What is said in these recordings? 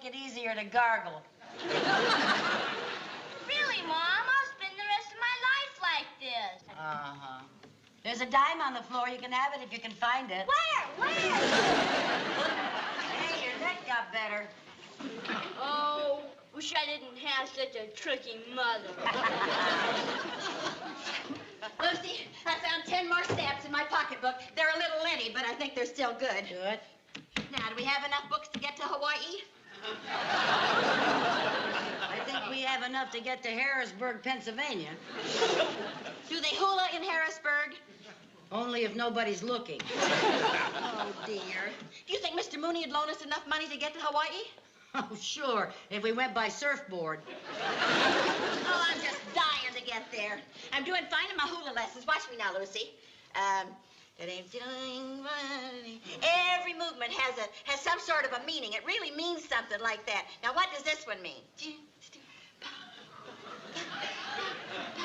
it easier to gargle. Really, Mom? I'll spend the rest of my life like this. Uh-huh. There's a dime on the floor. You can have it if you can find it. Where? Hey, your neck got better. Oh, wish I didn't have such a tricky mother. Lucy, I found 10 more stamps in my pocketbook. They're a little linty, but I think they're still good. Good. Now, do we have enough books to get to Hawaii? I think we have enough to get to Harrisburg, Pennsylvania. Do they hula in Harrisburg? Only if nobody's looking. Oh, dear. Do you think Mr. Mooney would loan us enough money to get to Hawaii? Oh, sure, if we went by surfboard. Oh, I'm just dying to get there. I'm doing fine in my hula lessons. Watch me now, Lucy. Every movement has some sort of a meaning. It really means something like that. Now, what does this one mean?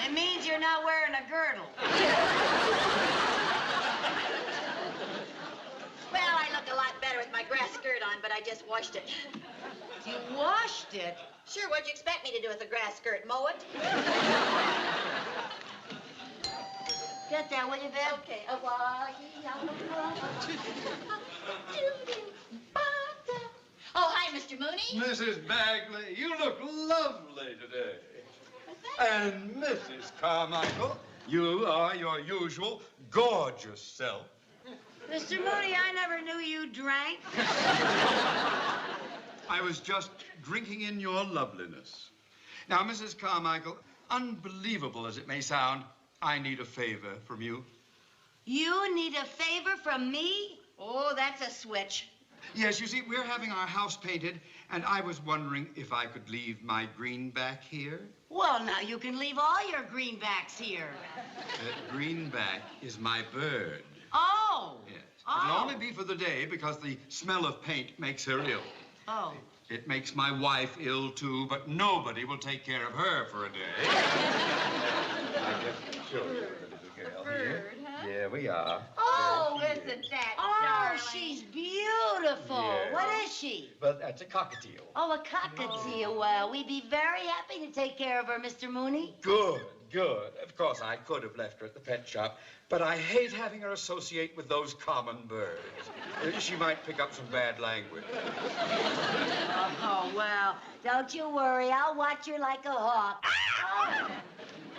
It means you're not wearing a girdle. Well, I look a lot better with my grass skirt on, but I just washed it. You washed it? Sure, what'd you expect me to do with a grass skirt? Mow it? Get that, will you, Viv? Okay. Oh, hi, Mr. Mooney. Mrs. Bagley, you look lovely today. And Mrs. Carmichael, you are your usual gorgeous self. Mr. Mooney, I never knew you drank. I was just drinking in your loveliness. Now, Mrs. Carmichael, unbelievable as it may sound, I need a favor from you. You need a favor from me? Oh, that's a switch. Yes, you see, we're having our house painted, and I was wondering if I could leave my greenback here. Well, now you can leave all your greenbacks here. Greenback is my bird. Oh. Yes. Oh. It'll only be for the day because the smell of paint makes her ill. Oh. It makes my wife ill, too, but nobody will take care of her for a day. I just show you the little girl here. Bird, huh? Yeah, we are. Oh, isn't that darling? She's beautiful. Yeah. What is she? But that's a cockatiel. Oh, a cockatiel. Well, we'd be very happy to take care of her, Mr. Mooney. Good, good. Of course, I could have left her at the pet shop, but I hate having her associate with those common birds. She might pick up some bad language. Oh, well, don't you worry. I'll watch her like a hawk. Oh.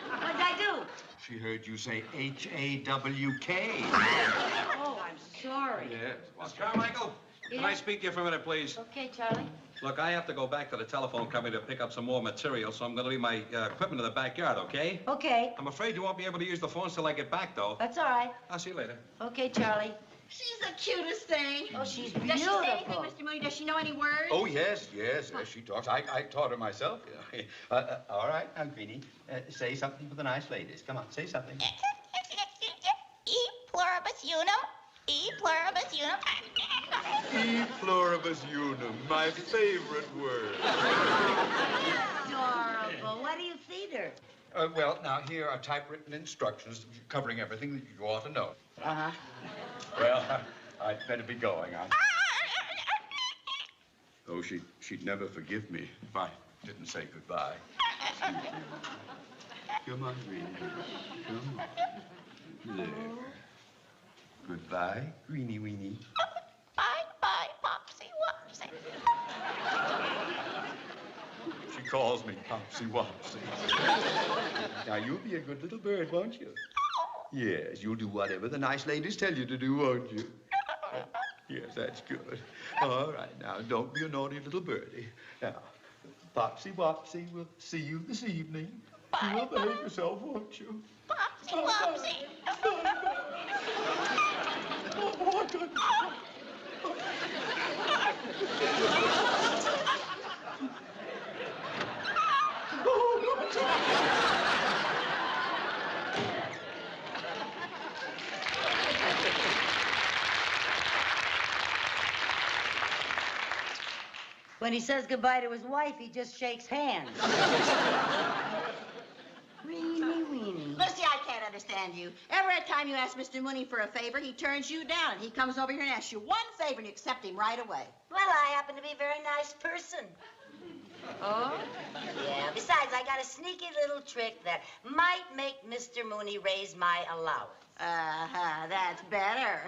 What'd I do? She heard you say H-A-W-K. Oh, I'm sorry. Yes. Miss Carmichael, can I speak to you for a minute, please? Okay, Charlie. Look, I have to go back to the telephone company to pick up some more material, so I'm going to leave my equipment in the backyard, okay? Okay. I'm afraid you won't be able to use the phones till I get back, though. That's all right. I'll see you later. Okay, Charlie. She's the cutest thing. Oh, she's Does beautiful. she say anything, Mr. Mooney? Does she know any words? Oh, yes, she talks. I taught her myself. All right, now, Greenie, say something for the nice ladies. Come on, say something. E pluribus unum. E pluribus unum. E pluribus unum, my favorite word. Adorable. What do you feed her? Well, now, here are typewritten instructions covering everything that you ought to know. Uh-huh. Well, I'd better be going. Oh, she'd never forgive me if I didn't say goodbye. Come on, Greenie. Come on. There. Goodbye, Greenie Weenie. Bye, Popsy Wopsy. She calls me Popsy Wopsy. Now, you'll be a good little bird, won't you? Yes, you'll do whatever the nice ladies tell you to do, won't you? Yes, that's good. All right, now, don't be a naughty little birdie. Now, Popsy Wopsy, we'll see you this evening. You will behave yourself, won't you? Popsy Wopsy. Oh, good. When he says goodbye to his wife, he just shakes hands. Weenie, weenie. Lucy, I can't understand you. Every time you ask Mr. Mooney for a favor, he turns you down, and he comes over here and asks you one favor, and you accept him right away. Well, I happen to be a very nice person. Oh? Yeah, besides, I got a sneaky little trick that might make Mr. Mooney raise my allowance. That's better.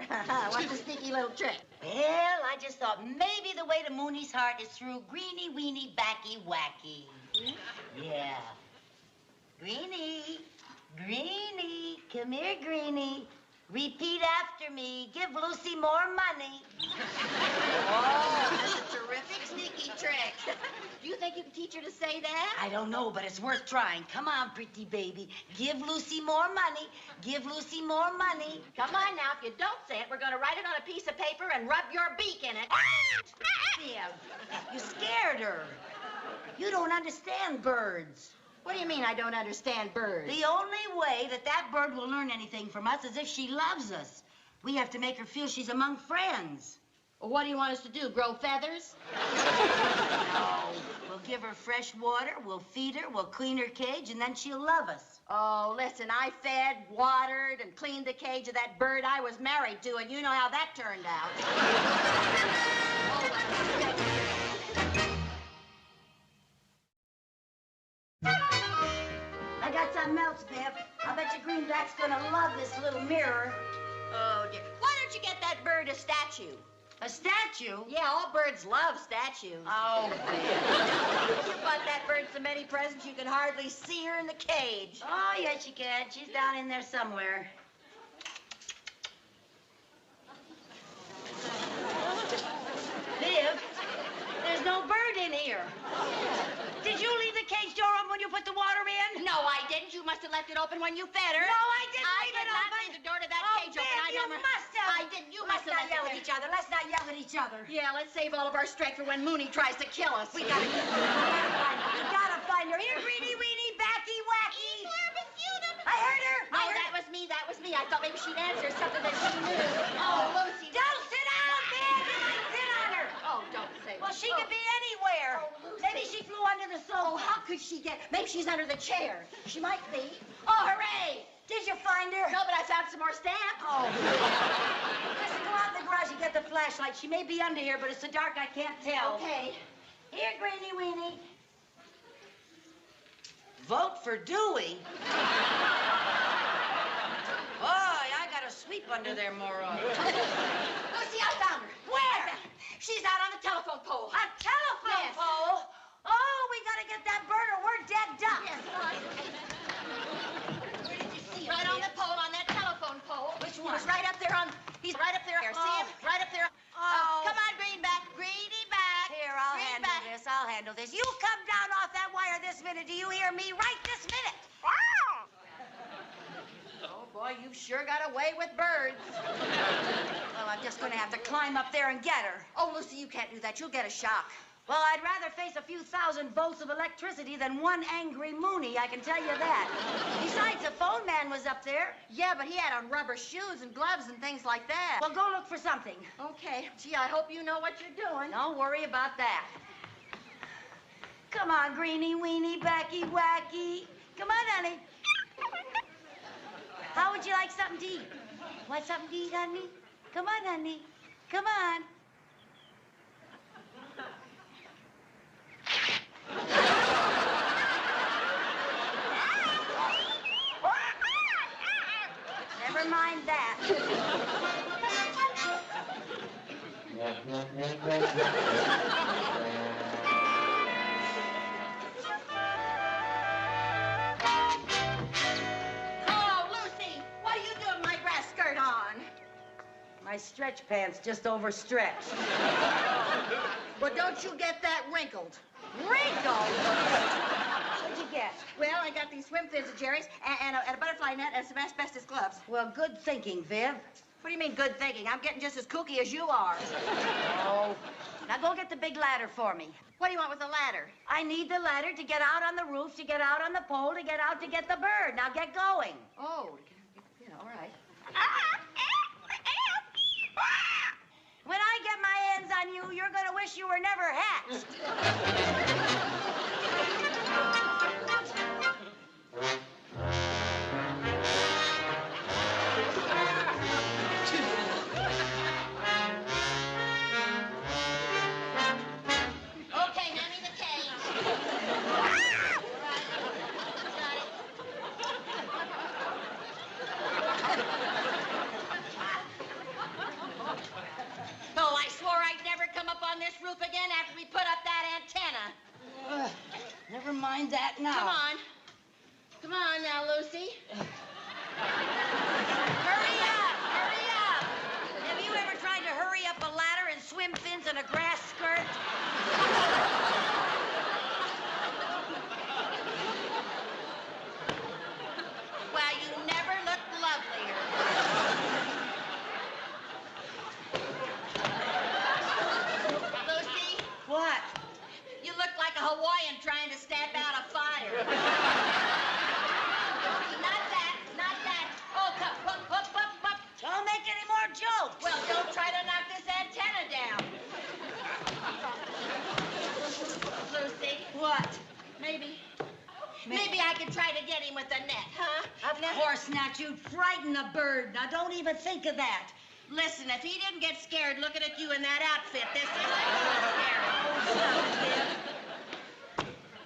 What's the sneaky little trick? Well, I just thought maybe the way to Mooney's heart is through Greeny, Weeny, Backy, Wacky. Yeah. Greeny, Greeny, come here, Greeny. Repeat after me. Give Lucy more money. Oh, that's a terrific sneaky trick. Do you think you can teach her to say that? I don't know, but it's worth trying. Come on, pretty baby. Give Lucy more money. Give Lucy more money. Come on now, if you don't say it, we're going to write it on a piece of paper and rub your beak in it. Viv, you scared her. You don't understand birds. What do you mean I don't understand birds? The only way that that bird will learn anything from us is if she loves us. We have to make her feel she's among friends. Well, what do you want us to do, grow feathers? No. We'll give her fresh water, we'll feed her, we'll clean her cage, and then she'll love us. Oh, listen, I fed, watered, and cleaned the cage of that bird I was married to, and you know how that turned out. I got something else, Viv. I bet you Greenback's gonna love this little mirror. Oh, dear. Why don't you get that bird a statue? A statue? Yeah, all birds love statues. Oh, Viv. You bought that bird so many presents you could hardly see her in the cage. Oh, yes, you can. She's down in there somewhere. Viv, there's no bird in here. Did you leave the cage door open when you put the water in? No, I didn't. You must have left it open when you fed her. No, I didn't I leave did it not open. leave the door to that Oh, cage Viv, open. you must have. I didn't. You Let's must have not yell left at it each other. Let's not yell at each other. Yeah, let's save all of our strength for when Mooney tries to kill us. We gotta find her. We gotta find her. Here, Greeny, Weeny, Backy, Wacky. I heard her. Oh, that was me. That was me. I thought maybe she'd answer something that she knew. Oh, Lucy. Don't sit down, Viv. You might sit on her. Oh, don't say Well, she could be anywhere. Oh, Lucy. Maybe she flew under the sofa. Oh, how could she get? Maybe she's under the chair. She might be. Oh, hooray! Did you find her? No, but I found some more stamps. Oh. Listen, go out in the garage and get the flashlight. She may be under here, but it's so dark I can't tell. Okay. Here, Greeny Weeny. Vote for Dewey? Boy, I gotta sweep under there more often. Lucy, I found her. Where? She's out on the telephone pole. A telephone Yes. pole? Oh, we gotta get that bird or we're dead duck. Yes, where did you see him? Right on the pole, on that telephone pole. Which He one? was right up there on. He's right up there. See him? Oh. Right up there. Oh. Come on, Greenback. Greenback. Here, I'll handle Greenback. this. I'll handle this. You come down off that wire this minute. Do you hear me? Right this minute. Oh, boy, you've sure got away with birds. Well, I'm just gonna have to climb up there and get her. Oh, Lucy, you can't do that. You'll get a shock. Well, I'd rather face a few thousand volts of electricity than one angry Mooney, I can tell you that. Besides, the phone man was up there. Yeah, but he had on rubber shoes and gloves and things like that. Well, go look for something. Okay. Gee, I hope you know what you're doing. Don't worry about that. Come on, Greeny, Weeny, Backy, Wacky. Come on, honey. How would you like something to eat? Want something to eat, honey? Come on, honey. Come on. Never mind that. Oh, Lucy, what are you doing with my grass skirt on? My stretch pants just overstretched. Well, don't you get that wrinkled. Wrinkled? What'd you get? Well, I got these swim fins of Jerry's and a butterfly net and some asbestos gloves. Well, good thinking, Viv. What do you mean, good thinking? I'm getting just as kooky as you are. Oh. Now go get the big ladder for me. What do you want with the ladder? I need the ladder to get out on the roof, to get out on the pole, to get out to get the bird. Now get going. Oh, yeah, all right. When I get my hands on you, you're gonna wish you were never hatched. on this roof again after we put up that antenna. Never mind that now. Come on. Come on now, Lucy. Hurry up! Hurry up! Have you ever tried to hurry up a ladder and swim fins in a grass skirt? Well, you never looked lovelier. Lucy, What? you look like a Hawaiian trying to stamp out a fire. Not that, not that. Oh, come, up. Don't make any more jokes. Well, don't try to knock this antenna down. Lucy, What? maybe I could try to get him with a net, huh? Of course not. You'd frighten a bird. Now, don't even think of that. Listen, if he didn't get scared looking at you in that outfit, this is scary.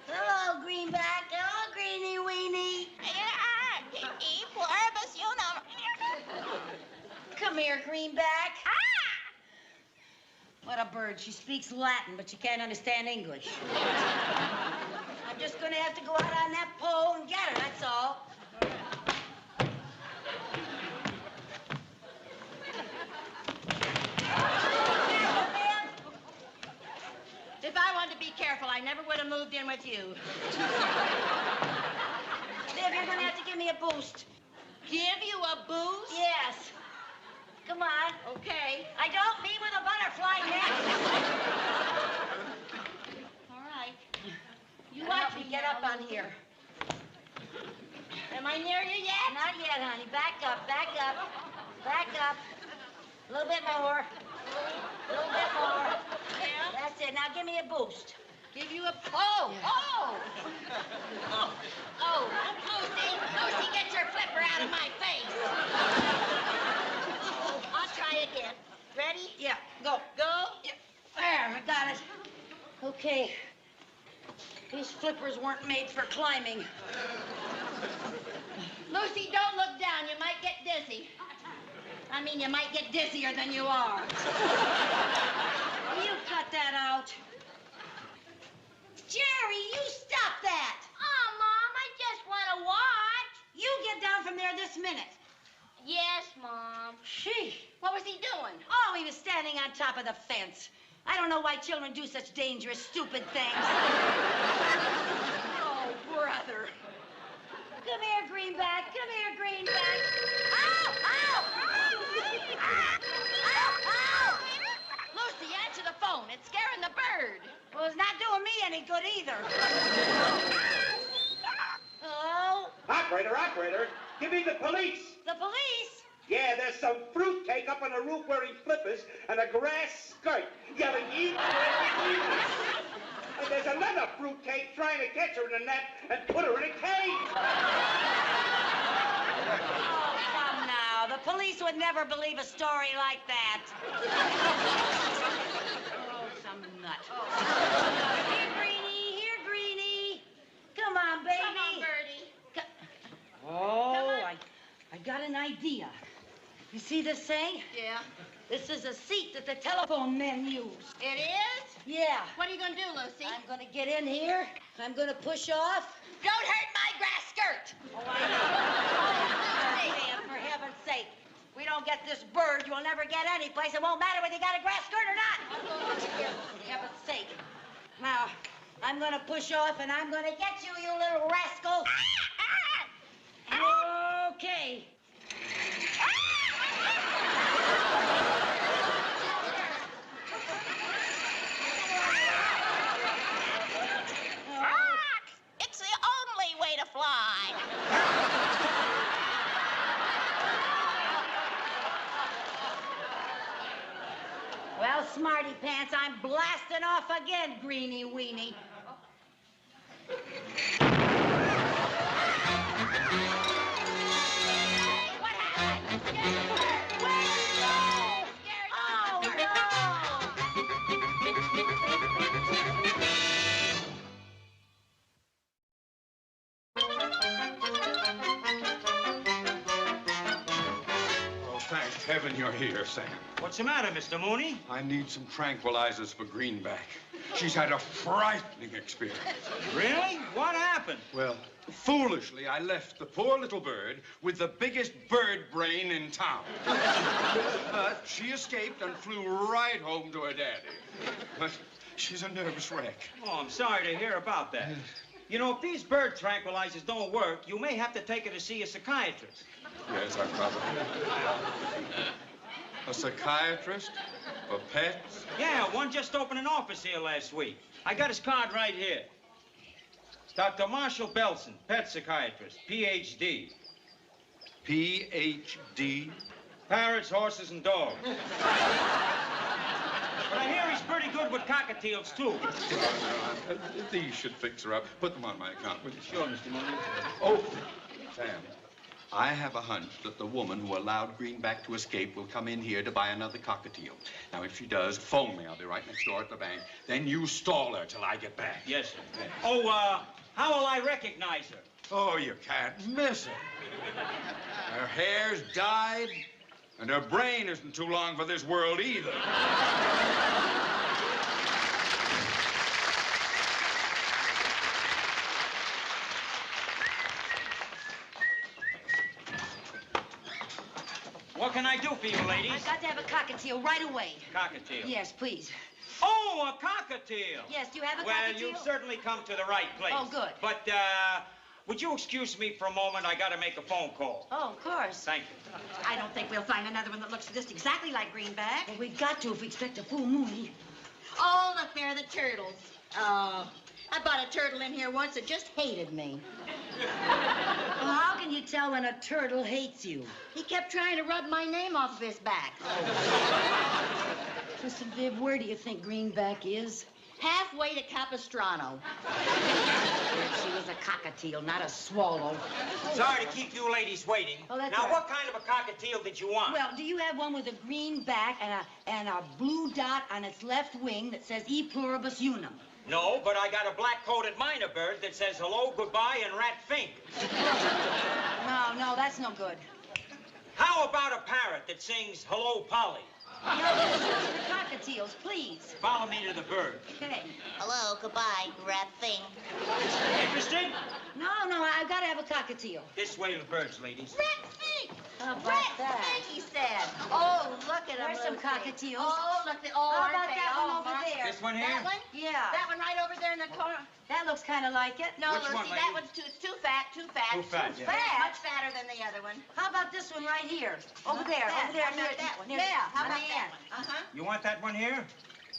Hello, Greenback. Hello, Greenie Weenie. Come here, Greenback. What a bird. She speaks Latin, but she can't understand English. I'm just going to have to go out on that pole and get her, that's all. If I wanted to be careful, I never would have moved in with you. Viv, you're going to have to give me a boost. Give you a boost? Yes. Come on. Okay. I don't mean with a butterfly net. All right. You Watch watch me get up on here. Am I near you yet? Not yet, honey. Back up, back up. Back up. A little bit more. A little bit more. Yeah? That's it. Now give me a boost. Give you a... Oh! Lucy, get your flipper out of my face. I'll try again. Ready? Yeah, go. Go? Yeah. There, I got it. Okay. These flippers weren't made for climbing. Lucy, don't look down. You might get dizzy. I mean, you might get dizzier than you are. You cut that out. Jerry, you stop that. Oh, Mom, I just want to watch. You get down from there this minute. Yes, Mom. Gee. What was he doing? Oh, he was standing on top of the fence. I don't know why children do such dangerous, stupid things. Oh, brother. Come here, Greenback. Come here, Greenback. Ow! Ow! Ow! Lucy, answer the phone. It's scaring the bird. Well, it's not doing me any good either. Hello? Operator, give me the police. The police? Yeah, there's some fruitcake up on the roof wearing flippers and a grass skirt, yelling, eat, eat. And there's another fruitcake trying to catch her in a net and put her in a cage. Oh, come now. The police would never believe a story like that. Oh, some nut. Here, Greenie. Here, Greenie. Come on, baby. Come on, Birdie. Oh, I got an idea. You see this thing? Yeah. This is a seat that the telephone men use. It is? Yeah. What are you going to do, Lucy? I'm going to get in here. I'm going to push off. Don't hurt my grass skirt. Oh, I know. Hey, for heaven's sake. We don't get this bird, you'll never get any place. It won't matter whether you got a grass skirt or not. For heaven's sake. Now, I'm going to push off, and I'm going to get you, you little rascal. Okay. It's the only way to fly. Well, smarty pants, I'm blasting off again, Greenie Weenie. What happened? heaven you're here, Sam. What's the matter, Mr. Mooney? I need some tranquilizers for Greenback. She's had a frightening experience. Really? What happened? Well, foolishly, I left the poor little bird with the biggest bird brain in town. But she escaped and flew right home to her daddy. But she's a nervous wreck. Oh, I'm sorry to hear about that. You know, if these bird tranquilizers don't work, you may have to take her to see a psychiatrist. Yes, I probably. A psychiatrist? For pets? Yeah, one just opened an office here last week. I got his card right here. Dr. Marshall Belson, pet psychiatrist, Ph.D. Ph.D.? Parrots, horses, and dogs. But I hear he's pretty good with cockatiels, too. These should fix her up. Put them on my account, will you? Sure, Mr. Mooney. Oh, Sam, I have a hunch that the woman who allowed Greenback to escape will come in here to buy another cockatiel. Now, if she does, phone me. I'll be right next door at the bank. Then you stall her till I get back. Yes, sir. Oh, how will I recognize her? Oh, you can't miss her. Her hair's dyed, and her brain isn't too long for this world either. What can I do for you, ladies? I've got to have a cockatiel right away. Cockatiel. Yes, please. Oh, a cockatiel. Yes, do you have a Well, cockatiel? you've certainly come to the right place. Oh, good. But, would you excuse me for a moment? I gotta make a phone call. Oh, of course. Thank you. I don't think we'll find another one that looks just exactly like Greenback. Well, we've got to if we expect a full moon. Oh, look there, the turtles. Oh, I bought a turtle in here once that just hated me. Well, how can you tell when a turtle hates you? He kept trying to rub my name off of his back. Listen, Viv, where do you think Greenback is? Halfway to Capistrano. She was a cockatiel, not a swallow. Sorry to keep you ladies waiting. Oh, that's now, all right. what kind of a cockatiel did you want? Well, do you have one with a green back and a blue dot on its left wing that says E pluribus unum? No, but I got a black-coated minor bird that says hello, goodbye, and rat fink. No, that's no good. How about a parrot that sings hello, Polly? No, the cockatiels, please. Follow me to the bird. Okay. Hello, goodbye, rat thing. Interested? No, I've got to have a cockatiel. This way to the birds, ladies. Red fig! How about Red that? fig, he said. Oh, look at him. There's some cockatiels. Oh, look at, oh, How aren't about they? that Oh, one over my- there? This one here? That one? Yeah. That one right over there in the corner. That looks kind of like it. No, Which Lucy, one, lady? that one's it's too fat, too fat. Too fat, Too yeah. fat. Much fatter than the other one. How about this one right here? Over there, That, near that one. near Yeah, how on about the that end. one? Uh-huh. You want that one here?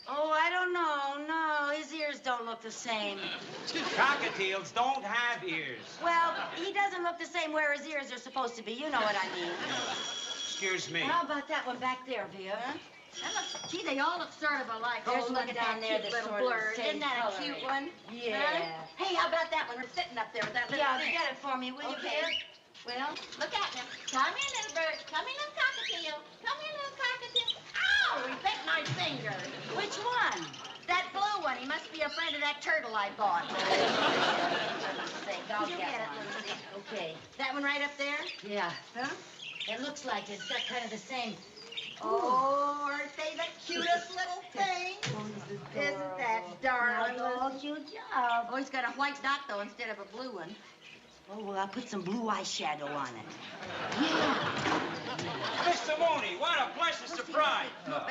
Oh, I don't know. No, his ears don't look the same. Cockatiels don't have ears. Well, he doesn't look the same where his ears are supposed to be. You know what I mean. Excuse me. How about that one back there, Via? That looks, gee, they all look sort of alike. There's oh, one look at down that there cute that's little sort of the blurred. same Isn't that a color. cute one? Yeah. Huh? Hey, how about that one? We're sitting up there with that little Yeah, thing. get it for me, will you, Okay. Via? Well, Look at him. Come here, little bird. Come here, little cockatiel. Come here, little cockatiel. Ow! He bit my finger. which one? That blue one. He must be a friend of that turtle I bought. I'll You get get it, one. Lucy. Okay. That one right up there? Yeah. Huh? It looks like it's got kind of the same. Oh, aren't they the cutest little things? Isn't that darling? Oh, cute job. Oh, he's got a white dot, though, instead of a blue one. Oh, well, I'll put some blue eyeshadow on it. Mr. Mooney, what a pleasant surprise. One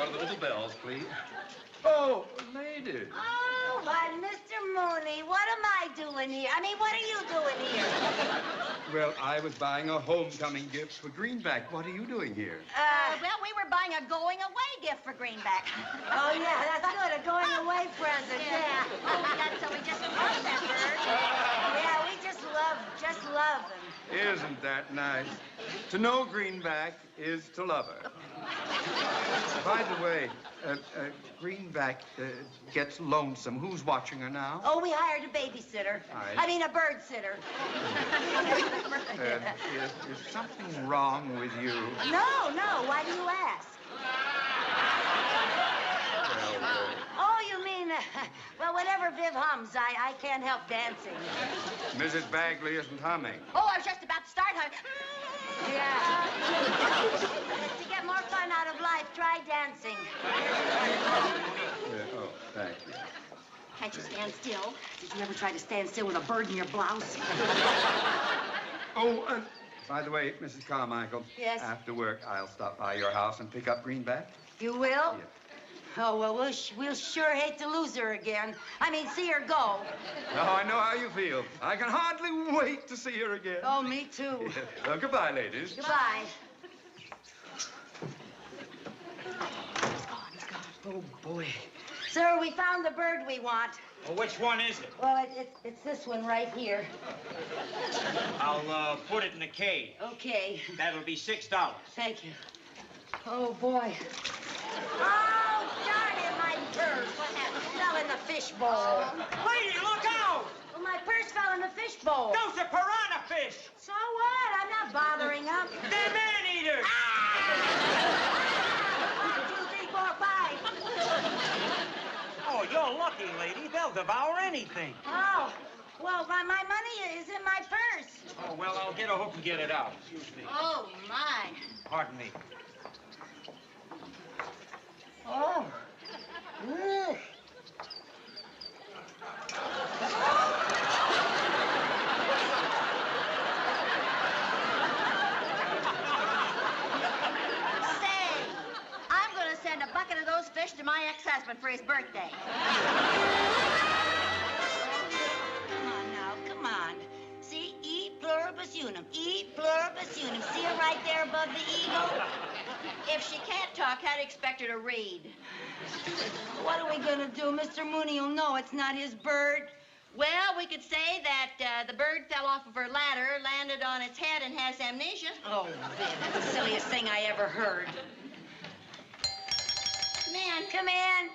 of the little bells, please. Oh, ladies. Oh, but Mr. Mooney, what am I doing here? I mean, what are you doing here? Well, I was buying a homecoming gift for Greenback. What are you doing here? Well, we were buying a going-away gift for Greenback. Oh, yeah, that's good. A going-away present. Yeah. Oh, so we just love that bird. Yeah, we just love him. Isn't that nice? To know Greenback is to love her. By the way, Greenback gets lonesome. Who's watching her now? Oh, we hired a babysitter. I mean, a bird sitter. Is something wrong with you? No. Why do you ask? Well, Oh, you mean, well, whatever whenever Viv hums, I can't help dancing. Mrs. Bagley isn't humming. Oh, I was just about to start humming. Yeah. To get more fun out of life, try dancing. Oh, thank you. Can't you stand still? Did you ever try to stand still with a bird in your blouse? Oh, by the way, Mrs. Carmichael. Yes? After work, I'll stop by your house and pick up Greenback. You will? Yeah. Oh, well, we'll sure hate to lose her again. I mean, see her go. Now, I know how you feel. I can hardly wait to see her again. Oh, me too. Yeah. Well, goodbye, ladies. Goodbye. He's gone. Oh, boy. Sir, we found the bird we want. Well, which one is it? Well, it's this one right here. I'll put it in a cage. Okay. That'll be $6. Thank you. Oh, boy. Oh, darn it, my purse. What happened? It fell in the fishbowl. Lady, look out! Well, my purse fell in the fishbowl. Those are piranha fish! So what? I'm not bothering them. They're man-eaters! One, 2, 3, 4, 5. Oh, you're lucky, lady. They'll devour anything. Oh, well, my money is in my purse. Oh, well, I'll get a hook and get it out. Excuse me. Oh, my. Pardon me. Oh. Ugh. Say, I'm going to send a bucket of those fish to my ex-husband for his birthday. Come on now, come on. See, E pluribus unum, E pluribus unum. See it right there above the eagle? If she can't talk, how do you expect her to read? What are we gonna do? Mr. Mooney will know it's not his bird. Well, we could say that the bird fell off of her ladder, landed on its head, and has amnesia. Oh, Viv, that's the silliest thing I ever heard. Come in. Come in.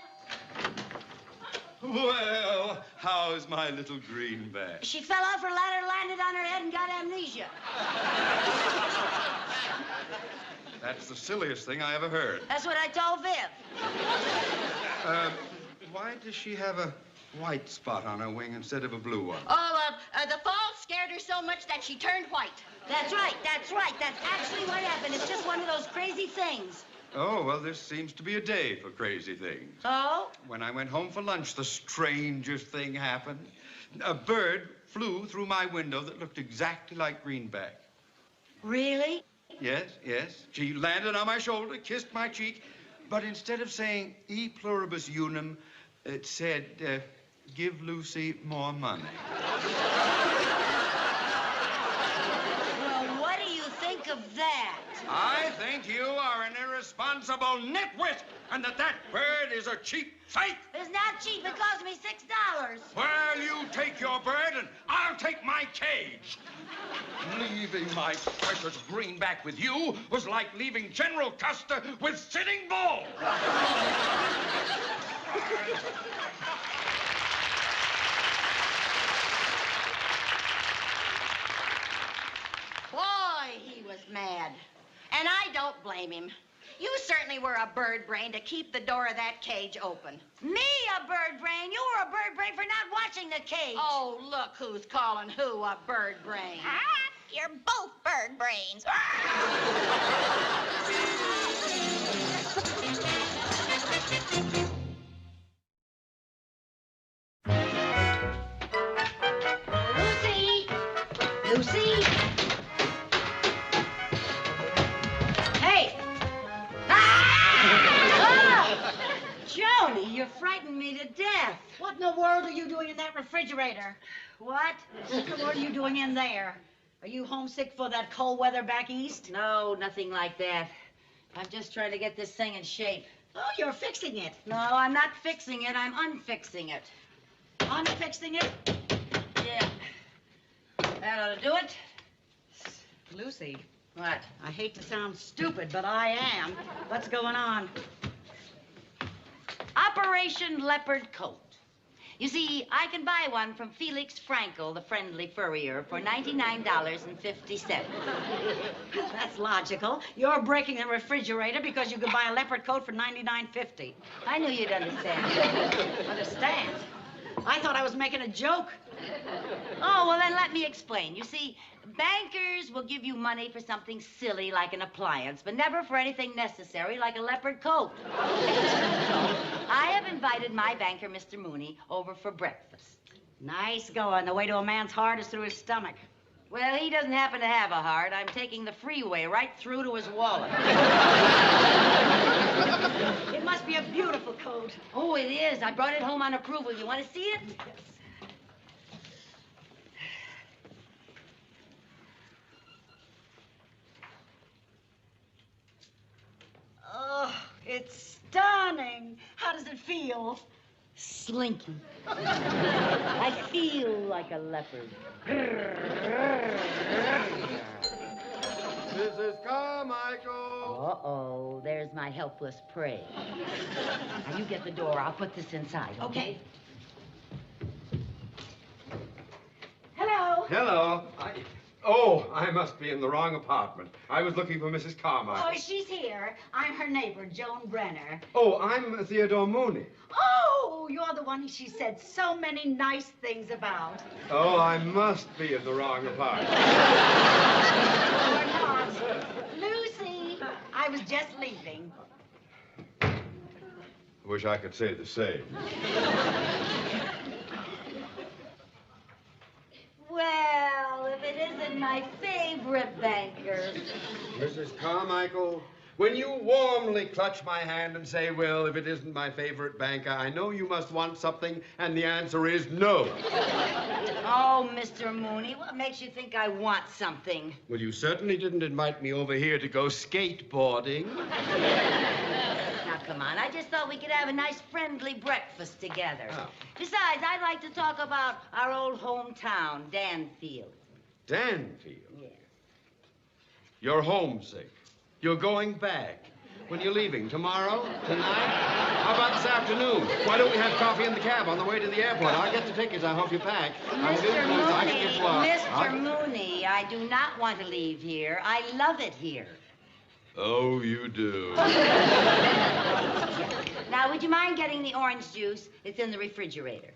Well, how's my little Greenback? She fell off her ladder, landed on her head, and got amnesia. That's the silliest thing I ever heard. That's what I told Viv. Why does she have a white spot on her wing instead of a blue one? Oh, the fall scared her so much that she turned white. That's right, that's right. That's actually what happened. It's just one of those crazy things. Oh, well, this seems to be a day for crazy things. Oh? When I went home for lunch, the strangest thing happened. A bird flew through my window that looked exactly like Greenback. Really? Yes, yes. She landed on my shoulder, kissed my cheek, but instead of saying E pluribus unum, it said, give Lucy more money. Well, what do you think of that? I think you are an irresponsible nitwit, and that bird is a cheap fake. It's not cheap. It cost me $6. Well, you take your bird, and I'll take my cage. Leaving my precious Greenback with you was like leaving General Custer with Sitting Bull. Boy, he was mad. And I don't blame him. You certainly were a bird brain to keep the door of that cage open. Me, a bird brain? You were a bird brain for not watching the cage. Oh, look who's calling who a bird brain. You're both bird brains. Lucy! Lucy! Hey! Ah! Joni, you frightened me to death. What in the world are you doing in that refrigerator? What? What are you doing in there? Are you homesick for that cold weather back east? No, nothing like that. I'm just trying to get this thing in shape. Oh, you're fixing it. No, I'm not fixing it. I'm unfixing it. Unfixing it? Yeah. That ought to do it. Lucy, What? I hate to sound stupid, but I am. What's going on? Operation Leopard Coat. You see, I can buy one from Felix Frankel, the friendly furrier, for $99.50. That's logical. You're breaking the refrigerator because you could buy a leopard coat for $99.50. I knew you'd understand. Understand? I thought I was making a joke. Oh, well, then let me explain. You see, bankers will give you money for something silly like an appliance, but never for anything necessary like a leopard coat. So, I have invited my banker, Mr. Mooney, over for breakfast. Nice going. The way to a man's heart is through his stomach. Well, he doesn't happen to have a heart. I'm taking the freeway right through to his wallet. It must be a beautiful coat. Oh, it is. I brought it home on approval. You want to see it? Oh, it's stunning. How does it feel? Slinky. I feel like a leopard. Mrs. Carmichael. Uh-oh, there's my helpless prey. Now, you get the door. I'll put this inside, okay? Hello. Hello. Oh, I must be in the wrong apartment. I was looking for Mrs. Carmichael. Oh, she's here. I'm her neighbor, Joan Brenner. Oh, I'm Theodore Mooney. Oh, you're the one she said so many nice things about. Oh, I must be in the wrong apartment. Or not. Lucy, I was just leaving. Wish I could say the same. Well, if it isn't my favorite banker. Mrs. Carmichael, when you warmly clutch my hand and say, well, if it isn't my favorite banker, I know you must want something, and the answer is no. Oh, Mr. Mooney, what makes you think I want something? Well, you certainly didn't invite me over here to go skateboarding. Now, come on. I just thought we could have a nice friendly breakfast together. Oh. Besides, I'd like to talk about our old hometown, Danfield. Danfield? Yeah. You're homesick. You're going back. When are you leaving? Tomorrow? Tonight? How about this afternoon? Why don't we have coffee in the cab on the way to the airport? I'll get the tickets. I'll help you pack. Mr. Mooney, I do not want to leave here. I love it here. Oh, you do. Now, would you mind getting the orange juice? It's in the refrigerator.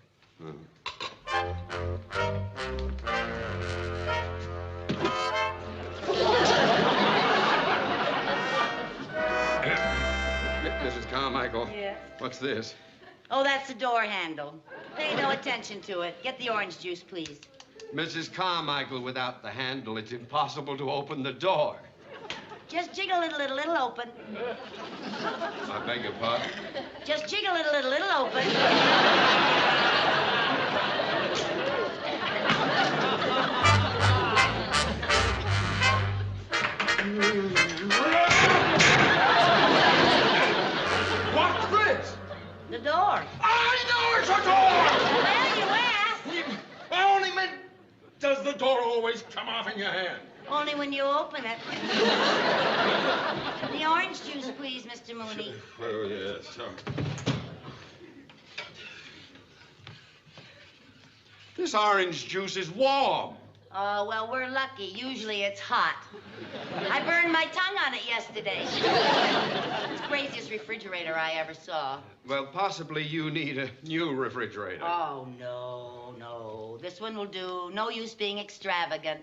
Mrs. Carmichael. Yes? What's this? Oh, that's the door handle. Pay no attention to it. Get the orange juice, please. Mrs. Carmichael, without the handle, it's impossible to open the door. Just jiggle it a little, it'll open. I beg your pardon? Just jiggle it a little, it'll open. What's this? The door. I know it's a door! Well, you asked. I only meant, does the door always come off in your hand? Only when you open it. The orange juice, please, Mr. Mooney. Oh, yes. This orange juice is warm. Oh, well, we're lucky. Usually it's hot. I burned my tongue on it yesterday. It's the craziest refrigerator I ever saw. Well, possibly you need a new refrigerator. Oh, no. This one will do. No use being extravagant.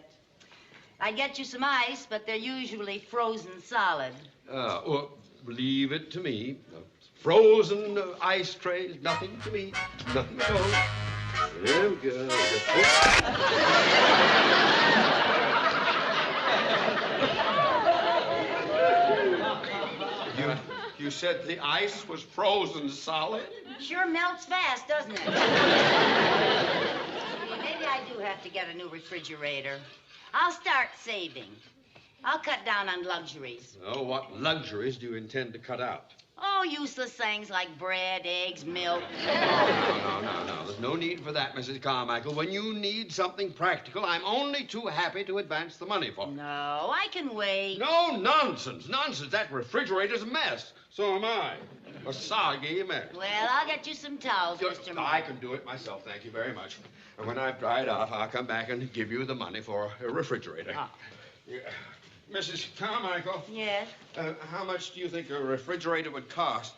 I'd get you some ice, but they're usually frozen solid. Well, leave it to me. Frozen ice trays, nothing to me. Nothing at all. There we go. You said the ice was frozen solid? Sure melts fast, doesn't it? Maybe I do have to get a new refrigerator. I'll start saving. I'll cut down on luxuries. Oh, what luxuries do you intend to cut out? Oh, useless things like bread, eggs, milk. No. There's no need for that, Mrs. Carmichael. When you need something practical, I'm only too happy to advance the money for it. No, I can wait. No, nonsense. That refrigerator's a mess. So am I. A soggy mess. Well, I'll get you some towels, Mr. Moore. I can do it myself, thank you very much. And when I've dried off, I'll come back and give you the money for a refrigerator. Oh. Yeah. Mrs. Carmichael. Yes? How much do you think a refrigerator would cost?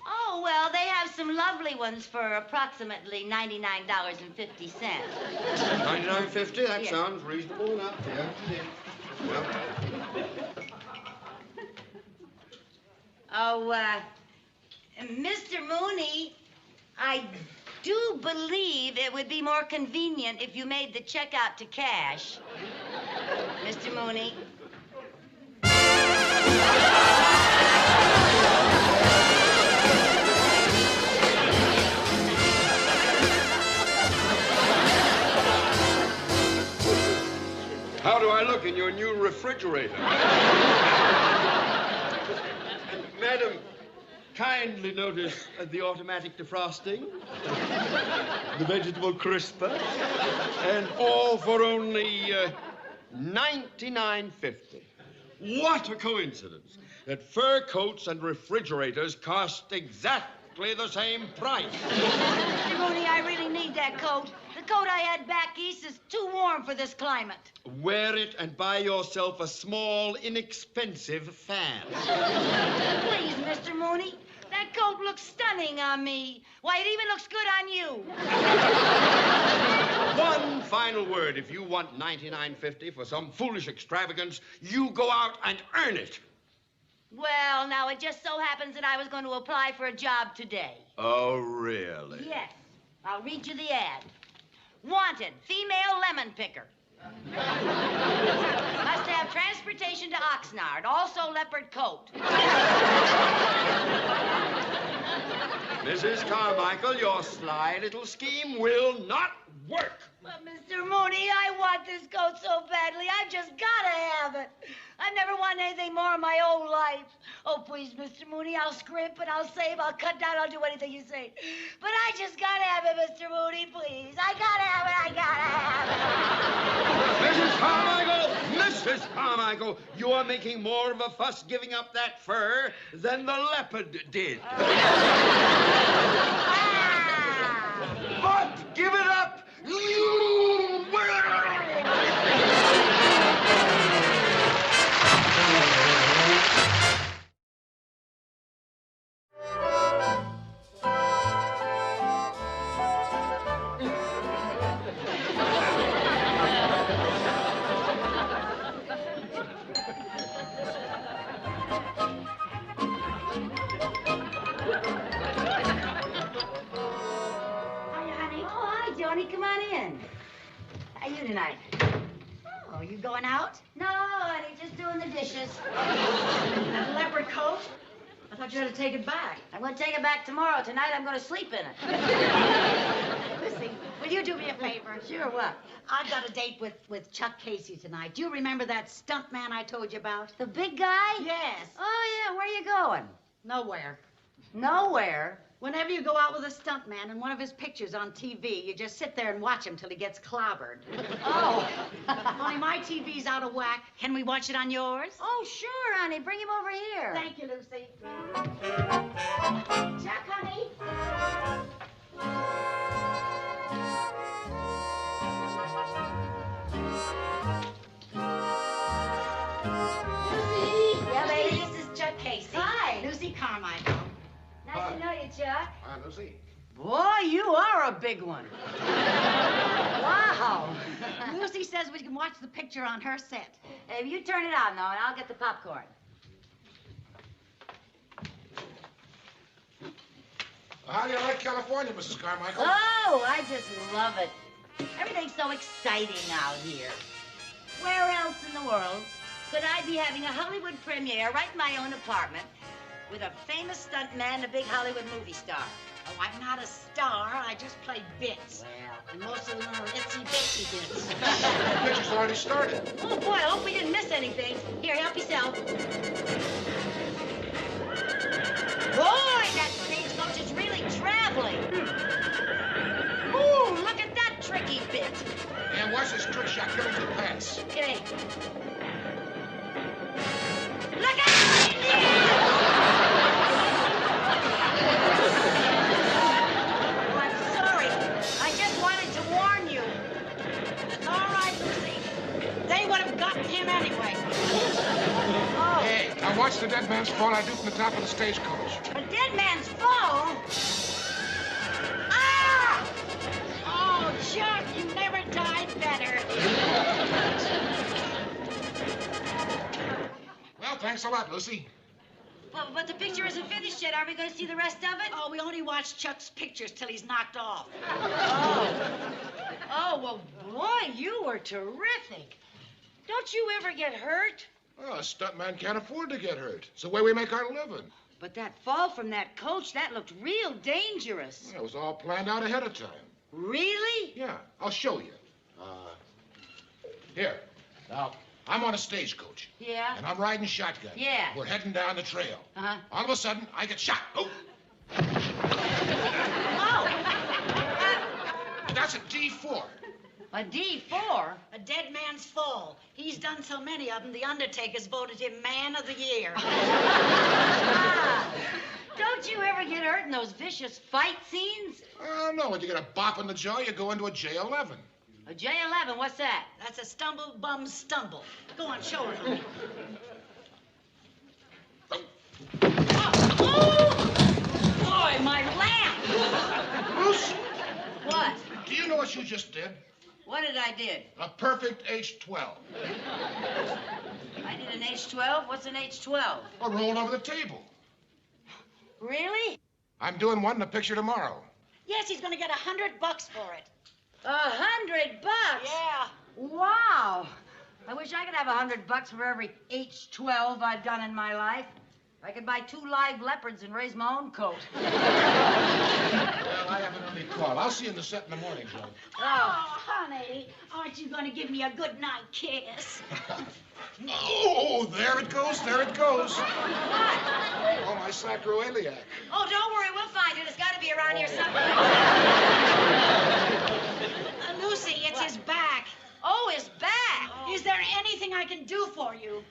Oh, well, they have some lovely ones for approximately $99.50. $99.50? That Yeah. sounds reasonable enough, yeah. Yeah. Oh, Mr. Mooney, I do believe it would be more convenient if you made the check out to cash. Mr. Mooney. How do I look in your new refrigerator? Madam, kindly notice the automatic defrosting, the vegetable crisper, and all for only $99.50. What a coincidence that fur coats and refrigerators cost exactly the same price. Mr. Mooney, I really need that coat. The coat I had back east is too warm for this climate. Wear it and buy yourself a small, inexpensive fan. Please, Mr. Mooney. That coat looks stunning on me. Why, it even looks good on you. One final word. If you want $99.50 for some foolish extravagance, you go out and earn it. Well, now, it just so happens that I was going to apply for a job today. Oh, really? Yes. I'll read you the ad. Wanted, female lemon picker. Must have transportation to Oxnard, also leopard coat. Mrs. Carmichael, your sly little scheme will not work. But, Mr. Mooney, I want this coat so badly. I've just got to have it. I've never wanted anything more in my whole life. Oh, please, Mr. Mooney, I'll scrimp and I'll save, I'll cut down, I'll do anything you say. But I just got to have it, Mr. Mooney, please. I got to have it, I got to have it. Mrs. Carmichael! Mrs. Carmichael! You are making more of a fuss giving up that fur than the leopard did. But give it up! You will! Come on in. How are you tonight? Oh, you going out? No, honey, just doing the dishes. That leopard coat? I thought you had to take it back. I'm going to take it back tomorrow. Tonight, I'm going to sleep in it. Lucy, will you do me a favor? Sure, what? I've got a date with Chuck Casey tonight. Do you remember that stunt man I told you about? The big guy? Yes. Oh, yeah. Where are you going? Nowhere. Nowhere? Whenever you go out with a stunt man and one of his pictures on TV, you just sit there and watch him till he gets clobbered. Oh. Only my TV's out of whack. Can we watch it on yours? Oh, sure, honey. Bring him over here. Thank you, Lucy. Chuck, honey. Lucy. Yeah, baby, this is Chuck Casey. Hi. Lucy Carmichael. Nice to know you, Chuck. Hi, Lucy. Boy, you are a big one. Wow. Lucy says we can watch the picture on her set. Hey, you turn it on, though, and I'll get the popcorn. How do you like California, Mrs. Carmichael? Oh, I just love it. Everything's so exciting out here. Where else in the world could I be having a Hollywood premiere right in my own apartment with a famous stuntman and a big Hollywood movie star? Oh, I'm not a star. I just play bits. Well, And most of them are itsy-bitsy bits. The picture's already started. oh, boy, I hope we didn't miss anything. Here, help yourself. Boy, that stagecoach is really traveling. Ooh, look at that tricky bit. And watch this trick shot coming to the pass. Okay. Look out! Oh, I'm sorry. I just wanted to warn you. All right, Lucy. They would have gotten him anyway. Oh. Hey, now watch the dead man's fall I do from the top of the stagecoach. A dead man's fall? Ah! Oh, Chuck, you never died better. Well, thanks a lot, Lucy. But the picture isn't finished yet. Are we going to see the rest of it? Oh, we only watch Chuck's pictures till he's knocked off. Oh, well, boy, you were terrific. Don't you ever get hurt? Oh, a stuntman can't afford to get hurt. It's the way we make our living. But that fall from that coach, that looked real dangerous. Yeah, it was all planned out ahead of time. Really? Yeah, I'll show you. Here. Now, I'm on a stagecoach. Yeah? And I'm riding shotgun. Yeah. We're heading down the trail. Uh-huh. All of a sudden, I get shot. Oh! Oh! That's a D4. A D4? A dead man's fall. He's done so many of them, the Undertaker's voted him Man of the Year. Don't you ever get hurt in those vicious fight scenes? No, when you get a bop in the jaw, you go into a J11. A J11, what's that? That's a stumble, bum, stumble. Go on, show her, honey. Boy, my lamp! Bruce, What? do you know what you just did? What did I did? A perfect H12. I did an H12? What's an H12? I rolled over the table. Really? I'm doing one in a picture tomorrow. Yes, he's gonna get $100 for it. $100? Yeah. Wow. I wish I could have $100 for every H12 I've done in my life. I could buy 2 live leopards and raise my own coat. Well, I have an early call. I'll see you in the set in the morning, Joe. Oh, honey, aren't you gonna give me a good night kiss? Oh, there it goes, there it goes. Oh, my sacroiliac. Oh, don't worry, we'll find it. It's got to be around here somewhere. Lucy, it's his back. Oh, his back. Oh. Is there anything I can do for you?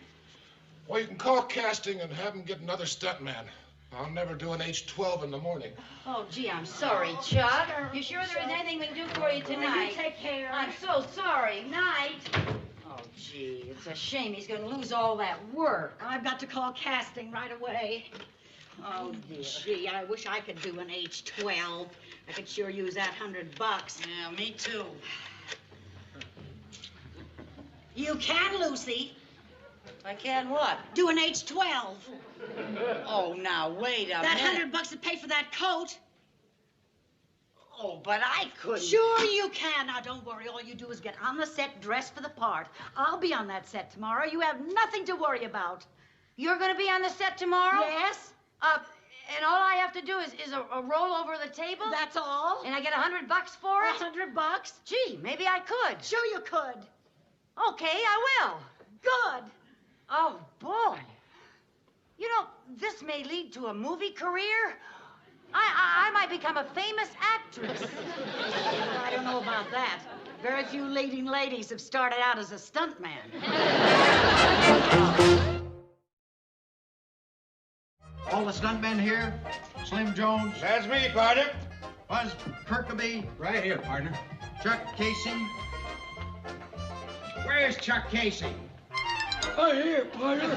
Well, you can call casting and have them get another stuntman. I'll never do an H12 in the morning. Oh, gee, I'm sorry, Chuck. You sure there isn't anything we can do for you tonight? You take care. I'm so sorry. Night. Oh, gee, it's a shame he's going to lose all that work. I've got to call casting right away. Oh, dear. Gee, I wish I could do an H12. I could sure use that $100. Yeah, me too. You can, Lucy. I can what? Do an H12. Oh, now, wait a minute. That $100 to pay for that coat. Oh, but I couldn't. Sure you can. Now, don't worry. All you do is get on the set, dressed for the part. I'll be on that set tomorrow. You have nothing to worry about. You're going to be on the set tomorrow? Yes. And all I have to do is a roll over the table? That's all. And I get $100 for it? $100? Gee, maybe I could. Sure you could. Okay, I will. Good. Oh, boy. You know, this may lead to a movie career. I might become a famous actress. I don't know about that. Very few leading ladies have started out as a stuntman. All the stuntmen here? Slim Jones? That's me, partner. Buzz Kirkaby? Right here, partner. Chuck Casey? Where's Chuck Casey? Oh, here, partner.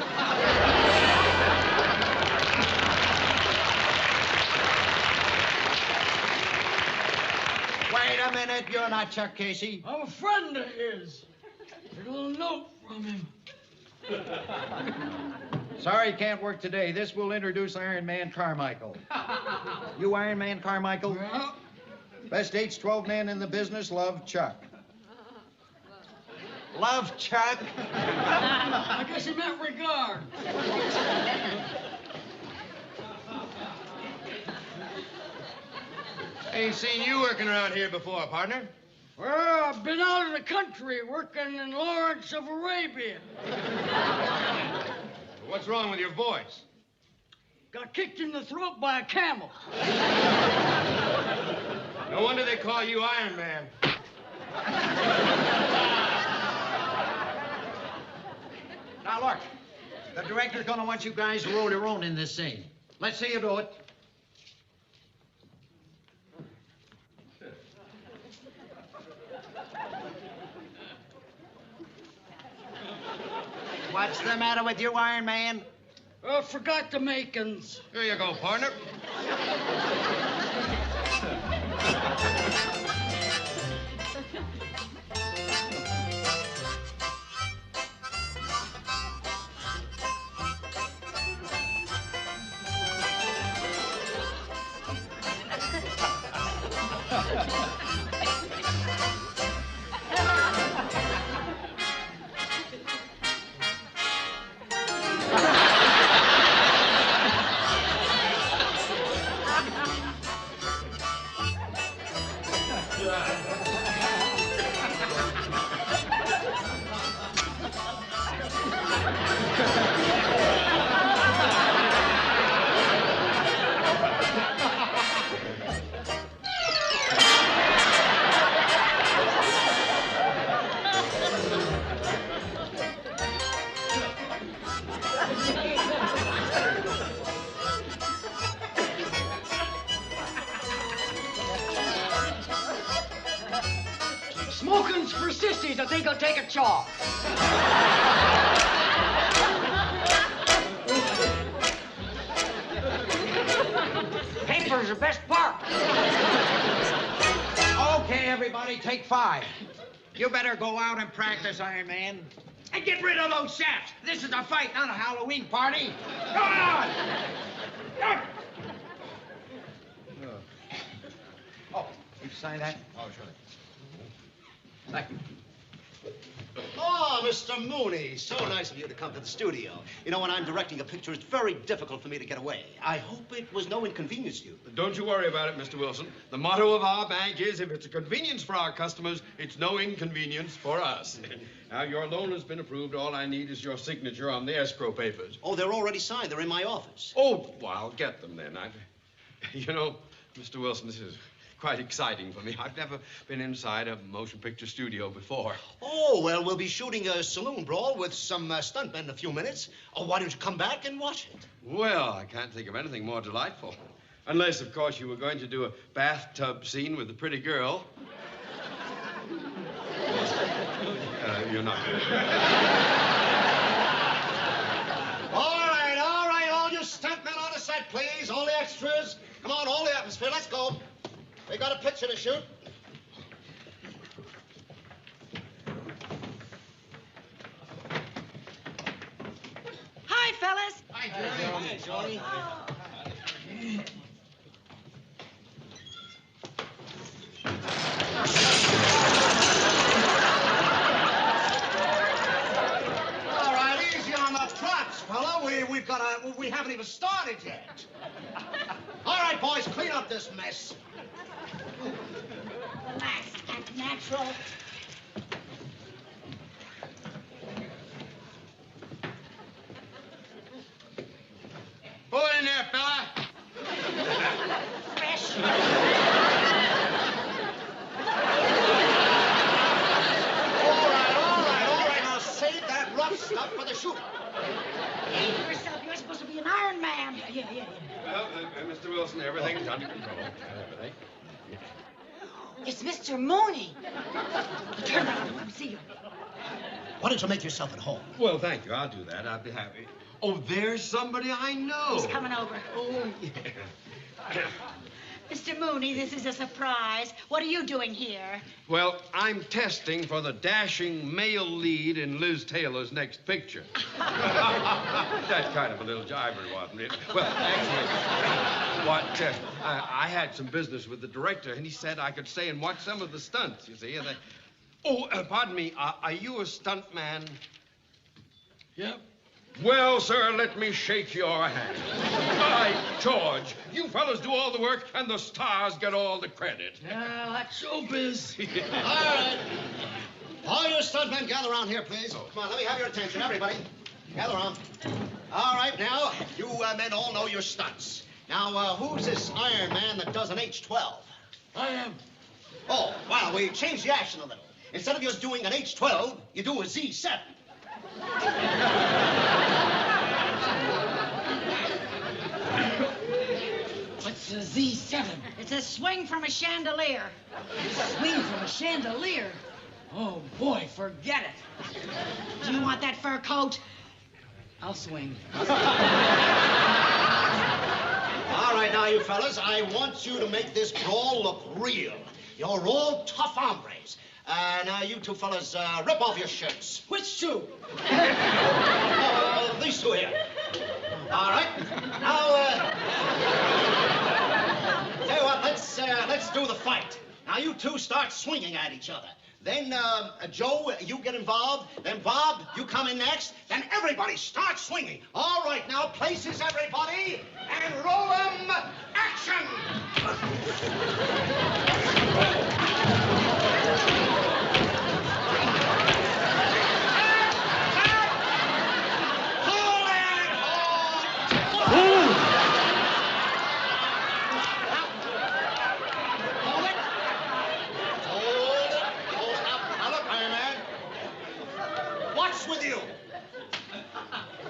Wait a minute, you're not Chuck Casey. I'm a friend of his. A little note from him. Sorry you can't work today. This will introduce Iron Man Carmichael. You Iron Man Carmichael? Yeah. Best H12 man in the business, love Chuck. Love Chuck? I guess he meant regard. Ain't seen you working around here before, partner. Well, I've been out of the country working in Lawrence of Arabia. What's wrong with your voice? Got kicked in the throat by a camel. No wonder they call you Iron Man. Now, look. The director's gonna want you guys to roll your own in this scene. Let's see you do it. What's the matter with you, Iron Man? Forgot the makings. Here you go, partner. Smoking's for sissies that think I'll take a chaw. Paper's the best part. Okay, everybody, take 5. You better go out and practice, Iron Man. And get rid of those chaps. This is a fight, not a Halloween party. Go on! Oh, you sign that? Oh, sure. Thank you. Oh, Mr. Mooney, so nice of you to come to the studio. You know, when I'm directing a picture, it's very difficult for me to get away. I hope it was no inconvenience to you. Don't you worry about it, Mr. Wilson. The motto of our bank is, if it's a convenience for our customers, it's no inconvenience for us. Now, your loan has been approved. All I need is your signature on the escrow papers. Oh, they're already signed. They're in my office. Oh, well, I'll get them then. You know, Mr. Wilson, this is quite exciting for me. I've never been inside a motion picture studio before. Oh, well, we'll be shooting a saloon brawl with some stuntmen in a few minutes. Oh, why don't you come back and watch it? Well, I can't think of anything more delightful. Unless, of course, you were going to do a bathtub scene with a pretty girl. You're not. All right, all you stuntmen on the set, please. All the extras. Come on, all the atmosphere. Let's go. We got a picture to shoot. Hi, fellas. Hi, Johnny. All right, easy on the props, fella. We haven't even started yet. All right, boys, clean up this mess. Relax, act natural. Pull it in there, fella. Fresh. All right. Now save that rough stuff for the shoot. Behave yourself. You're supposed to be an Iron Man. Yeah. Well, Mr. Wilson, everything's under control. Everything. It's Mr. Mooney. Turn around. Let me see you. Why don't you make yourself at home? Well, thank you. I'll do that. I'll be happy. Oh, there's somebody I know. He's coming over. Oh, yeah. Mr. Mooney, this is a surprise. What are you doing here? Well, I'm testing for the dashing male lead in Liz Taylor's next picture. That's kind of a little jibber, wasn't it? Well, actually, I had some business with the director, and he said I could stay and watch some of the stunts, you see. And pardon me, are you a stunt man? Yep. Well, sir, let me shake your hand. By George, you fellas do all the work, and the stars get all the credit. Well, that's showbiz. All right. All you stuntmen, gather around here, please. Come on, let me have your attention, everybody. Gather around. All right, now, you men all know your stunts. Now, who's this Iron Man that does an H-12? I am. Oh, well, we changed the action a little. Instead of just doing an H-12, you do a Z-7. What's a Z7? It's a swing from a chandelier. Swing from a chandelier? Oh, boy, forget it. Do you want that fur coat? I'll swing. All right, now, you fellas, I want you to make this brawl look real. You're all tough hombres. Now, you two fellas, rip off your shirts. Which two? These two here. All right. Now, tell you what, let's do the fight. Now, you two start swinging at each other. Then, Joe, you get involved. Then, Bob, you come in next. Then everybody start swinging. All right, now, places, everybody, and roll 'em. Action! With you?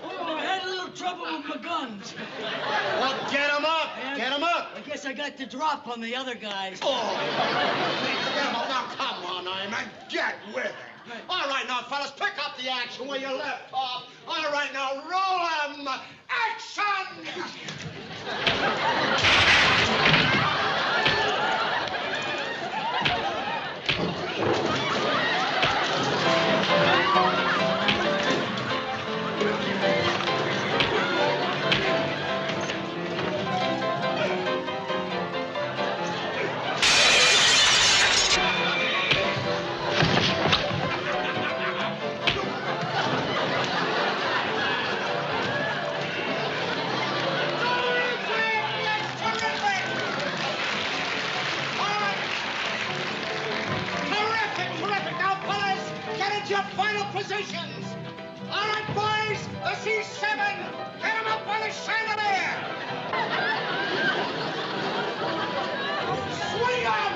Oh, I had a little trouble with my guns. Well, get 'em up. Get 'em up. I guess I got the drop on the other guys. Oh, get 'em up. Now, come on, Iron Man. Get with it. All right, now, fellas, pick up the action where you left off. All right, now, roll 'em. Action! Your final positions. All right, boys, the C7, get 'em up by the chandelier. Swing 'em.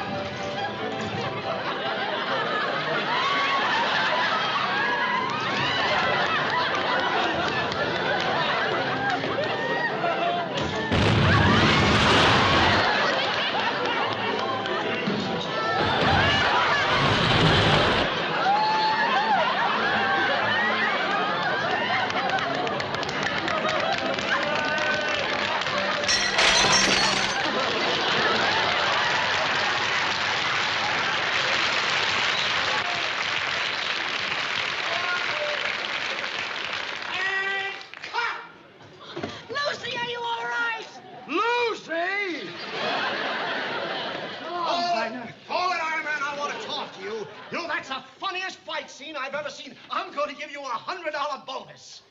Scene I've ever seen. I'm going to give you a $100 bonus.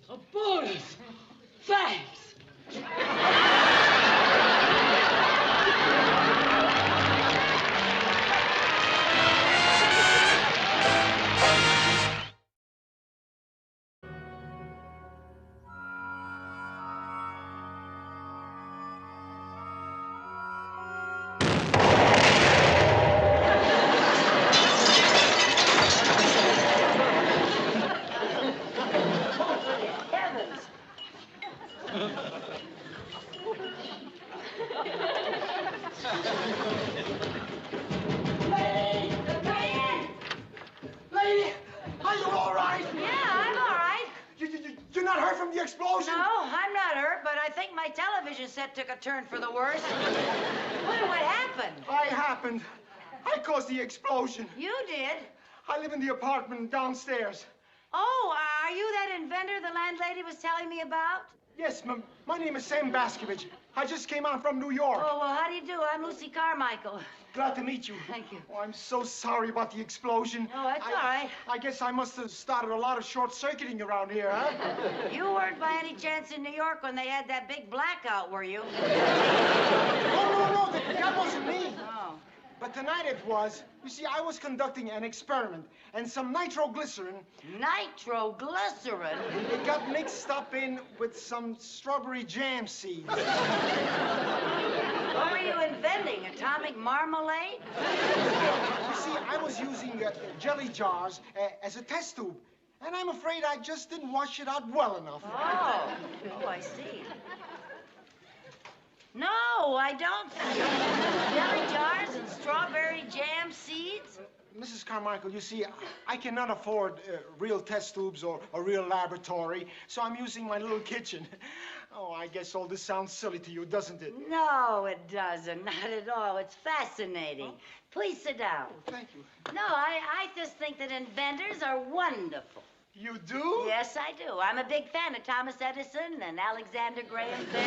A bonus? Thanks. Lady, are you all right? Yeah, I'm all right. You're not hurt from the explosion? No, I'm not hurt, but I think my television set took a turn for the worse. What happened? I caused the explosion. You did? I live in the apartment downstairs. Oh, are you that inventor the landlady was telling me about? Yes, my name is Sam Baskovich. I just came out from New York. Oh, well, how do you do? I'm Lucy Carmichael. Glad to meet you. Thank you. Oh, I'm so sorry about the explosion. Oh, that's all right. I guess I must have started a lot of short-circuiting around here, huh? You weren't by any chance in New York when they had that big blackout, were you? No, that wasn't me. Oh. But tonight it was. You see, I was conducting an experiment, and some nitroglycerin... Nitroglycerin? It got mixed up in with some strawberry jam seeds. What were you inventing, atomic marmalade? You see, I was using jelly jars as a test tube, and I'm afraid I just didn't wash it out well enough. Oh, I see. No, I don't see. Jelly jars and strawberry jam seeds? Mrs. Carmichael, you see, I cannot afford real test tubes or a real laboratory, so I'm using my little kitchen. Oh, I guess all this sounds silly to you, doesn't it? No, it doesn't. Not at all. It's fascinating. Huh? Please sit down. Oh, thank you. No, I just think that inventors are wonderful. You do? Yes, I do. I'm a big fan of Thomas Edison and Alexander Graham Bell.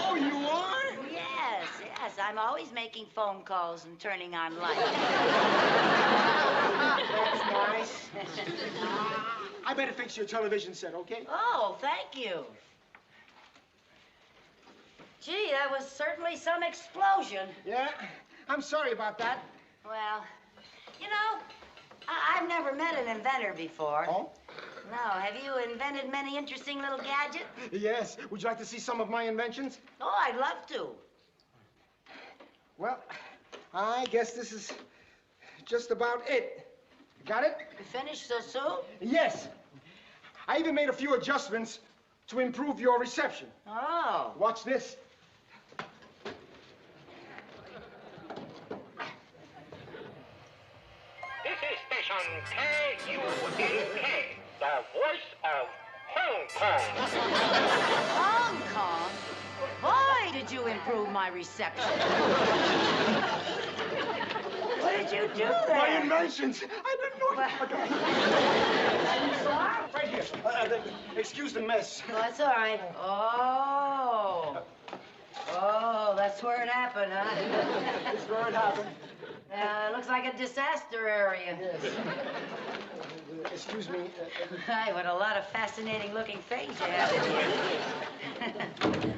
Oh, you are? Yes, yes. I'm always making phone calls and turning on lights. That's nice. I better fix your television set, okay? Oh, thank you. Gee, that was certainly some explosion. Yeah? I'm sorry about that. Well, you know, I've never met an inventor before. Oh? No. Have you invented many interesting little gadgets? Yes. Would you like to see some of my inventions? Oh, I'd love to. Well, I guess this is just about it. Got it? You finished so soon? Yes. I even made a few adjustments to improve your reception. Oh. Watch this. This is station KUNK, the voice of Hong Kong. Hong Kong? Boy, did you improve my reception. What did you do there? My inventions. I didn't know. Right here. Excuse the mess. Oh, that's all right. Oh. Oh, that's where it happened, huh? That's where it happened. Looks like a disaster area. Yes. Excuse me. Hi, what a lot of fascinating-looking things you have in here.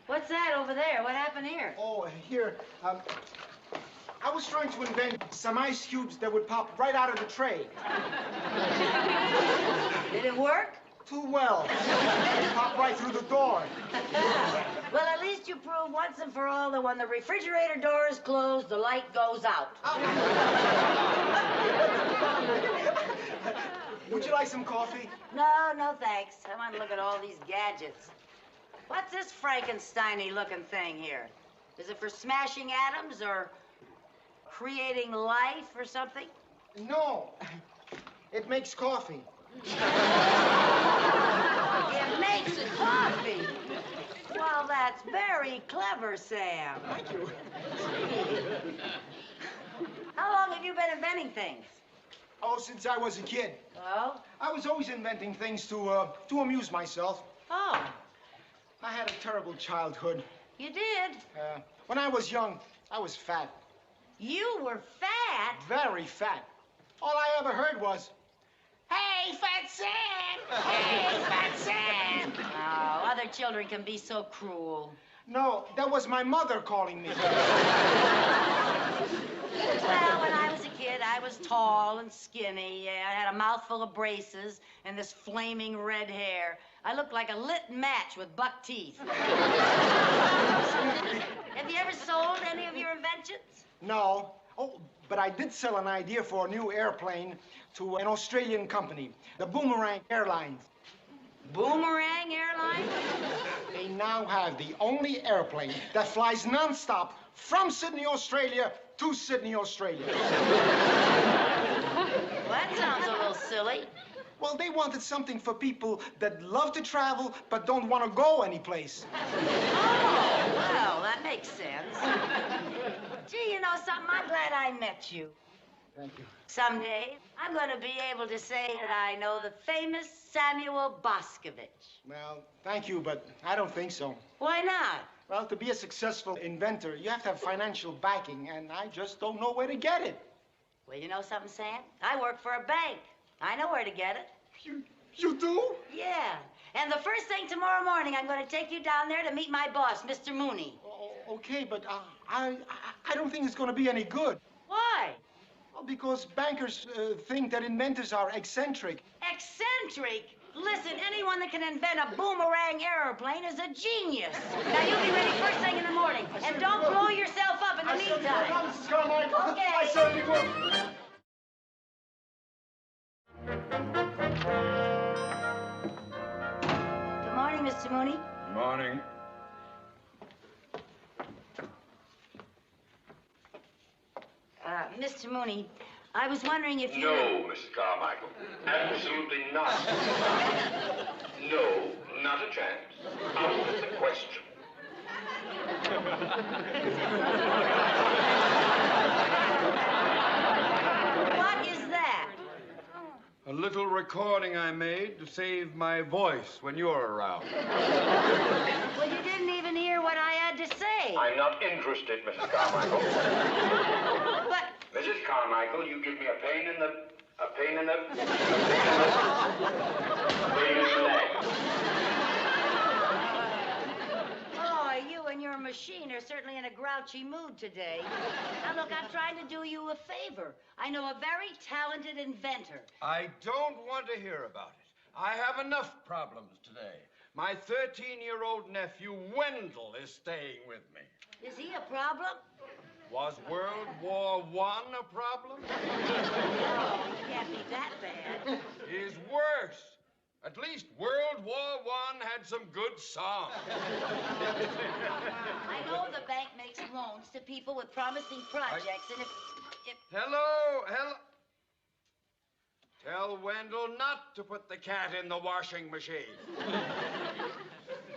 What's that over there? What happened here? Oh, here. I was trying to invent some ice cubes that would pop right out of the tray. Did it work? Too well. They pop right through the door. Well, at least you proved once and for all that when the refrigerator door is closed, the light goes out. Would you like some coffee? No, no thanks. I want to look at all these gadgets. What's this Frankenstein-y looking thing here? Is it for smashing atoms or creating life or something? No. It makes coffee. It makes coffee. Well, that's very clever, Sam. Thank you. How long have you been inventing things? Oh, since I was a kid. Oh? I was always inventing things to amuse myself. Oh. I had a terrible childhood. You did? When I was young, I was fat. You were fat? Very fat. All I ever heard was, "Hey, Fat Sam! Hey, Fat Sam!" Oh, other children can be so cruel. No, that was my mother calling me. Well, when I was a kid, I was tall and skinny. I had a mouthful of braces and this flaming red hair. I looked like a lit match with buck teeth. Have you ever sold any of your inventions? No. Oh, but I did sell an idea for a new airplane to an Australian company, the Boomerang Airlines. Boomerang Airlines? They now have the only airplane that flies nonstop from Sydney, Australia to Sydney, Australia. Well, that sounds a little silly. Well, they wanted something for people that love to travel but don't want to go anyplace. Oh, well, that makes sense. Gee, you know something? I'm glad I met you. Thank you. Someday, I'm going to be able to say that I know the famous Samuel Boscovich. Well, thank you, but I don't think so. Why not? Well, to be a successful inventor, you have to have financial backing, and I just don't know where to get it. Well, you know something, Sam? I work for a bank. I know where to get it. You do? Yeah. And the first thing tomorrow morning, I'm going to take you down there to meet my boss, Mr. Mooney. Okay, but I don't think it's going to be any good. Why? Well, because bankers think that inventors are eccentric. Eccentric? Listen, anyone that can invent a boomerang airplane is a genius. Now, you'll be ready first thing in the morning. And don't blow yourself up in the meantime. Mrs. Carmichael. Okay. I certainly will. Good morning, Mr. Mooney. Morning. Mr. Mooney, I was wondering if you... No, Mrs. Carmichael. Absolutely not. No, not a chance. Out of the question. What is that? A little recording I made to save my voice when you're around. Well, you didn't even hear what I had to say. I'm not interested, Mrs. Carmichael. But... Mrs. Carmichael, you give me a pain in the leg. Oh, you and your machine are certainly in a grouchy mood today. Now, look, I'm trying to do you a favor. I know a very talented inventor. I don't want to hear about it. I have enough problems today. My 13-year-old nephew, Wendell, is staying with me. Is he a problem? Was World War I a problem? No, he can't be that bad. Is worse. At least World War I had some good songs. I know the bank makes loans to people with promising projects, and if... Hello. Tell Wendell not to put the cat in the washing machine.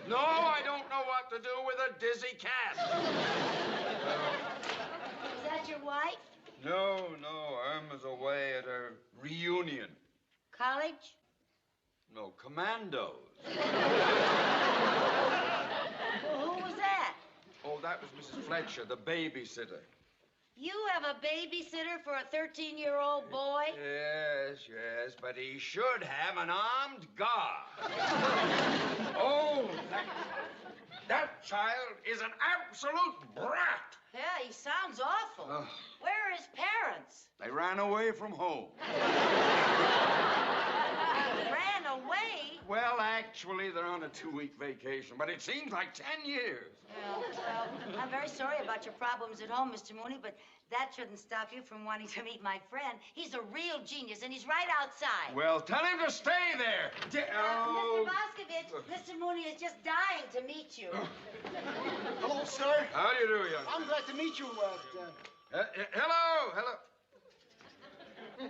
No, I don't know what to do with a dizzy cat. Is that your wife? No, Irma's away at a reunion. College? No, commandos. Well, who was that? Oh, that was Mrs. Fletcher, the babysitter. You have a babysitter for a 13-year-old boy? Yes, but he should have an armed guard. Oh, that child is an absolute brat. Yeah, he sounds awful. Where are his parents? They ran away from home. Ran away? Well, actually, they're on a 2-week vacation, but it seems like 10 years. Well, I'm very sorry about your problems at home, Mr. Mooney, but that shouldn't stop you from wanting to meet my friend. He's a real genius, and he's right outside. Well, tell him to stay there. Mr. Boscovich, Mr. Mooney is just dying to meet you. Hello, sir. How do you do, young? I'm glad to meet you. Hello.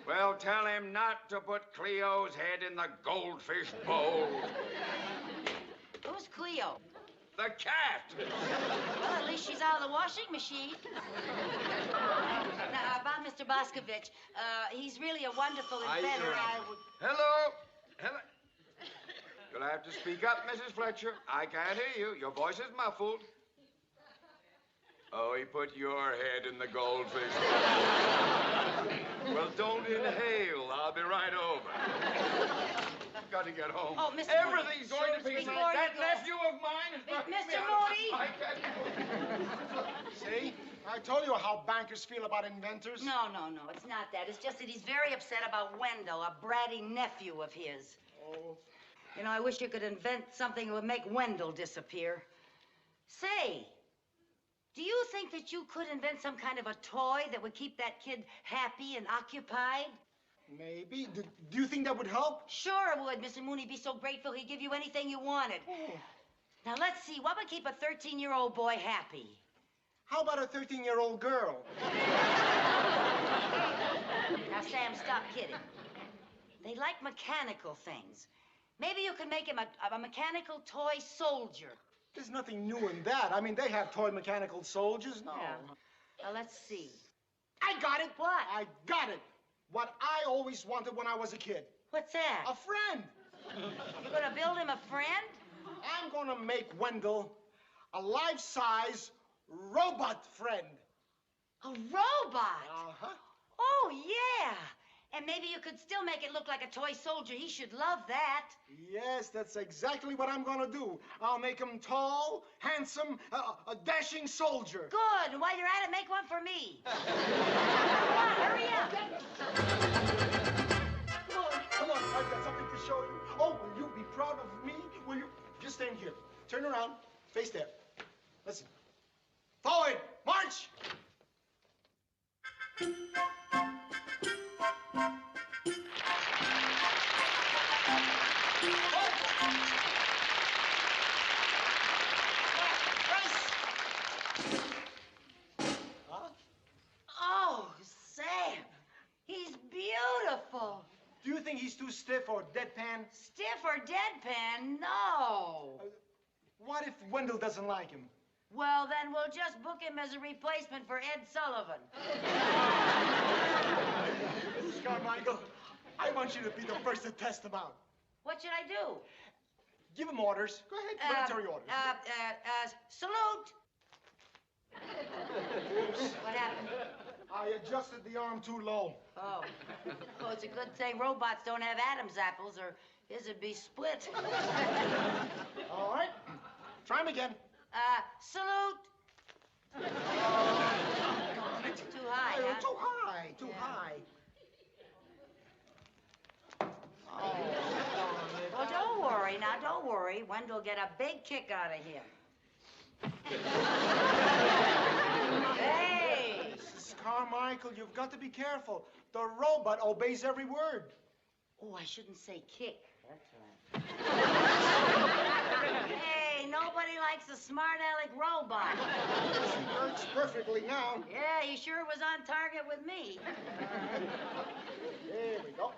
Well, tell him not to put Cleo's head in the goldfish bowl. Who's Cleo? The cat. Well, at least she's out of the washing machine. Now, about Mr. Boscovich, he's really a wonderful inventor. Hello. You'll have to speak up, Mrs. Fletcher. I can't hear you. Your voice is muffled. Oh, he put your head in the goldfish. Well, don't inhale. I'll be right over. I've got to get home. Oh, Mr. Everything's Mooney, going to be before that you go. nephew of mine is Mr. Mooney! See? I told you how bankers feel about inventors. No, it's not that. It's just that he's very upset about Wendell, a bratty nephew of his. Oh. You know, I wish you could invent something that would make Wendell disappear. Say, do you think that you could invent some kind of a toy that would keep that kid happy and occupied? Maybe. Do you think that would help? Sure it would. Mr. Mooney be so grateful he'd give you anything you wanted. Oh. Now, let's see. What would keep a 13-year-old boy happy? How about a 13-year-old girl? Now, Sam, stop kidding. They like mechanical things. Maybe you could make him a mechanical toy soldier. There's nothing new in that. I mean, they have toy mechanical soldiers. No. Yeah. Now, let's see. I got it. What? I got it. What I always wanted when I was a kid. What's that? A friend. You're gonna build him a friend? I'm gonna make Wendell a life-size robot friend. A robot? Uh-huh. Oh, yeah. And maybe you could still make it look like a toy soldier. He should love that. Yes, that's exactly what I'm gonna do. I'll make him tall, handsome, a dashing soldier. Good. And while you're at it, make one for me. Come on, hurry up. Come on, I've got something to show you. Oh, will you be proud of me? Will you? Just stand here. Turn around. Face there. Listen. Forward. March! Oh, Sam. think he's too stiff or deadpan? Stiff or deadpan? No. What if Wendell doesn't like him? Well, then we'll just book him as a replacement for Ed Sullivan. Mrs. Carmichael, I want you to be the first to test him out. What should I do? Give him orders. Go ahead, military orders. Salute. What happened? I adjusted the arm too low. Oh. Well, it's a good thing robots don't have Adam's apples, or his would be split. All right. Try him again. Salute. Too high, huh? Too high. Too high. Oh, well, don't worry. Now, don't worry. Wendell will get a big kick out of him. Hey! Mrs. Carmichael, you've got to be careful. The robot obeys every word. Oh, I shouldn't say kick. That's right. Hey, nobody likes a smart-aleck robot. She works perfectly now. Yeah, he sure was on target with me. There we go.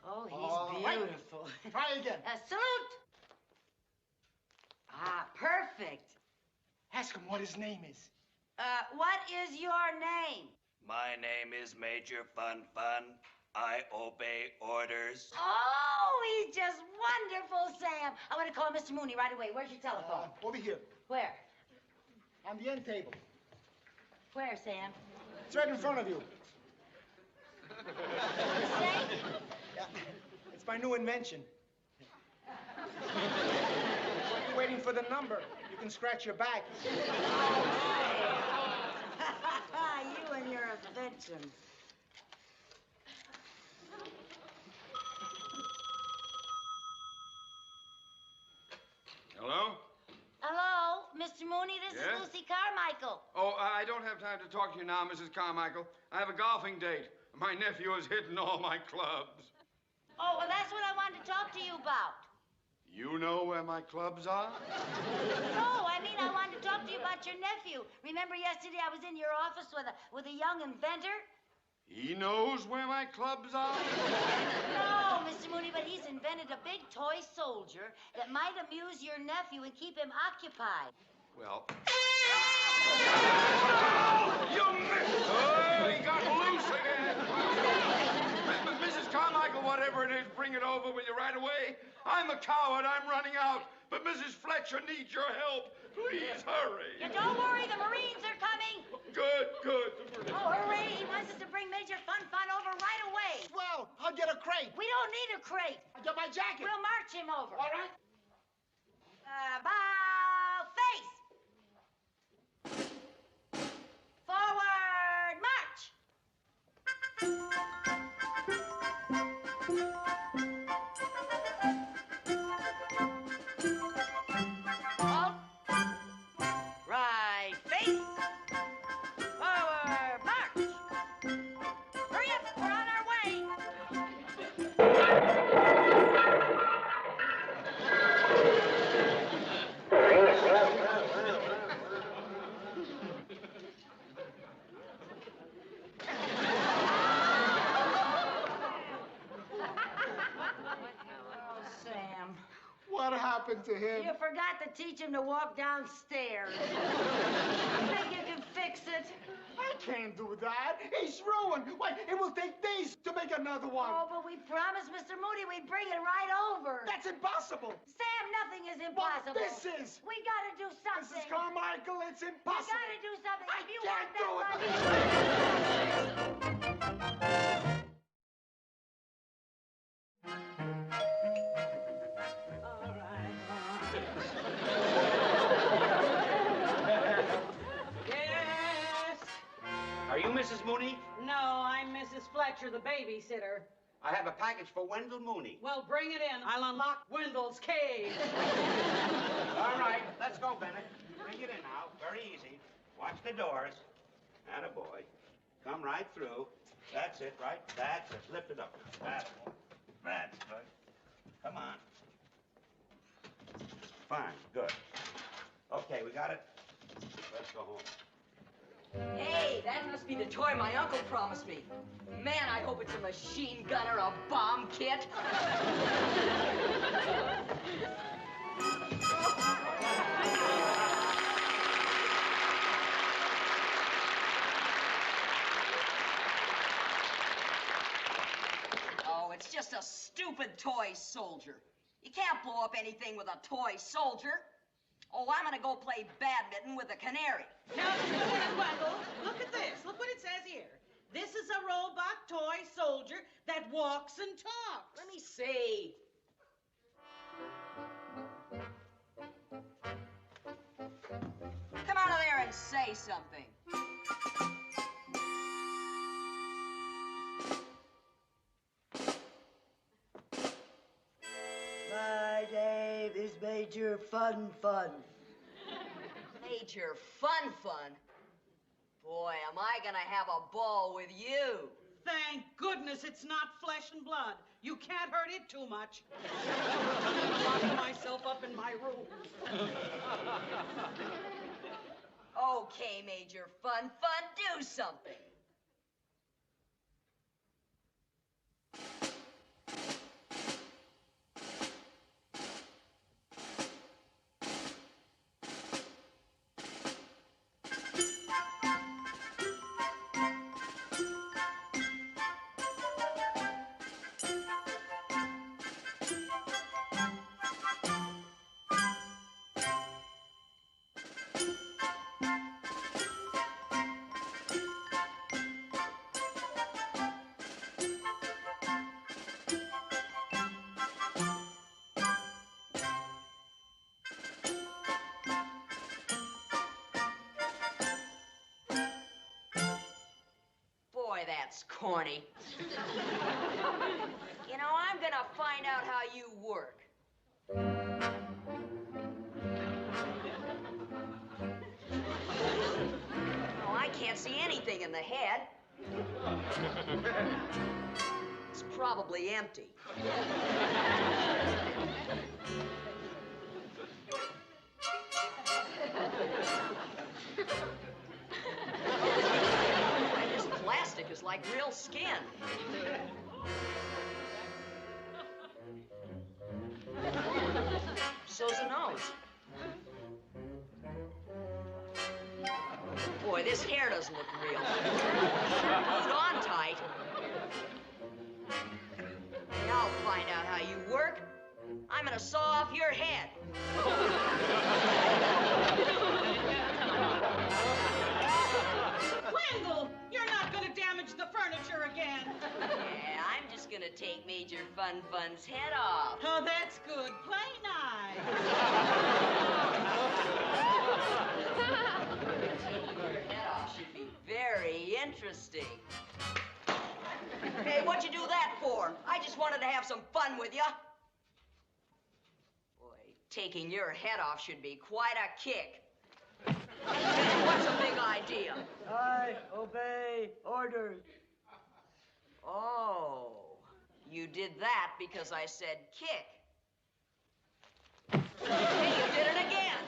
Oh, he's All right. beautiful. Try again. Salute! Ah, perfect. Ask him what his name is. What is your name? My name is Major Fun Fun. I obey orders. Oh, he's just wonderful, Sam. I want to call Mr. Mooney right away. Where's your telephone? Over here. Where? On the end table. Where, Sam? It's right in front of you. Safe? Yeah. It's my new invention. While you're waiting for the number, you can scratch your back. You and your invention. Hello? Hello, Mr. Mooney, this Yes? is Lucy Carmichael. Oh, I don't have time to talk to you now, Mrs. Carmichael. I have a golfing date. My nephew has hidden all my clubs. Oh, well, that's what I wanted to talk to you about. You know where my clubs are? No, I mean, I wanted to talk to you about your nephew. Remember yesterday I was in your office with a young inventor? He knows where my clubs are? No, Mr. Mooney, but he's invented a big toy soldier that might amuse your nephew and keep him occupied. Well... You missed! Oh, he got loose again! Mrs. Carmichael, whatever it is, bring it over, will you, right away? I'm a coward. I'm running out. But Mrs. Fletcher needs your help. Please hurry. Yeah, don't worry, the Marines are coming. Good, good. Oh, hooray. He wants us to bring Major Fun Fun over right away. Well, I'll get a crate. We don't need a crate. I'll get my jacket. We'll march him over. All right. About face. Forward, march. Halt. Right face. Forward, march. Hurry up, we're on our way. Sam. What happened to him? You forgot to teach him to walk downstairs. Think you can fix it? I can't do that. He's ruined. Why, it will take days to make another one. Oh, but we promised Mr. Mooney we'd bring it right over. That's impossible. Sam, nothing is impossible. What this is. We gotta do something. Mrs. Carmichael, it's impossible. We gotta do something. If you can't want that do Yes? Are you Mrs. Mooney? No, I'm Mrs. Fletcher, the babysitter. I have a package for Wendell Mooney. Well, bring it in. I'll unlock Wendell's cage. All right, let's go, Bennett. Bring it in now. Very easy. Watch the doors. Attaboy. Come right through. That's it, right? That's it. Lift it up. That's good. Come on. Fine. Good. Okay, we got it. Let's go home. Hey, that must be the toy my uncle promised me. Man, I hope it's a machine gun or a bomb kit. Oh, it's just a stupid toy soldier. You can't blow up anything with a toy soldier. Oh, I'm gonna go play badminton with a canary. Now, Wendell, look at this. Look what it says here. This is a robot toy soldier that walks and talks. Let me see. Come out of there and say something. My name is Major Fun Fun. Major Fun Fun? Boy, am I gonna have a ball with you. Thank goodness it's not flesh and blood. You can't hurt it too much. I'm locking myself up in my room. Okay, Major Fun Fun, do something. Boy, that's corny. You know, I'm gonna find out how you work. Oh, I can't see anything in the head. It's probably empty. Plastic is like real skin. So's the nose. Boy, this hair doesn't look real. Glued on tight. Now I'll find out how you work. I'm gonna saw off your head. Wendell, you're not going to damage the furniture again. Yeah, I'm just gonna take Major Fun Fun's head off. Oh, that's good. Play nice. Your head off should be very interesting. Hey, what'd you do that for? I just wanted to have some fun with you. Boy, taking your head off should be quite a kick. What's a big idea? I obey orders. Oh, you did that because I said kick. Hey, you did it again.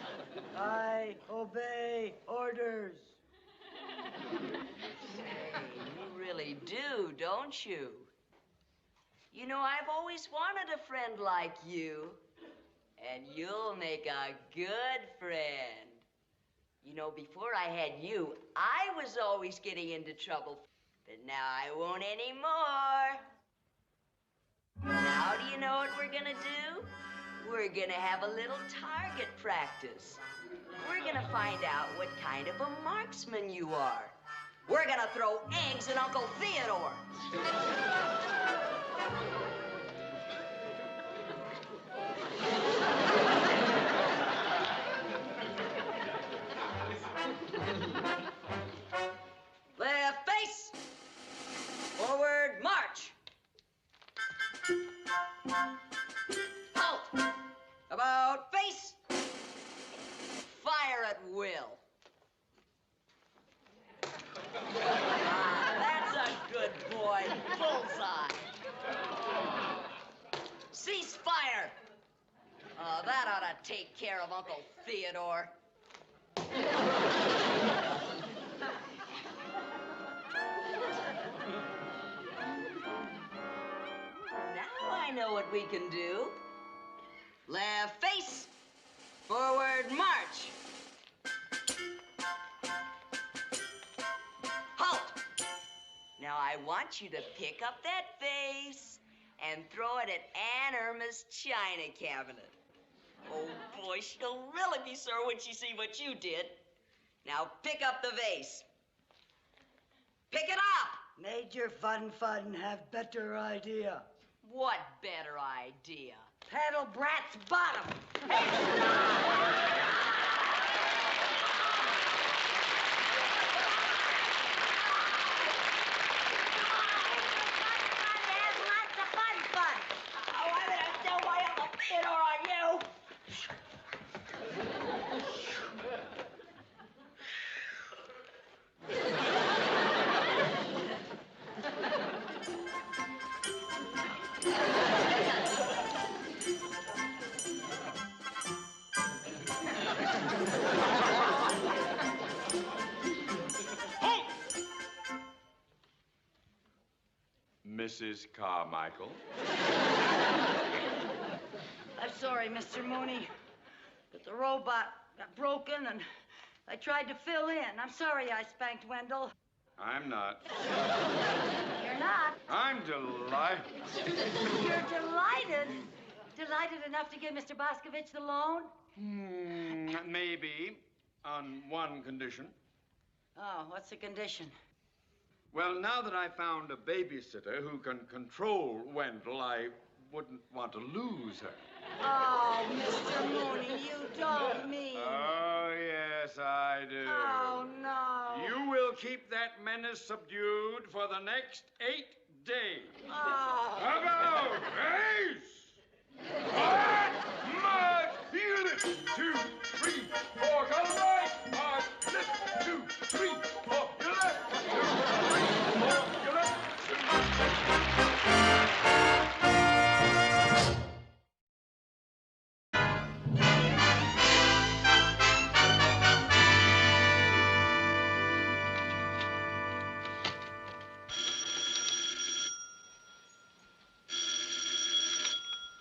I obey orders. Hey, you really do, don't you? You know, I've always wanted a friend like you. And you'll make a good friend. You know, before I had you, I was always getting into trouble. But now I won't anymore. Now do you know what we're gonna do? We're gonna have a little target practice. We're gonna find out what kind of a marksman you are. We're gonna throw eggs at Uncle Theodore. Left face. Forward march. Halt. About face. Fire at will. That's a good boy. Bullseye. Cease fire. That ought to take care of Uncle Theodore. what we can do. Left face. Forward march. Halt. Now I want you to pick up that vase and throw it at Aunt Irma's china cabinet. Oh, boy, she'll really be sore when she see what you did. Now pick up the vase. Pick it up. Major Fun have better idea. What better idea? Paddle Brat's bottom. Mrs. Carmichael. I'm sorry, Mr. Mooney, but the robot got broken and I tried to fill in. I'm sorry I spanked Wendell. I'm not. You're not? I'm delighted. You're delighted? Delighted enough to give Mr. Boscovich the loan? Maybe, on one condition. Oh, what's the condition? Well, now that I found a babysitter who can control Wendell, I wouldn't want to lose her. Oh, Mr. Mooney, you don't mean... Oh, yes, I do. Oh, no. You will keep that menace subdued for the next 8 days. Oh. About face! Hard march! Heel 2, 3, 4, come right! March, left, 2, 3, 4, your left, 2, 3, 4, your left.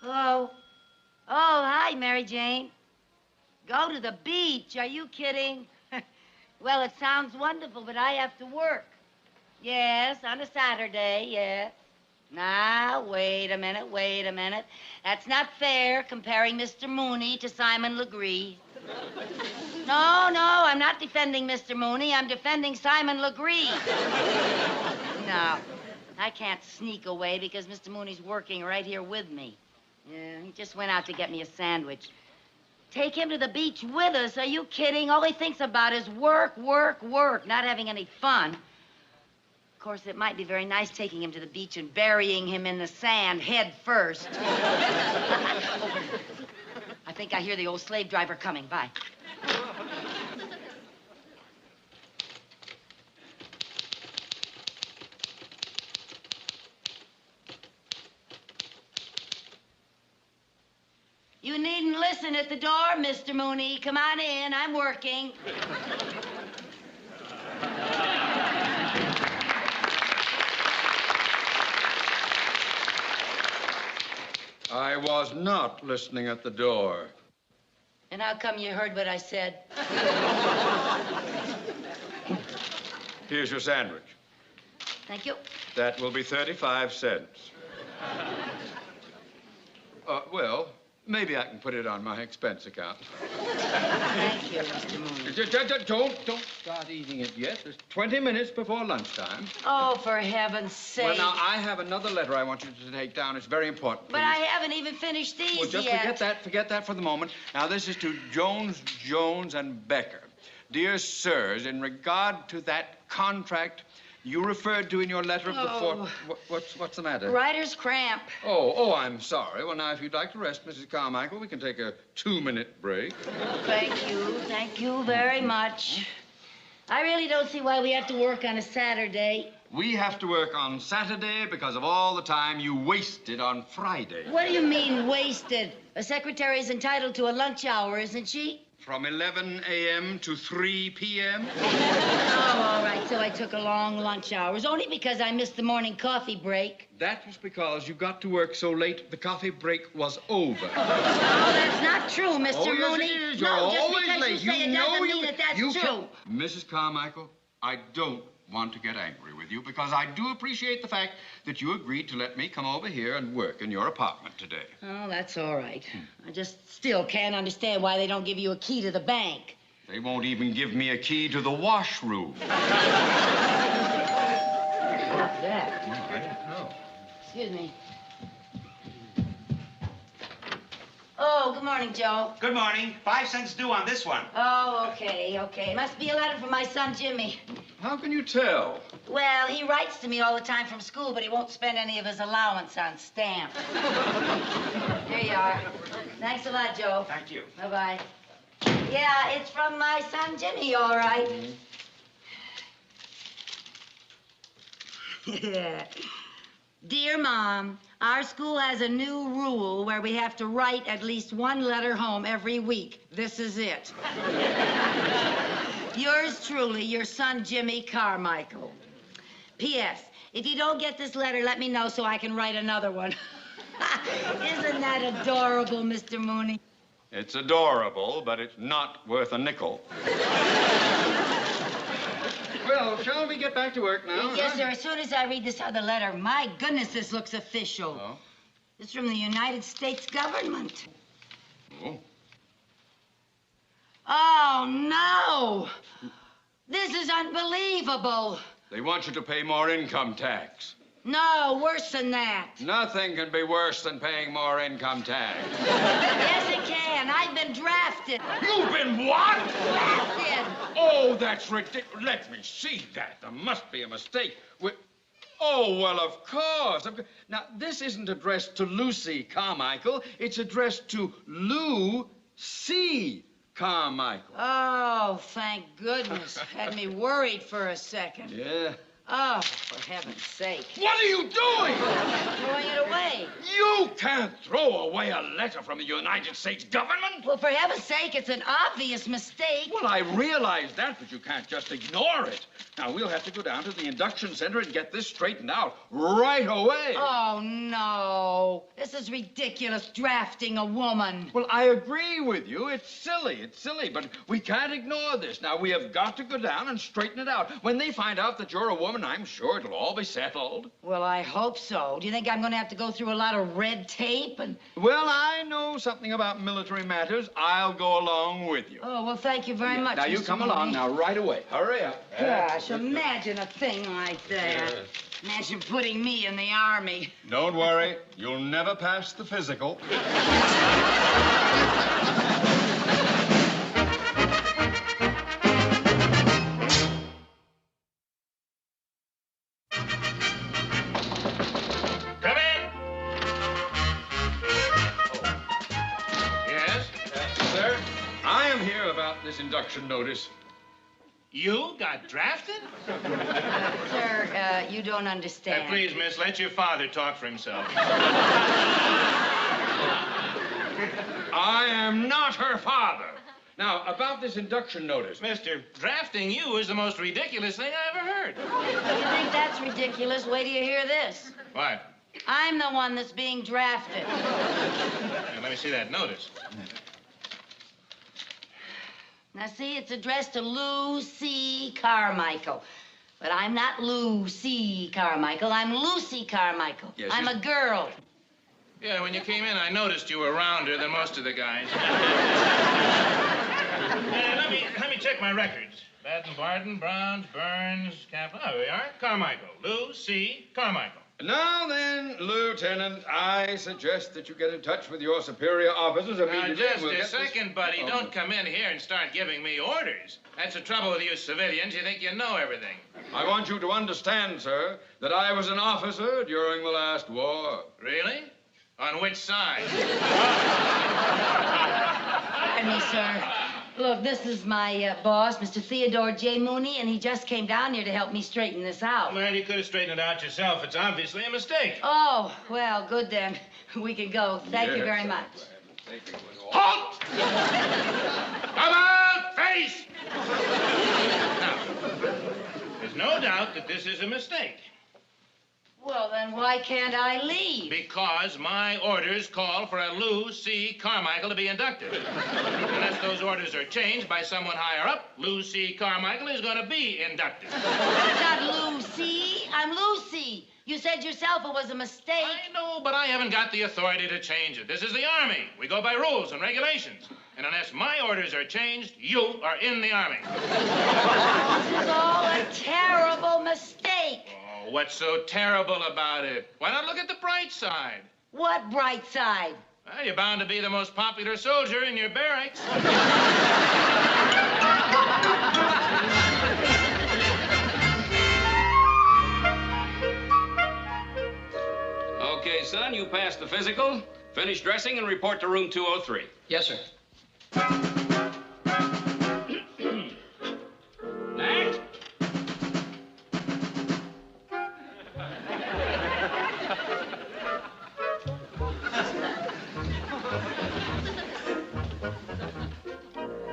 Hello? Oh, hi, Mary Jane. Go to the beach. Are you kidding? Well, it sounds wonderful, but I have to work. Yes, on a Saturday, yes. Now, wait a minute. That's not fair, comparing Mr. Mooney to Simon Legree. No, I'm not defending Mr. Mooney. I'm defending Simon Legree. No, I can't sneak away because Mr. Mooney's working right here with me. Yeah, he just went out to get me a sandwich. Take him to the beach with us? Are you kidding? All he thinks about is work, not having any fun. Of course, it might be very nice taking him to the beach and burying him in the sand head first. I think I hear the old slave driver coming. Bye. You needn't listen at the door, Mr. Mooney. Come on in. I'm working. I was not listening at the door. And how come you heard what I said? Here's your sandwich. Thank you. That will be 35 cents. Well, maybe I can put it on my expense account. Thank you, Mr. Mooney. Don't start eating it yet. There's 20 minutes before lunchtime. Oh, for heaven's sake. Well, now, I have another letter I want you to take down. It's very important. But I haven't even finished these Well, just yet. forget that for the moment. Now, this is to Jones, and Becker. Dear sirs, in regard to that contract you referred to in your letter of the 4th... What's the matter? Writer's cramp. Oh, I'm sorry. Well, now, if you'd like to rest, Mrs. Carmichael, we can take a 2-minute break. Thank you very much. I really don't see why we have to work on a Saturday. We have to work on Saturday because of all the time you wasted on Friday. What do you mean, wasted? A secretary's entitled to a lunch hour, isn't she? from 11 a.m. to 3 p.m.? Oh, all right, so I took a long lunch hour. It was only because I missed the morning coffee break. That was because you got to work so late, the coffee break was over. Oh, that's not true, Mr. Oh, yes, Mooney. it is. No, You're just always because late. you say it know doesn't mean that that's true. Mrs. Carmichael, I don't want to get angry with you because I do appreciate the fact that you agreed to let me come over here and work in your apartment today. Oh, that's all right. I just still can't understand why they don't give you a key to the bank. They won't even give me a key to the washroom. What's that? No, I don't know. Excuse me. Oh, good morning, Joe. Good morning. 5 cents due on this one. Oh, okay. Must be a letter from my son, Jimmy. How can you tell? Well, he writes to me all the time from school, but he won't spend any of his allowance on stamps. Here you are. Thanks a lot, Joe. Thank you. Bye-bye. Yeah, it's from my son, Jimmy, all right. Dear Mom, our school has a new rule where we have to write at least one letter home every week. This is it. Yours truly, your son, Jimmy Carmichael. P.S. If you don't get this letter, let me know so I can write another one. Isn't that adorable, Mr. Mooney? It's adorable, but it's not worth a nickel. Well, shall we get back to work now? Yes, sir. As soon as I read this other letter, my goodness, this looks official. Oh? It's from the United States government. Oh? Oh, no! This is unbelievable. They want you to pay more income tax. No, worse than that. Nothing can be worse than paying more income tax. Yes, it can. I've been drafted. You've been what? Drafted. Oh, that's ridiculous. Let me see that. There must be a mistake. Oh, well, of course. Now, this isn't addressed to Lucy Carmichael. It's addressed to Lou C. Carmichael. Oh, thank goodness. Had me worried for a second. Yeah. Oh, for heaven's sake. What are you doing? Throwing it away. You can't throw away a letter from the United States government. Well, for heaven's sake, it's an obvious mistake. Well, I realize that, but you can't just ignore it. Now, we'll have to go down to the induction center and get this straightened out right away. Oh, no. This is ridiculous, drafting a woman. Well, I agree with you. It's silly, but we can't ignore this. Now, we have got to go down and straighten it out. When they find out that you're a woman, I'm sure it'll all be settled. Well, I hope so. Do you think I'm going to have to go through a lot of red tape and... Well, I know something about military matters. I'll go along with you. Oh, well, thank you very much, Now, you Mr. come Mooney. along now, right away. Hurry up. Gosh, imagine a thing like that. Yes. Imagine putting me in the Army. Don't worry. You'll never pass the physical. This induction notice. You got drafted? Sir, you don't understand. Please, miss, let your father talk for himself. I am not her father. Now, about this induction notice. Mister, drafting you is the most ridiculous thing I ever heard. You think that's ridiculous? Wait till you hear this. What? I'm the one that's being drafted. Now, let me see that notice. Now, see, it's addressed to Lou C. Carmichael. But I'm not Lou C. Carmichael. I'm Lucy Carmichael. Yes, I'm a girl. Yeah, when you came in, I noticed you were rounder than most of the guys. Let me check my records. Batten, Barton, Browns, Burns, Kaplan. Oh, there we are. Carmichael. Lou C. Carmichael. Now then, Lieutenant, I suggest that you get in touch with your superior officers immediately. Now, just We'll a get second, this... buddy. Don't come in here and start giving me orders. That's the trouble with you civilians. You think you know everything. I want you to understand, sir, that I was an officer during the last war. Really? On which side? Pardon me, sir. Look, this is my boss, Mr. Theodore J. Mooney, and he just came down here to help me straighten this out. Well, you could have straightened it out yourself. It's obviously a mistake. Oh, well, good then. We can go. Thank you Yes. very much. Halt! Come out, face! Now, there's no doubt that this is a mistake. Well, then why can't I leave? Because my orders call for a Lou C. Carmichael to be inducted. Unless those orders are changed by someone higher up, Lou C. Carmichael is going to be inducted. I'm not Lucy. I'm Lucy. You said yourself it was a mistake. I know, but I haven't got the authority to change it. This is the Army. We go by rules and regulations. And unless my orders are changed, you are in the Army. This is all a terrible mistake. Oh, what's so terrible about it? Why not look at the bright side? What bright side? Well, you're bound to be the most popular soldier in your barracks. Okay, son, you passed the physical. Finish dressing and report to room 203. Yes, sir. Next.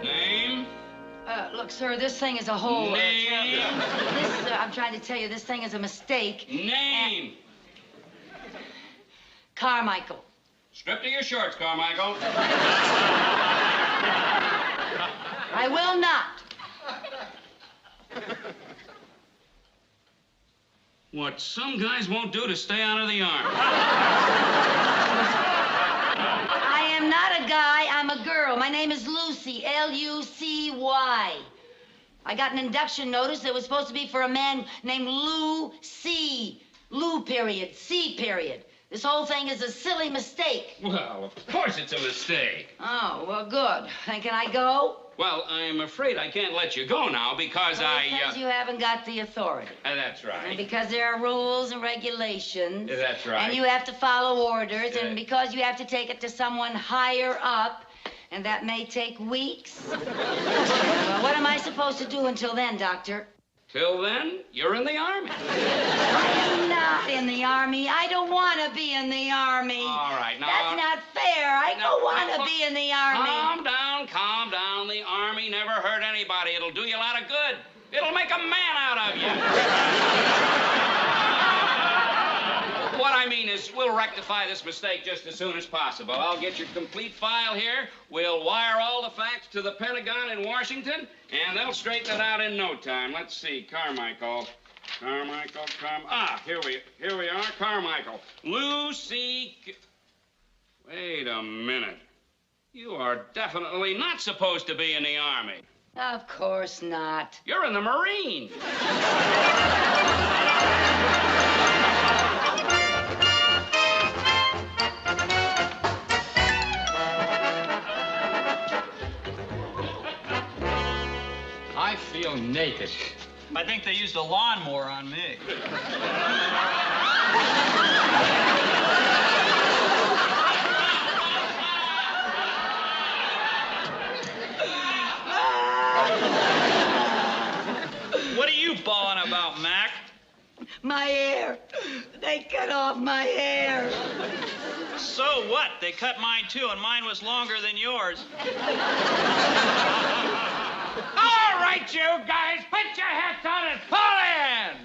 Name? Look, sir, this thing is a whole... Name? I'm trying to tell you, this thing is a mistake. Name? Carmichael. Strip to your shorts, Carmichael. I will not. What some guys won't do to stay out of the Army. I am not a guy, I'm a girl. My name is Lucy, Lucy. I got an induction notice that was supposed to be for a man named Lou C. Lou period, C period. This whole thing is a silly mistake. Well, of course it's a mistake. Oh, well, good. Then can I go? Well, I'm afraid I can't let you go now because Because you haven't got the authority. That's right. And because there are rules and regulations. That's right. And you have to follow orders. Yeah. And because you have to take it to someone higher up, and that may take weeks. Well, what am I supposed to do until then, Doctor? Till then, you're in the Army. I am not in the Army. I don't want to be in the Army. All right, now... That's not fair. I don't want to be in the Army. Calm down, calm down. The Army never hurt anybody. It'll do you a lot of good. It'll make a man out of you. What I mean is, we'll rectify this mistake just as soon as possible. I'll get your complete file here. We'll wire all the facts to the Pentagon in Washington, and they'll straighten it out in no time. Let's see, Carmichael. Here we are, Carmichael. Lucy... Wait a minute. You are definitely not supposed to be in the Army. Of course not. You're in the Marines. I feel naked. I think they used a lawnmower on me. What are you bawling about, Mac? My hair. They cut off my hair. So what? They cut mine too, and mine was longer than yours. All right, you guys, put your hats on and pull in!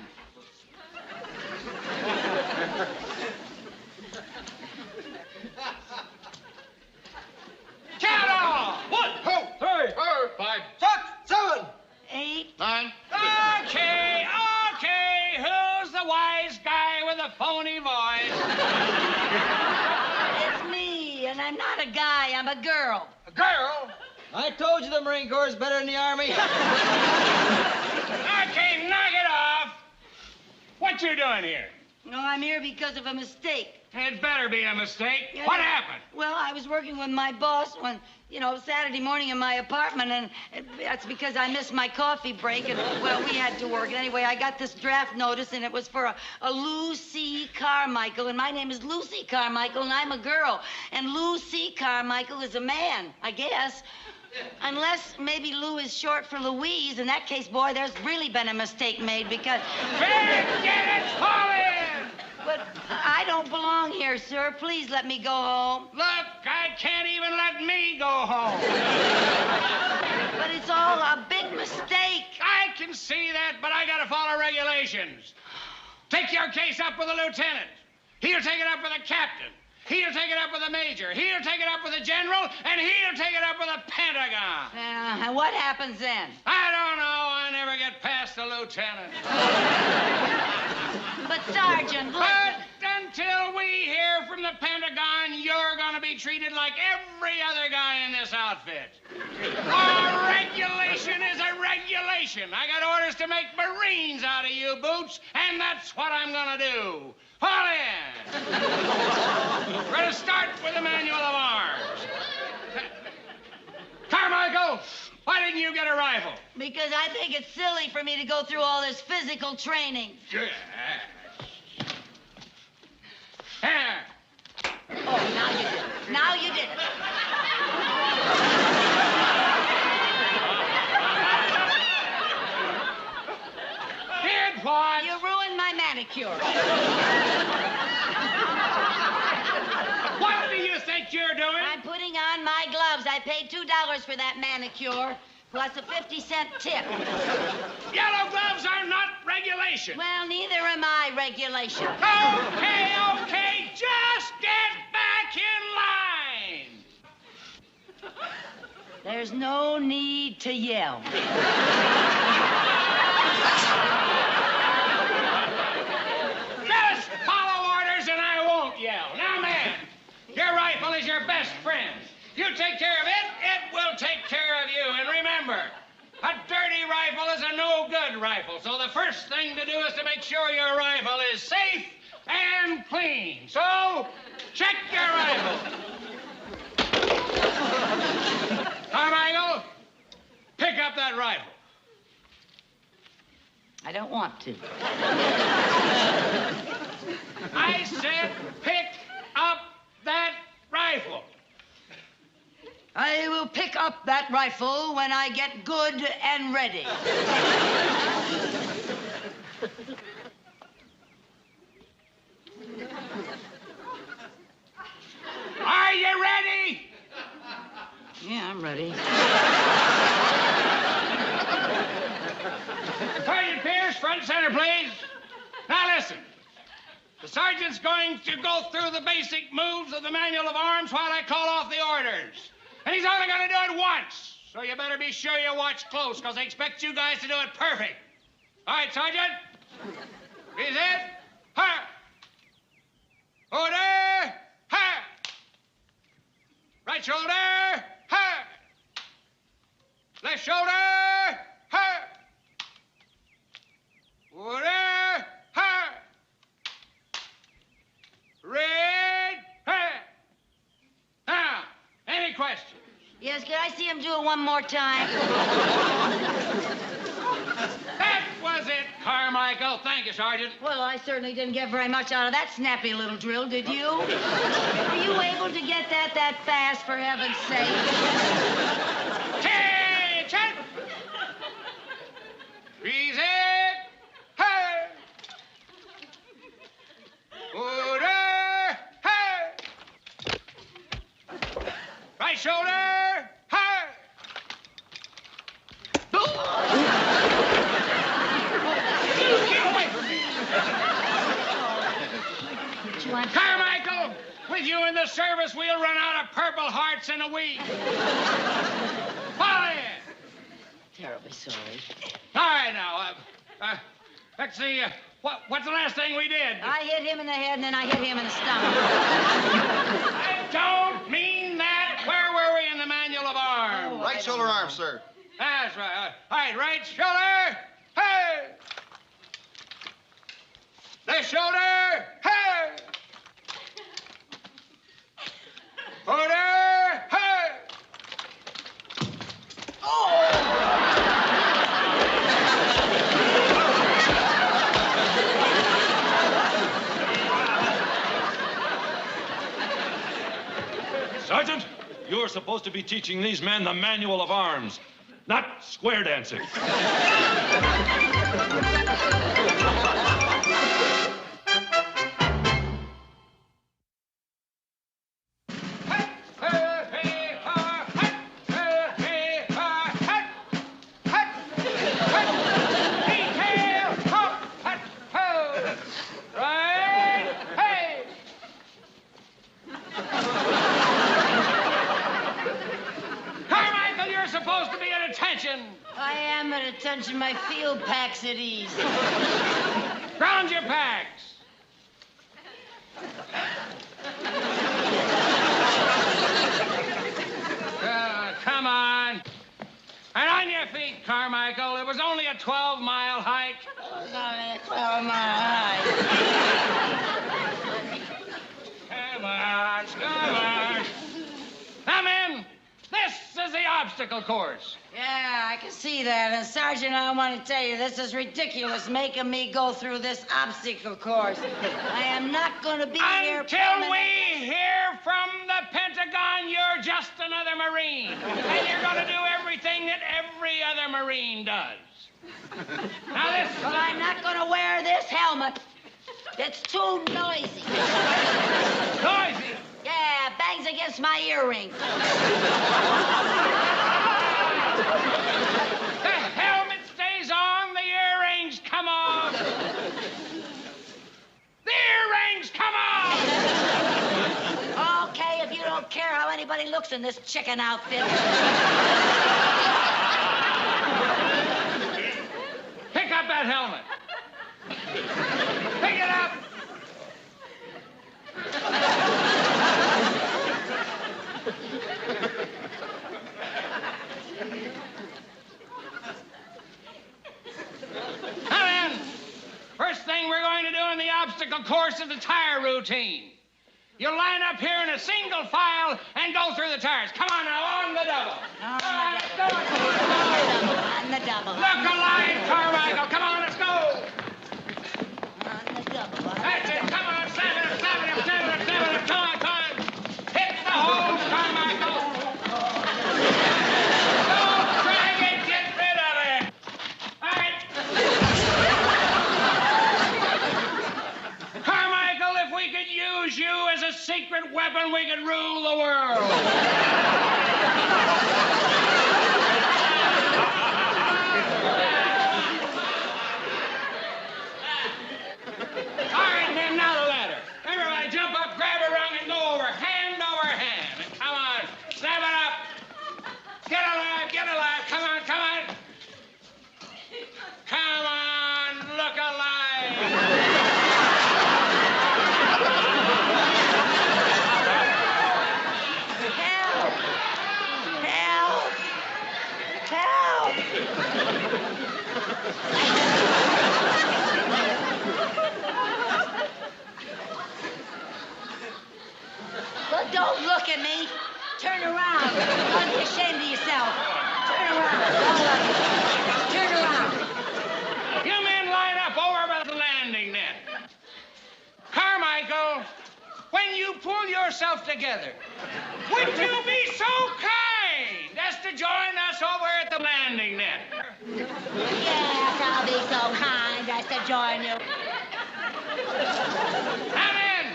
Count off! 1, 2, 3, 4, 5, 6, 7, 8, 9. Okay, who's the wise guy with the phony voice? It's me, and I'm not a guy, I'm a girl. A girl? I told you the Marine Corps is better than the Army. Okay, knock it off. What you doing here? No, I'm here because of a mistake. It better be a mistake. Yeah, What happened? Well, I was working with my boss Saturday morning in my apartment, and that's because I missed my coffee break, and, well, we had to work. And anyway, I got this draft notice, and it was for a Lucy Carmichael, and my name is Lucy Carmichael, and I'm a girl. And Lucy Carmichael is a man, I guess. Unless maybe Lou is short for Louise. In that case, boy, there's really been a mistake made because... Get it, fall in! But I don't belong here, sir. Please let me go home. Look, I can't even let me go home. But it's all a big mistake. I can see that, but I gotta follow regulations. Take your case up with the lieutenant. He'll take it up with the captain. He'll take it up with the major. He'll take it up with the general, and he'll take it up with the Pentagon. And what happens then? I don't know. I never get past the lieutenant. But, Sergeant, look... But until we hear from the Pentagon, you're going to be treated like every other guy in this outfit. A regulation is a regulation. I got orders to make Marines out of you, Boots, and that's what I'm going to do. Fall in. We're going to start with the manual of arms. Carmichael, why didn't you get a rifle? Because I think it's silly for me to go through all this physical training. Yes. Oh, now you did it. Now you did it. Did what? You ruined my manicure. What do you think you're doing? I'm putting on my gloves. I paid $2 for that manicure, plus a 50-cent tip. Yellow gloves are not regulation. Well, neither am I regulation. Okay, just get back in line. There's no need to yell. Just follow orders and I won't yell. Now, man, your rifle is your best friend. You take care of it, it will take care of you. And remember, a dirty rifle is a no-good rifle. So the first thing to do is to make sure your rifle is safe and clean. So, check your rifle. Carmichael, pick up that rifle. I don't want to. I said pick up that rifle. I will pick up that rifle when I get good and ready. Are you ready? Yeah, I'm ready. Sergeant Pierce, front and center, please. Now listen. The sergeant's going to go through the basic moves of the manual of arms while I call off the orders. And he's only going to do it once. So you better be sure you watch close, because I expect you guys to do it perfect. All right, Sergeant. Is it? Ha! Order! Ha! Right shoulder! Ha! Left shoulder! Ha! Order! Ha! Red! Ha! Now, any questions? Yes, could I see him do it one more time? That was it, Carmichael. Thank you, Sergeant. Well, I certainly didn't get very much out of that snappy little drill, did you? Were you able to get that fast, for heaven's sake? Attention! Freeze it! Hey! Order! Hey! Right shoulder! Hey! Get away from me! Carmichael, with you in the service, we'll run out of Purple Hearts in a week. Fall in! Terribly sorry. All right, now, let's see, what's the last thing we did? I hit him in the head, and then I hit him in the stomach. I don't mean that. Where were we in the manual of arms? Right shoulder arm, sir. That's right. All right, right shoulder. Hey! Left shoulder. Hey! Order. Hey! Sergeant, you're supposed to be teaching these men the manual of arms, not square dancing. lounging my field packs at ease. Ground your packs. Come on. And on your feet, Carmichael. It was only a 12-mile hike. It was only a 12-mile hike. Come on, come on. Now, men, this is the obstacle course. Yeah, I can see that. And, Sergeant, I want to tell you, this is ridiculous, making me go through this obstacle course. I am not going to be here Until we hear from the Pentagon, you're just another Marine. And you're going to do everything that every other Marine does. Now, this... Well, I'm not going to wear this helmet. It's too noisy. Noisy? Yeah, bangs against my earrings. The helmet stays on, the earrings come off. The earrings come off! Okay, if you don't care how anybody looks in this chicken outfit. Pick up that helmet. Pick it up. Now then, first thing we're going to do in the obstacle course is the tire routine. You'll line up here in a single file and go through the tires. Come on now, on the double. On the double. Look alive, Carmichael. Come on, let's go. On the double. That's it. Come on, seven up. Come on. Hit the hole, Carmichael. Don't drag it. Get rid of it. All right. Carmichael, if we could use you as a secret weapon, we could rule the world. All right, then, now the ladder. Everybody jump up, grab a rung, and go over hand. And come on, snap it up. Get alive. Come on. Come on, look alive. Help! Well, don't look at me. Turn around. Don't be ashamed of yourself. Turn around. Turn around. You men line up over by the landing net. Carmichael, when you pull yourself together, would you be so kind as to join us over at the landing net? Yes, I'll be so kind as to join you. Now then,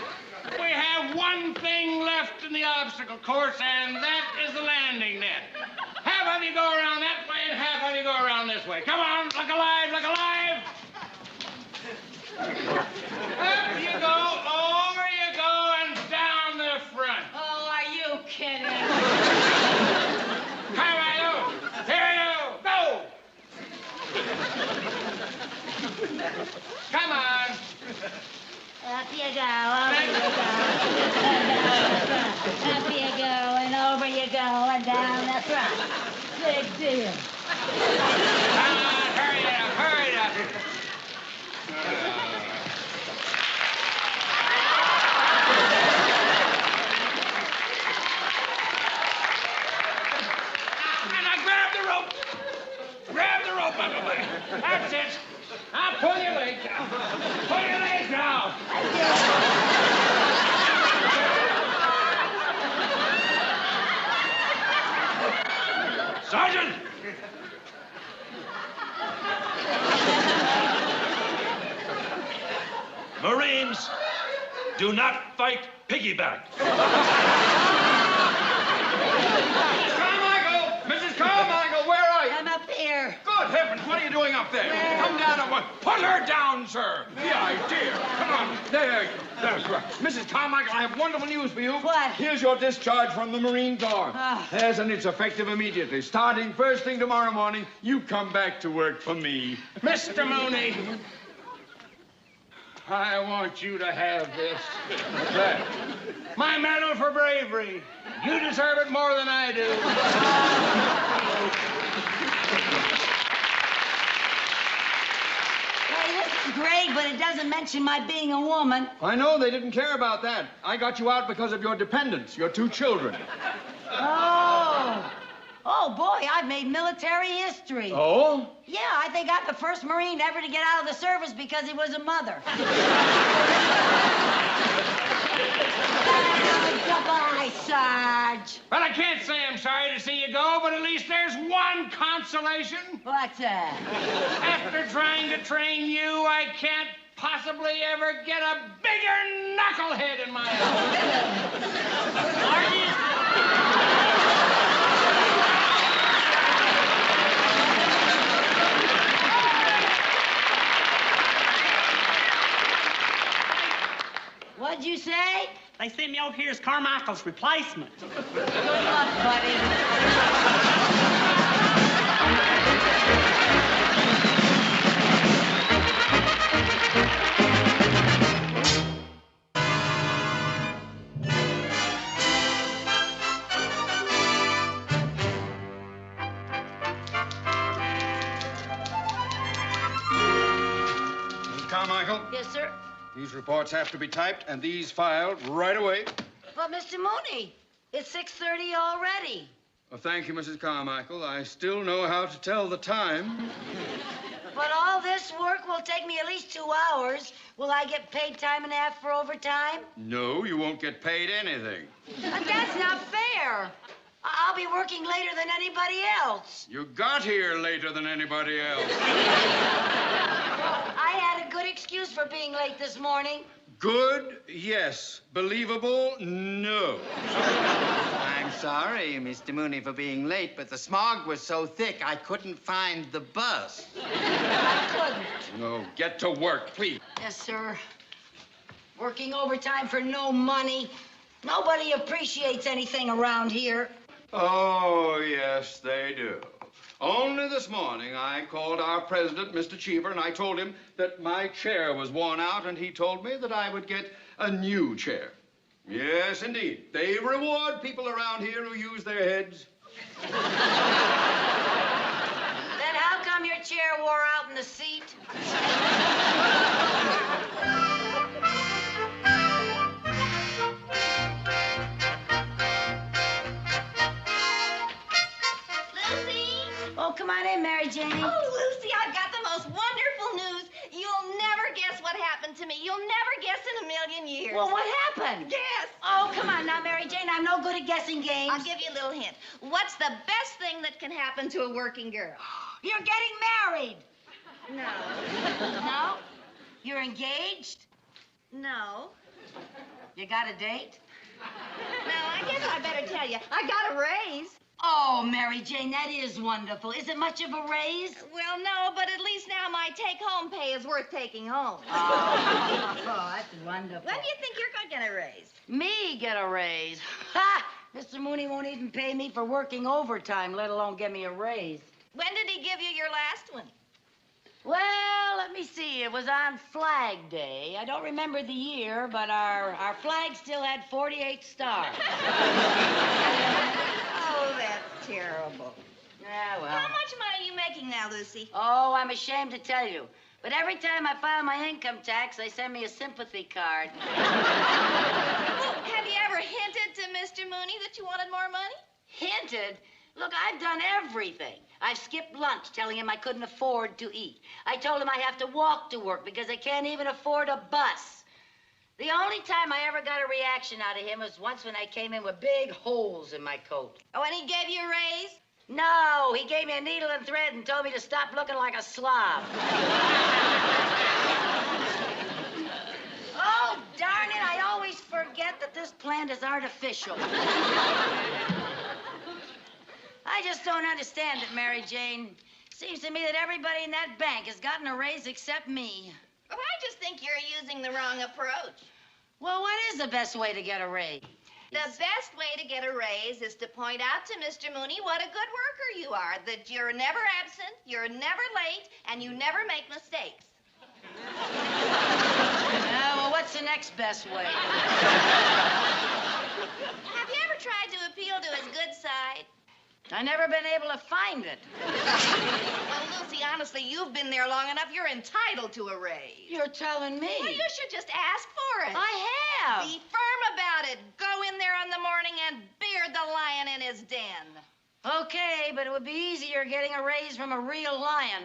we have one thing left in the obstacle course, and that is the landing net. Half of you go around that way, and half of you go around this way. Come on, look alive. Up you go, over you go, and down the front. Oh, are you kidding? Carmichael, here you go. Come on. Up you go, over you go. Up you go, and over you go, and down the front. Big deal. Come on, hurry up. And I grab the rope out of the way. That's it. Now pull your legs down. Pull your legs down. Sergeant! Marines, do not fight piggyback. Mrs. Carmichael, where are you? I'm up here. Good. Good heavens, what are you doing up there? Come down and put her down, sir. The idea. Come on. There you go. That's right. Mrs. Carmichael, I have wonderful news for you. What? Here's your discharge from the Marine Corps. Yes, and it's effective immediately. Starting first thing tomorrow morning, you come back to work for me. Mr. Mooney, I want you to have this. What's that? My medal for bravery. You deserve it more than I do. Hey, this is great, but it doesn't mention my being a woman. I know they didn't care about that. I got you out because of your dependents, your 2 children. Oh. Oh, boy, I've made military history. Oh? Yeah, I think I'm the first Marine ever to get out of the service because he was a mother. Goodbye, Sarge. Well, I can't say I'm sorry to see you go, but at least there's one consolation. What's that? After trying to train you, I can't possibly ever get a bigger knucklehead in my What'd you say? They sent me over here as Carmichael's replacement. Good luck, buddy. Mrs. Carmichael, Yes, sir? these reports have to be typed and these filed right away. But, Mr. Mooney, it's 6:30 already. Well, thank you, Mrs. Carmichael. I still know how to tell the time. But all this work will take me at least 2 hours. Will I get paid time and a half for overtime? No, you won't get paid anything. But that's not fair. I'll be working later than anybody else. You got here later than anybody else. I had a good excuse for being late this morning. Good, yes. Believable, no. I'm sorry, Mr. Mooney, for being late, but the smog was so thick I couldn't find the bus. I couldn't. No, get to work, please. Yes, sir. Working overtime for no money. Nobody appreciates anything around here. Oh, yes, they do. Only this morning, I called our president, Mr. Cheever, and I told him that my chair was worn out, and he told me that I would get a new chair. Yes, indeed. They reward people around here who use their heads. Then how come your chair wore out in the seat? Oh, come on in, Mary Jane. Oh, Lucy, I've got the most wonderful news. You'll never guess what happened to me. You'll never guess in a million years. Well, what happened? Guess. Oh, come on now, Mary Jane. I'm no good at guessing games. I'll give you a little hint. What's the best thing that can happen to a working girl? You're getting married. No. No? You're engaged? No. You got a date? No, I guess I better tell you. I got a raise. Oh, Mary Jane, that is wonderful. Is it much of a raise? Well, no, but at least now my take-home pay is worth taking home. Oh, that's wonderful. When do you think you're going to get a raise? Me get a raise? Ha! Mr. Mooney won't even pay me for working overtime, let alone give me a raise. When did he give you your last one? Well, let me see. It was on Flag Day. I don't remember the year, but our flag still had 48 stars. Oh, that's terrible. Yeah, well. How much money are you making now, Lucy? Oh, I'm ashamed to tell you. But every time I file my income tax, they send me a sympathy card. Have you ever hinted to Mr. Mooney that you wanted more money? Hinted? Look, I've done everything. I've skipped lunch telling him I couldn't afford to eat. I told him I have to walk to work because I can't even afford a bus. The only time I ever got a reaction out of him was once when I came in with big holes in my coat. Oh, and he gave you a raise? No, he gave me a needle and thread and told me to stop looking like a slob. Oh, darn it, I always forget that this plant is artificial. I just don't understand it, Mary Jane. Seems to me that everybody in that bank has gotten a raise except me. Well, I just think you're using the wrong approach. Well, what is the best way to get a raise? The best way to get a raise is to point out to Mr. Mooney what a good worker you are, that you're never absent, you're never late, and you never make mistakes. Well, what's the next best way? Have you ever tried to appeal to his good side? I've never been able to find it. Well, Lucy, honestly, you've been there long enough. You're entitled to a raise. You're telling me? Well, you should just ask for it. I have. Be firm about it. Go in there in the morning and beard the lion in his den. Okay, but it would be easier getting a raise from a real lion.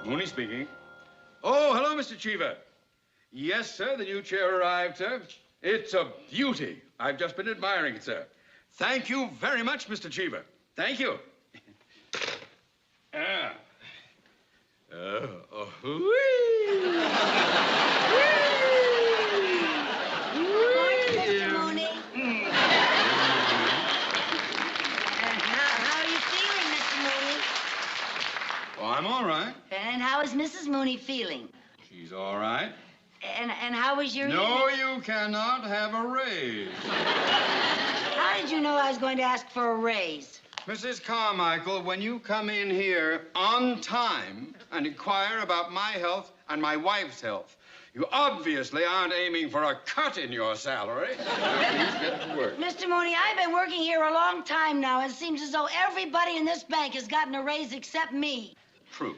Mooney speaking. Oh, hello, Mr. Cheever. Yes, sir, the new chair arrived, sir. It's a beauty. I've just been admiring it, sir. Thank you very much, Mr. Cheever. Thank you. Mr. Mooney. How are you feeling, Mr. Mooney? Oh, I'm all right. And how is Mrs. Mooney feeling? She's all right. And how was your No, evening? you cannot have a raise. How did you know I was going to ask for a raise? Mrs. Carmichael, when you come in here on time and inquire about my health and my wife's health, you obviously aren't aiming for a cut in your salary. Now, please get to work. Mr. Mooney, I've been working here a long time now. It seems as though everybody in this bank has gotten a raise except me. True.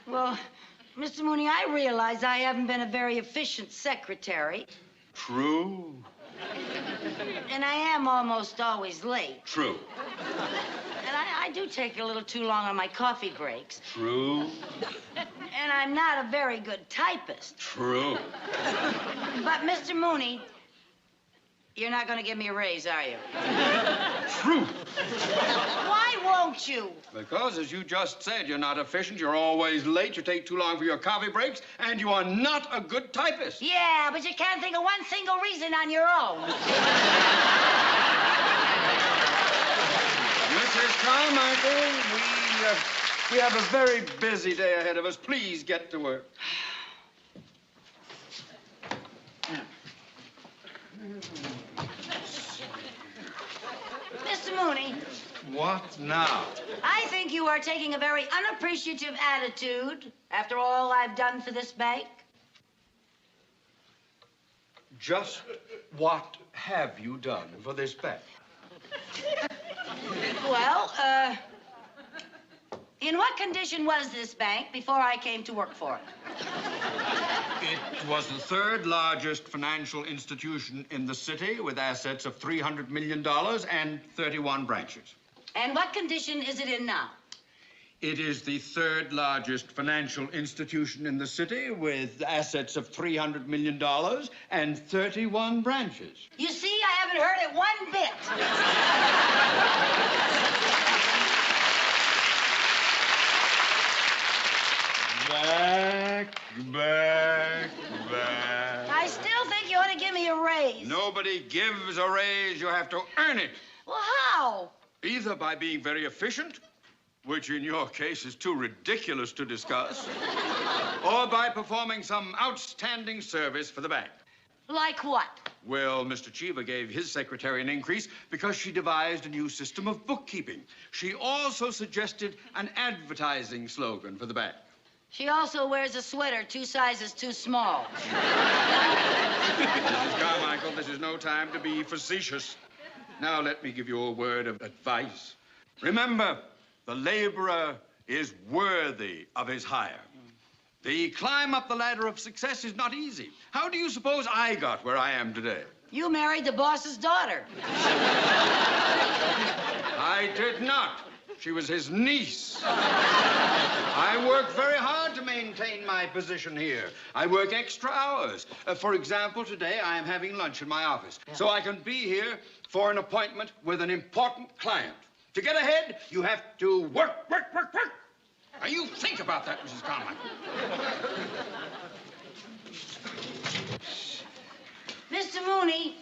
Well, Mr. Mooney, I realize I haven't been a very efficient secretary. True. And I am almost always late. True. And I do take a little too long on my coffee breaks. True. And I'm not a very good typist. True. But, Mr. Mooney, you're not going to give me a raise, are you? True. Why won't you? Because, as you just said, you're not efficient, you're always late, you take too long for your coffee breaks, and you are not a good typist. Yeah, but you can't think of one single reason on your own. Mrs. Carmichael, we have a very busy day ahead of us. Please get to work. Mr. Mooney, What now? I think you are taking a very unappreciative attitude after all I've done for this bank. Just what have you done for this bank? Well, in what condition was this bank before I came to work for it? It was the third largest financial institution in the city with assets of $300 million and 31 branches. And what condition is it in now? It is the third largest financial institution in the city with assets of $300 million and 31 branches. You see, I haven't heard it one bit. Back. I still think you ought to give me a raise. Nobody gives a raise. You have to earn it. Well, how? Either by being very efficient, which in your case is too ridiculous to discuss, or by performing some outstanding service for the bank. Like what? Well, Mr. Cheever gave his secretary an increase because she devised a new system of bookkeeping. She also suggested an advertising slogan for the bank. She also wears a sweater 2 sizes too small. Mrs. Carmichael, this is no time to be facetious. Now let me give you a word of advice. Remember, the laborer is worthy of his hire. The climb up the ladder of success is not easy. How do you suppose I got where I am today? You married the boss's daughter. I did not. She was his niece. I work very hard to maintain my position here. I work extra hours. For example, today I am having lunch in my office, so I can be here for an appointment with an important client. To get ahead, you have to work. Now, you think about that, Mrs. Carmichael. Mr. Mooney,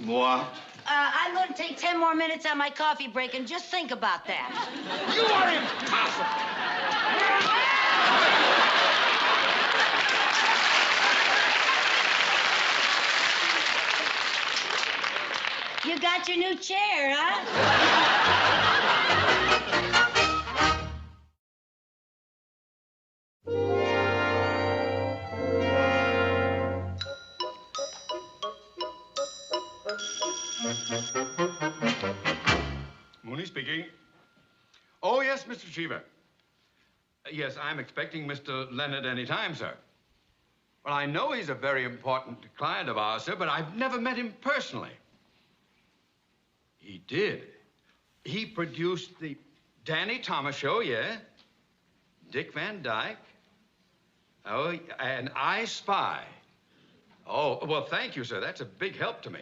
What? I'm going to take 10 more minutes on my coffee break, and just think about that. You are impossible! You got your new chair, huh? Mooney speaking. Oh, yes, Mr. Cheever. Yes, I'm expecting Mr. Leonard any time, sir. Well, I know he's a very important client of ours, sir, but I've never met him personally. He did. He produced the Danny Thomas Show, yeah? Dick Van Dyke. Oh, and I Spy. Oh, well, thank you, sir. That's a big help to me.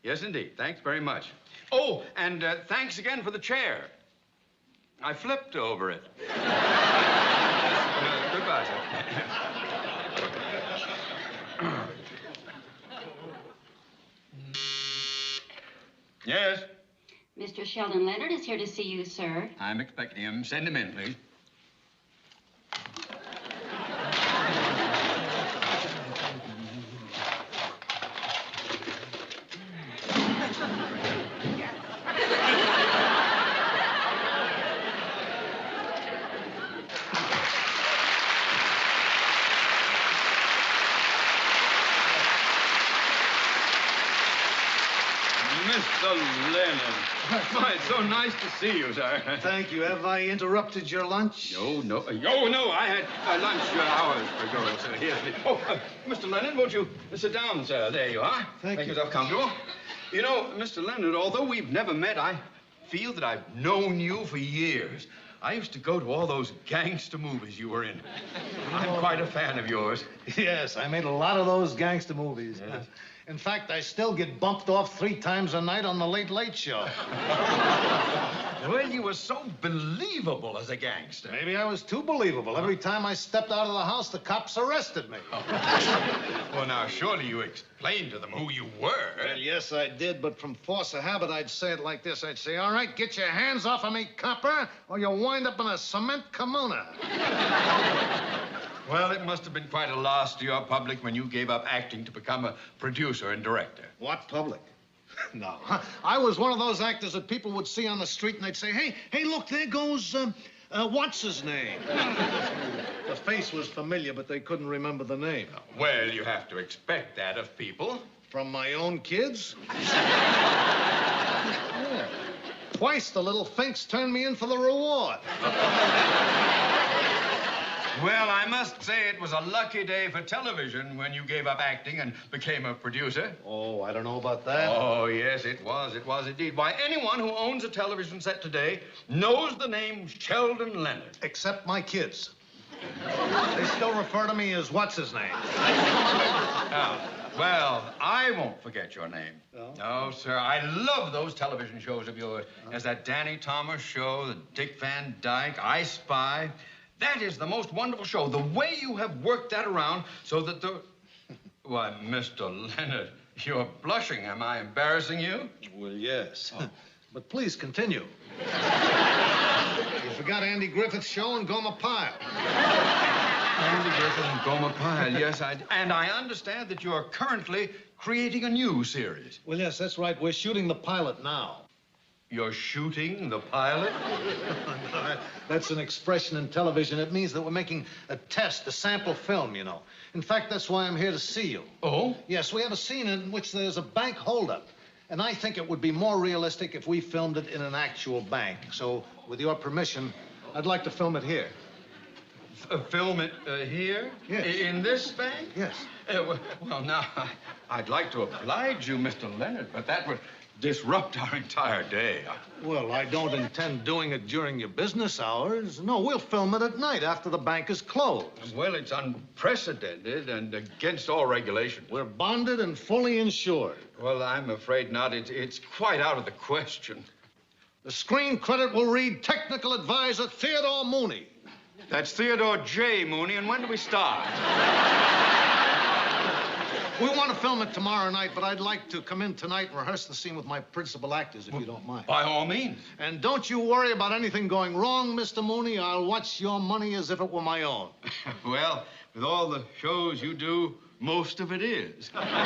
Yes, indeed. Thanks very much. Oh, and thanks again for the chair. I flipped over it. Goodbye, sir. Yes? Mr. Sheldon Leonard is here to see you, sir. I'm expecting him. Send him in, please. Mr. Leonard. Why, it's so nice to see you, sir. Thank you. Have I interrupted your lunch? No. I had lunch hours ago, sir. Here, please. Oh, Mr. Leonard, won't you sit down, sir? There you are. Make yourself comfortable. You know, Mr. Leonard, although we've never met, I feel that I've known you for years. I used to go to all those gangster movies you were in. I'm quite a fan of yours. Yes, I made a lot of those gangster movies. Yes. In fact, I still get bumped off 3 times a night on the Late Late Show. Well, you were so believable as a gangster. Maybe I was too believable. Every time I stepped out of the house, the cops arrested me. Well, now, surely you explained to them who you were. Well, yes, I did, but from force of habit, I'd say it like this. I'd say, all right, get your hands off of me, copper, or you'll wind up in a cement kimono. Well, it must have been quite a loss to your public when you gave up acting to become a producer and director. What public? No. I was one of those actors that people would see on the street and they'd say, hey, look, there goes, what's his name? The face was familiar, but they couldn't remember the name. Well, you have to expect that of people. From my own kids? Yeah. Twice the little finks turned me in for the reward. Well, I must say it was a lucky day for television when you gave up acting and became a producer. Oh, I don't know about that. Oh, yes, it was. It was indeed. Why, anyone who owns a television set today knows the name Sheldon Leonard. Except my kids. They still refer to me as what's his name. Well, I won't forget your name. No, sir. I love those television shows of yours. There's that Danny Thomas show, the Dick Van Dyke, I Spy. That is the most wonderful show. The way you have worked that around so that the... Why, Mr. Leonard, you're blushing. Am I embarrassing you? Well, yes. Oh. But please continue. You forgot Andy Griffith's show and Gomer Pyle. Andy Griffith and Gomer Pyle, yes, and I understand that you're currently creating a new series. Well, yes, that's right. We're shooting the pilot now. You're shooting the pilot? That's an expression in television. It means that we're making a test, a sample film, you know. In fact, that's why I'm here to see you. Oh? Yes, we have a scene in which there's a bank holdup. And I think it would be more realistic if we filmed it in an actual bank. So, with your permission, I'd like to film it here. Film it here? Yes. In this bank? Yes. Well, now, I'd like to oblige you, Mr. Leonard, but that would disrupt our entire day. Well, I don't intend doing it during your business hours. No, we'll film it at night after the bank is closed. Well, it's unprecedented and against all regulation. We're bonded and fully insured. Well, I'm afraid not. It's quite out of the question. The screen credit will read Technical Advisor Theodore Mooney. That's Theodore J. Mooney, and when do we start? We want to film it tomorrow night, but I'd like to come in tonight and rehearse the scene with my principal actors, if you don't mind. By all means. And don't you worry about anything going wrong, Mr. Mooney. I'll watch your money as if it were my own. Well, with all the shows you do, most of it is. That's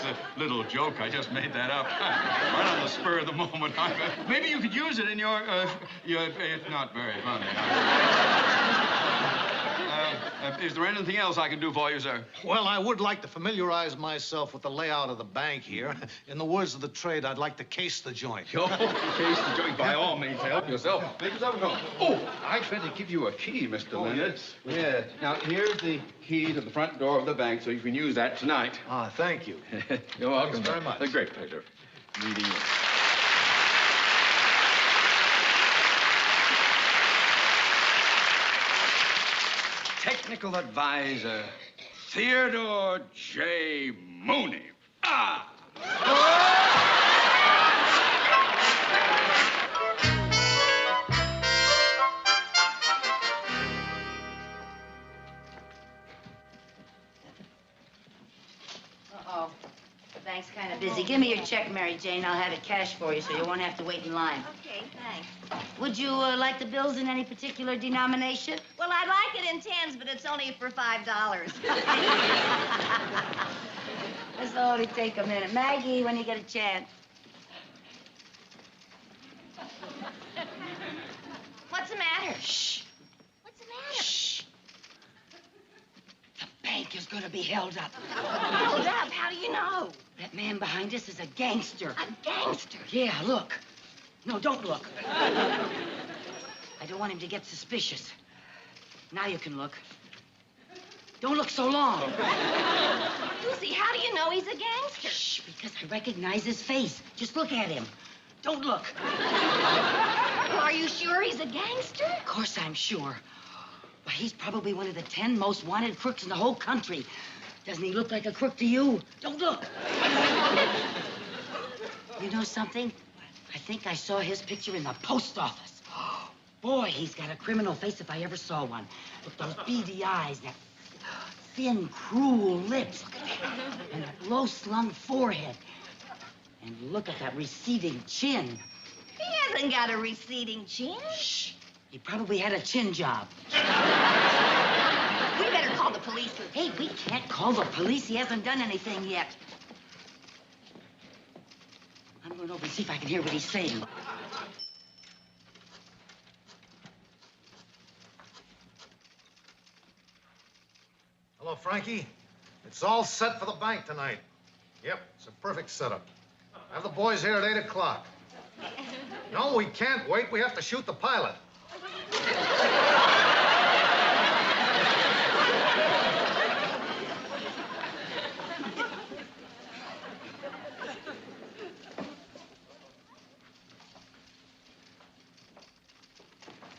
a little joke. I just made that up. Right on the spur of the moment. Maybe you could use it in your it's not very funny. Is there anything else I can do for you, sir? Well, I would like to familiarize myself with the layout of the bank here. In the words of the trade, I'd like to case the joint. Oh, case the joint. By all means, help yourself. Make yourself at home. Oh, I'd better give you a key, Mr. Leonard. Yes. Now, here's the key to the front door of the bank, so you can use that tonight. Ah, thank you. You're welcome. Thanks very much. A great pleasure meeting you. Technical advisor, Theodore J. Mooney. Ah! Uh-oh. The bank's kind of busy. Give me your check, Mary Jane. I'll have it cashed for you so you won't have to wait in line. Okay, thanks. Would you like the bills in any particular denomination? Well, I'd like it in tens, but it's only for $5. This'll only take a minute. Maggie, when you get a chance. What's the matter? Shh. What's the matter? Shh. The bank is going to be held up. Hold up. How do you know? That man behind us is a gangster. A gangster? Yeah, look. No, don't look. I don't want him to get suspicious. Now you can look. Don't look so long. Lucy, how do you know he's a gangster? Shh, because I recognize his face. Just look at him. Don't look. Well, are you sure he's a gangster? Of course I'm sure. Why, he's probably one of the 10 most wanted crooks in the whole country. Doesn't he look like a crook to you? Don't look. You know something? I think I saw his picture in the post office. Boy, he's got a criminal face if I ever saw one. With those beady eyes, that thin, cruel lips, and that low-slung forehead. And look at that receding chin. He hasn't got a receding chin. Shh. He probably had a chin job. We better call the police. Hey, we can't call the police. He hasn't done anything yet. I'm going over and see if I can hear what he's saying. Hello, Frankie. It's all set for the bank tonight. Yep, it's a perfect setup. Have the boys here at 8 o'clock. No, we can't wait. We have to shoot the pilot.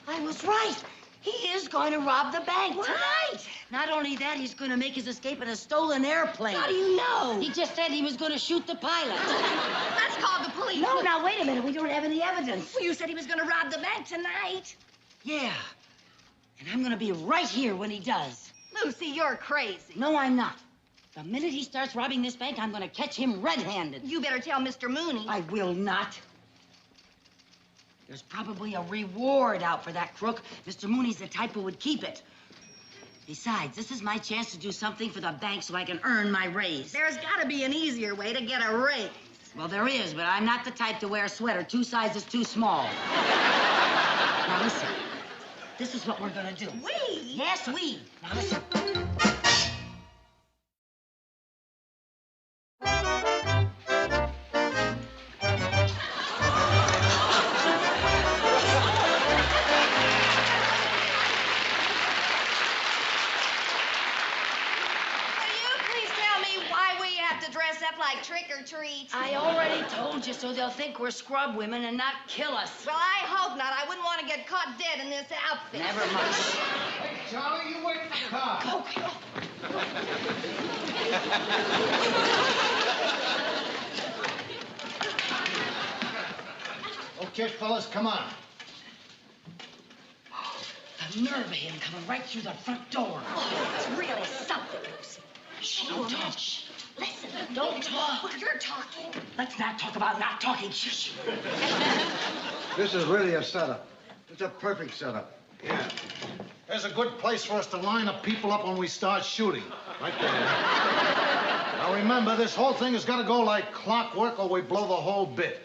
I was right. He is going to rob the bank tonight. Not only that, he's going to make his escape in a stolen airplane. How do you know? He just said he was going to shoot the pilot. Let's call the police. No, now, wait a minute. We don't have any evidence. Well, you said he was going to rob the bank tonight. Yeah. And I'm going to be right here when he does. Lucy, you're crazy. No, I'm not. The minute he starts robbing this bank, I'm going to catch him red-handed. You better tell Mr. Mooney. I will not. There's probably a reward out for that crook. Mr. Mooney's the type who would keep it. Besides, this is my chance to do something for the bank so I can earn my raise. There's got to be an easier way to get a raise. Well, there is, but I'm not the type to wear a sweater 2 sizes too small. Now, listen. This is what we're going to do. We? Yes, we. Now, listen. Like trick or treat. I already told you, so they'll think we're scrub women and not kill us. Well, I hope not. I wouldn't want to get caught dead in this outfit. Never mind. Hey, Charlie, you wait for the car. Okay, fellas, come on. The nerve of him coming right through the front door. Oh, it's really something, Lucy. Shh, don't talk. Listen. Don't talk. Well, you're talking. Let's not talk about not talking. Shh. This is really a setup. It's a perfect setup. Yeah. There's a good place for us to line up people up when we start shooting. Right there. Now remember, this whole thing has got to go like clockwork or we blow the whole bit.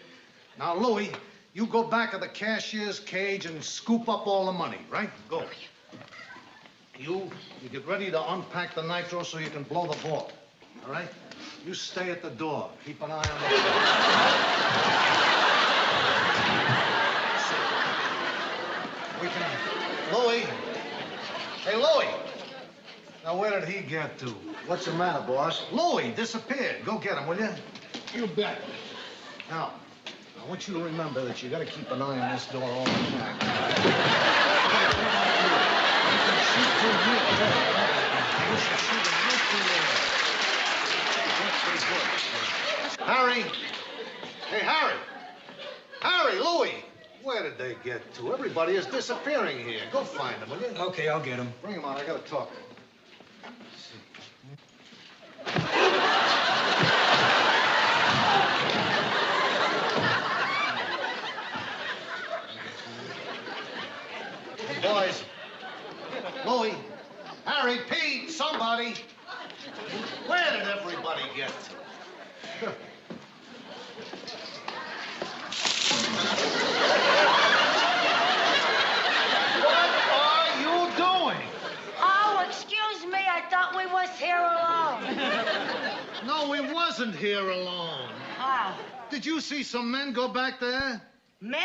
Now, Louie, you go back to the cashier's cage and scoop up all the money, right? Go. You get ready to unpack the nitro so you can blow the vault. All right? You stay at the door. Keep an eye on the door. We can... Louie. Hey, Louie. Now, where did he get to? What's the matter, boss? Louie disappeared. Go get him, will you? You bet. Now, I want you to remember that you got to keep an eye on this door all the time. You can shoot through here. You should shoot him right through there. That's pretty good. Harry. Hey, Harry. Harry, Louie. Where did they get to? Everybody is disappearing here. Go find them, will you? Okay, I'll get them. Bring them out. I got to talk to them. Boys. Louie. Harry, Pete, somebody. Where did everybody get to? What are you doing? Oh, excuse me. I thought we was here alone. No, we wasn't here alone. How? Did you see some men go back there? Men?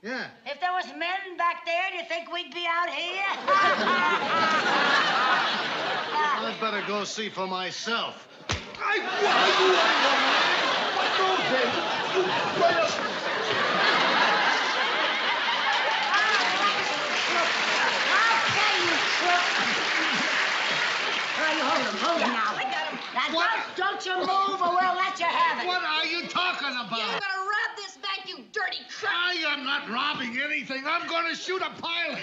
Yeah. If there was men back there, do you think we'd be out here? I'd better go see for myself. Hold him now. I got him. Now, don't you move or we'll let you have it. What are you talking about? You're gonna rob this bank, you dirty crook. I am not robbing anything. I'm going to shoot a pilot.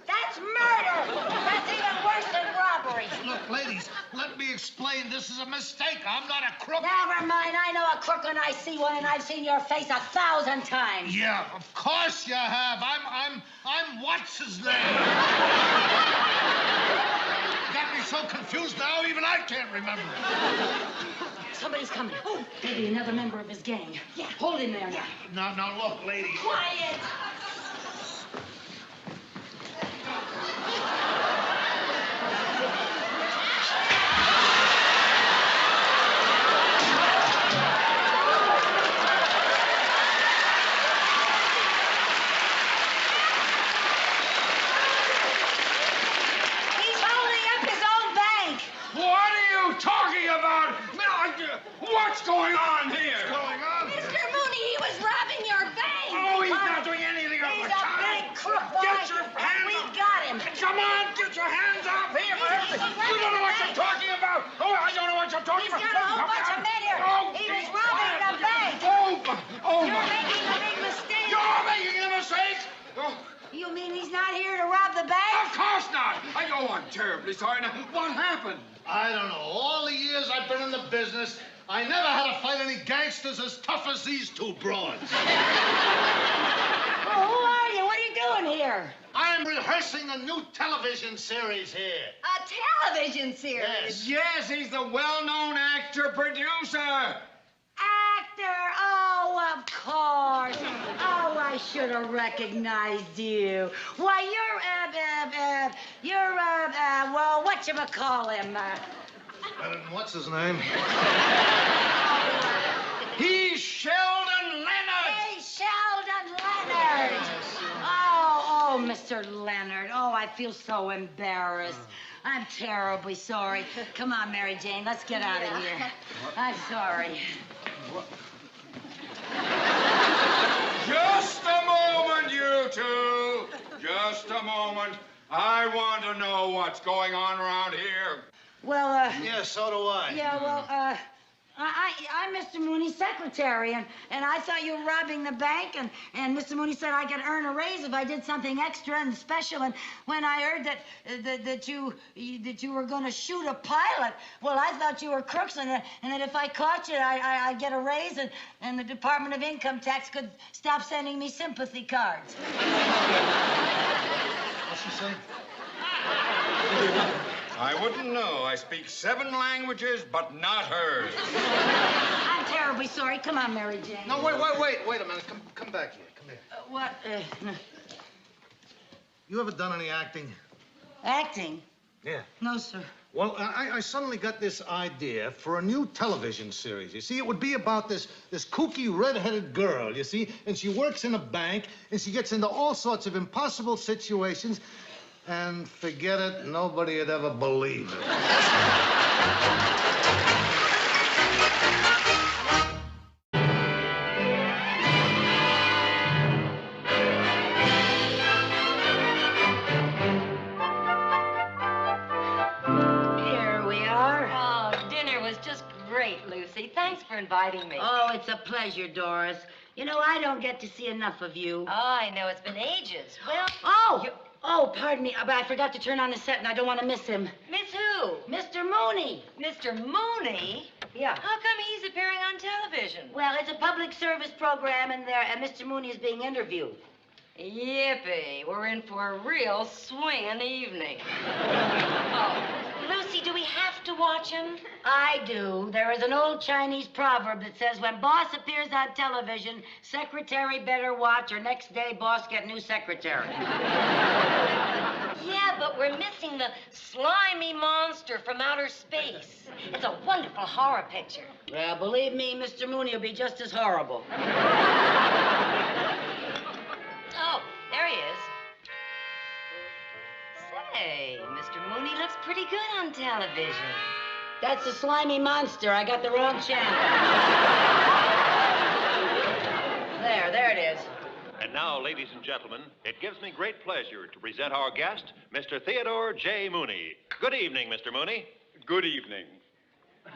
That's murder. That's even worse than robbery. Look, ladies, let me explain. This is a mistake. I'm not a crook. Never mind. I know a crook when I see one, and I've seen your face 1,000 times. Yeah, of course you have. I'm what's his name? Got me so confused now, even I can't remember it. Somebody's coming. Oh, maybe another member of his gang. Yeah, hold him there now. Now, look, lady. Quiet. What's going on here? What's going on? Mr. Mooney, he was robbing your bank. Oh, he's not doing anything of He's the a kind. big crook, boy. Get your hands We up. got him. Come on, get your hands off him. You don't know what you're talking about. Oh, I don't know what you're talking about. He's got a whole bunch of men here. Oh, He was robbing the bank. Oh, You're making a big mistake. You're making a mistake. Oh. You mean he's not here to rob the bank? Of course not. I'm terribly sorry. Now, what happened? I don't know. All the years I've been in the business, I never had to fight any gangsters as tough as these two broads. Well, who are you? What are you doing here? I'm rehearsing a new television series here. A television series? Yes, he's the well-known actor-producer. Actor? Oh, of course. Oh, I should have recognized you. Why, you're well, whatchamacallhim? What's his name? He's Sheldon Leonard. Hey, Sheldon Leonard. Oh, Mr. Leonard. Oh, I feel so embarrassed. I'm terribly sorry. Come on, Mary Jane, let's get out of here. I'm sorry. Just a moment, you two. Just a moment. I want to know what's going on around here. Well, Yeah, so do I. Yeah, well, I'm Mr. Mooney's secretary, and I thought you were robbing the bank, and Mr. Mooney said I could earn a raise if I did something extra and special. And when I heard that you were going to shoot a pilot, well, I thought you were crooks, and that if I caught you, I'd get a raise, and the Department of Income Tax could stop sending me sympathy cards. What's she say? I wouldn't know. I speak 7 languages, but not hers. I'm terribly sorry. Come on, Mary Jane. No, wait a minute. Come back here. Come here. What? You ever done any acting? Acting? Yeah. No, sir. Well, I suddenly got this idea for a new television series. You see, it would be about this kooky, red-headed girl, you see, and she works in a bank, and she gets into all sorts of impossible situations, and forget it, nobody would ever believe it. Lucy. Thanks for inviting me. Oh, it's a pleasure, Doris. You know, I don't get to see enough of you. Oh, I know. It's been ages. Well... Oh, pardon me, but I forgot to turn on the set, and I don't want to miss him. Miss who? Mr. Mooney. Mr. Mooney? Yeah. How come he's appearing on television? Well, it's a public service program, and Mr. Mooney is being interviewed. Yippee. We're in for a real swinging evening. Oh, Lucy, do we have to watch him? I do. There is an old Chinese proverb that says, when boss appears on television, secretary better watch, or next day, boss get new secretary. Yeah, but we're missing the slimy monster from outer space. It's a wonderful horror picture. Well, believe me, Mr. Mooney will be just as horrible. Oh, there he is. Say, Mr. Mooney looks pretty good on television. That's a slimy monster. I got the wrong channel. There it is. And now, ladies and gentlemen, it gives me great pleasure to present our guest, Mr. Theodore J. Mooney. Good evening, Mr. Mooney. Good evening.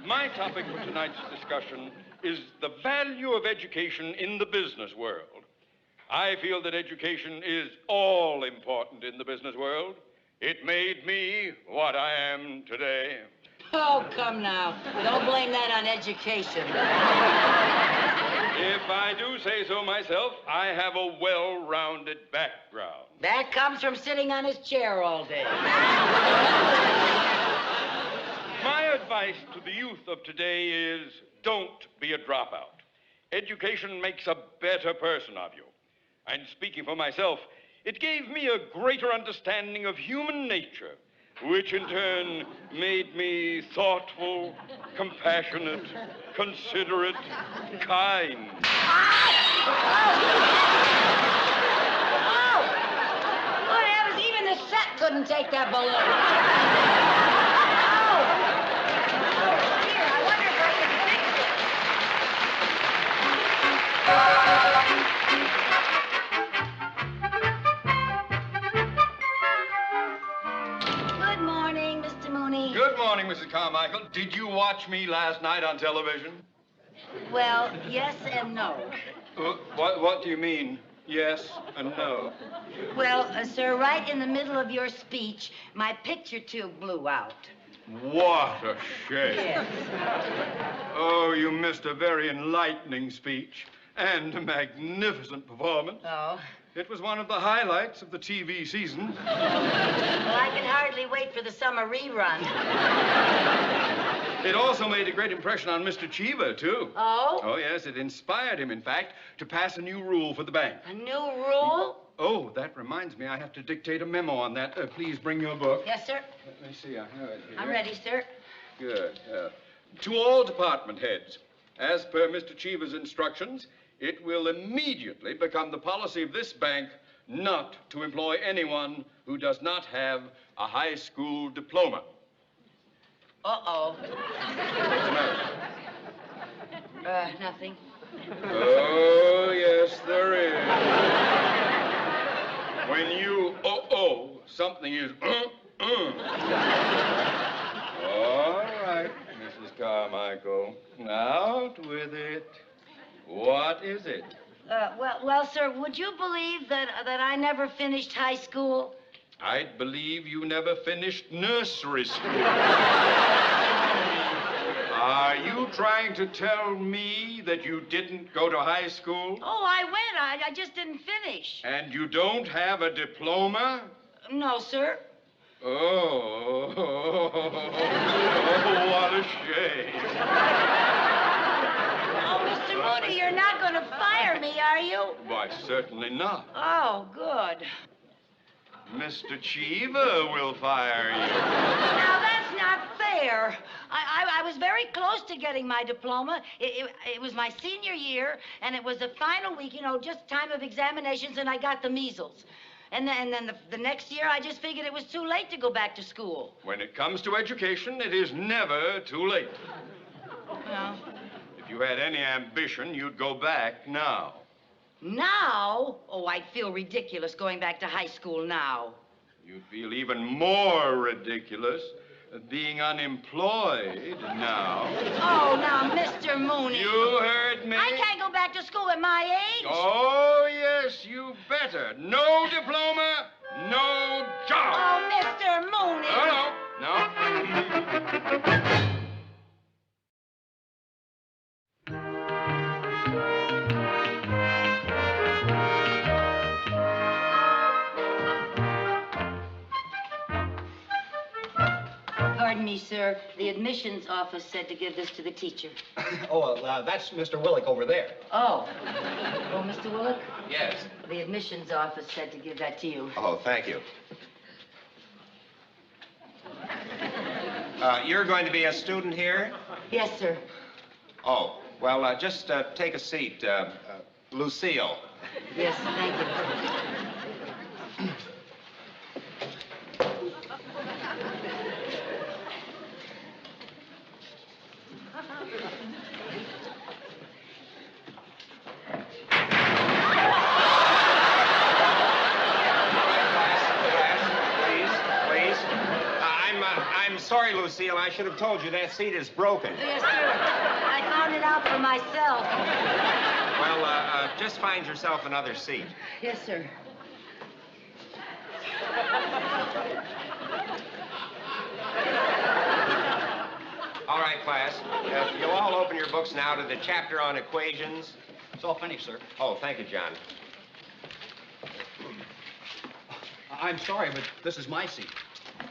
My topic for tonight's discussion is the value of education in the business world. I feel that education is all important in the business world. It made me what I am today. Oh, come now. Don't blame that on education. If I do say so myself, I have a well-rounded background. That comes from sitting on his chair all day. My advice to the youth of today is don't be a dropout. Education makes a better person of you. And speaking for myself, it gave me a greater understanding of human nature, which in turn made me thoughtful, compassionate, considerate, kind. Oh! Good heavens, even the set couldn't take that balloon. Oh! Dear, I wonder if I can Good morning, Mr. Mooney. Good morning, Mrs. Carmichael. Did you watch me last night on television? Well, yes and no. What do you mean, yes and no? Well, sir, right in the middle of your speech, my picture tube blew out. What a shame. Yes. Oh, you missed a very enlightening speech and a magnificent performance. Oh? It was one of the highlights of the TV season. Well, I can hardly wait for the summer rerun. It also made a great impression on Mr. Cheever, too. Oh? Oh, yes, it inspired him, in fact, to pass a new rule for the bank. A new rule? Oh, that reminds me, I have to dictate a memo on that. Please bring your book. Yes, sir. Let me see, I have it here. I'm ready, sir. Good. To all department heads, as per Mr. Cheever's instructions, it will immediately become the policy of this bank not to employ anyone who does not have a high school diploma. Uh-oh. What's the matter? Nothing. Oh, yes, there is. When you something is All right, Mrs. Carmichael. Now Well, sir, would you believe that I never finished high school? I'd believe you never finished nursery school. Are you trying to tell me that you didn't go to high school? Oh, I went. I just didn't finish. And you don't have a diploma? No, sir. Oh, what a shame. Oh, Mr. Mooney, you're not going to fire me, are you? Why, certainly not. Oh, good. Mr. Cheever will fire you. Now, that's not fair. I was very close to getting my diploma. It was my senior year, and it was the final week, just time of examinations, and I got the measles. And then the next year, I just figured it was too late to go back to school. When it comes to education, it is never too late. Well, If you had any ambition, you'd go back now. now? Oh, I'd feel ridiculous going back to high school now. You'd feel even more ridiculous being unemployed now. Oh, now, Mr. Mooney. You heard me. I can't go back to school at my age. Oh, yes, you better. No diploma, no job. Oh, Mr. Mooney. No. Pardon me, sir. The admissions office said to give this to the teacher. Oh, that's Mr. Willick over there. Oh. Oh, Mr. Willick? Yes. The admissions office said to give that to you. Oh, thank you. You're going to be a student here? Yes, sir. Oh, well, just take a seat. Lucille. Yes, thank you. I'm sorry, Lucille. I should have told you that seat is broken. Yes, sir. I found it out for myself. Well, just find yourself another seat. Yes, sir. All right, class. You'll all open your books now to the chapter on equations. It's all finished, sir. Oh, thank you, John. I'm sorry, but this is my seat.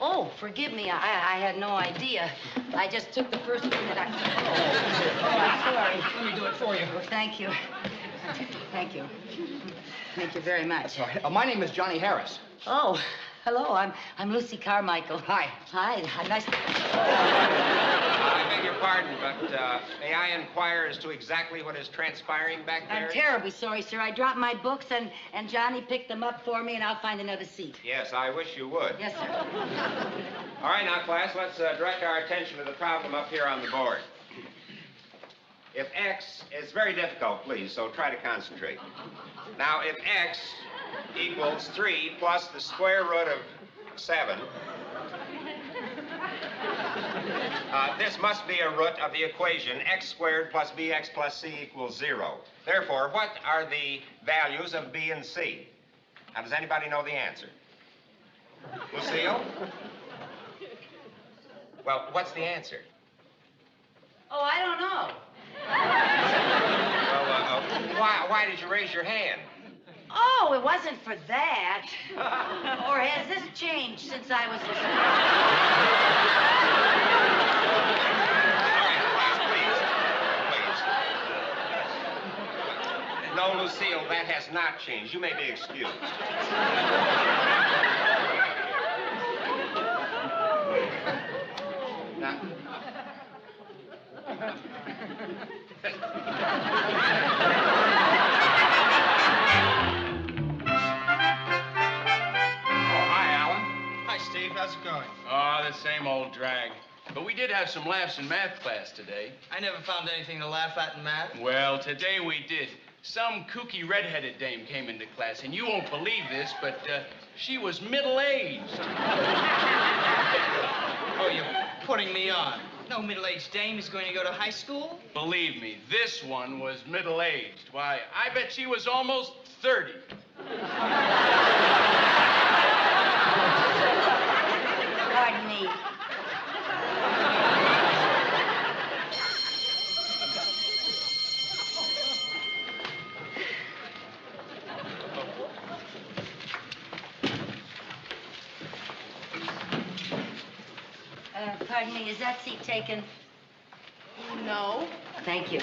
Oh, forgive me. I had no idea. I just took the first one that I... Oh, I'm sorry. Let me do it for you. Well, thank you. Thank you. Thank you very much. Sorry. My name is Johnny Harris. Oh, hello. I'm Lucy Carmichael. Hi. Hi. Nice. I beg your pardon, but may I inquire as to exactly what is transpiring back there? I'm terribly sorry, sir. I dropped my books, and Johnny picked them up for me, and I'll find another seat. Yes, I wish you would. Yes, sir. All right, now, class, let's direct our attention to the problem up here on the board. If x is very difficult, please, so try to concentrate. Now, if x equals 3 plus the square root of 7, this must be a root of the equation x squared plus bx plus c equals 0. Therefore, what are the values of b and c? Now, does anybody know the answer? Lucille? Well, what's the answer? Oh, I don't know. Well, why did you raise your hand? Oh, it wasn't for that. Or has this changed since I was All right, class, please. No, Lucille, that has not changed. You may be excused. Now... How's it going? Oh, the same old drag. But we did have some laughs in math class today. I never found anything to laugh at in math. Well, today we did. Some kooky redheaded dame came into class, and you won't believe this, but she was middle-aged. Oh, you're putting me on. No middle-aged dame is going to go to high school. Believe me, this one was middle-aged. Why, I bet she was almost 30. Pardon me. Pardon me, is that seat taken? No. Thank you.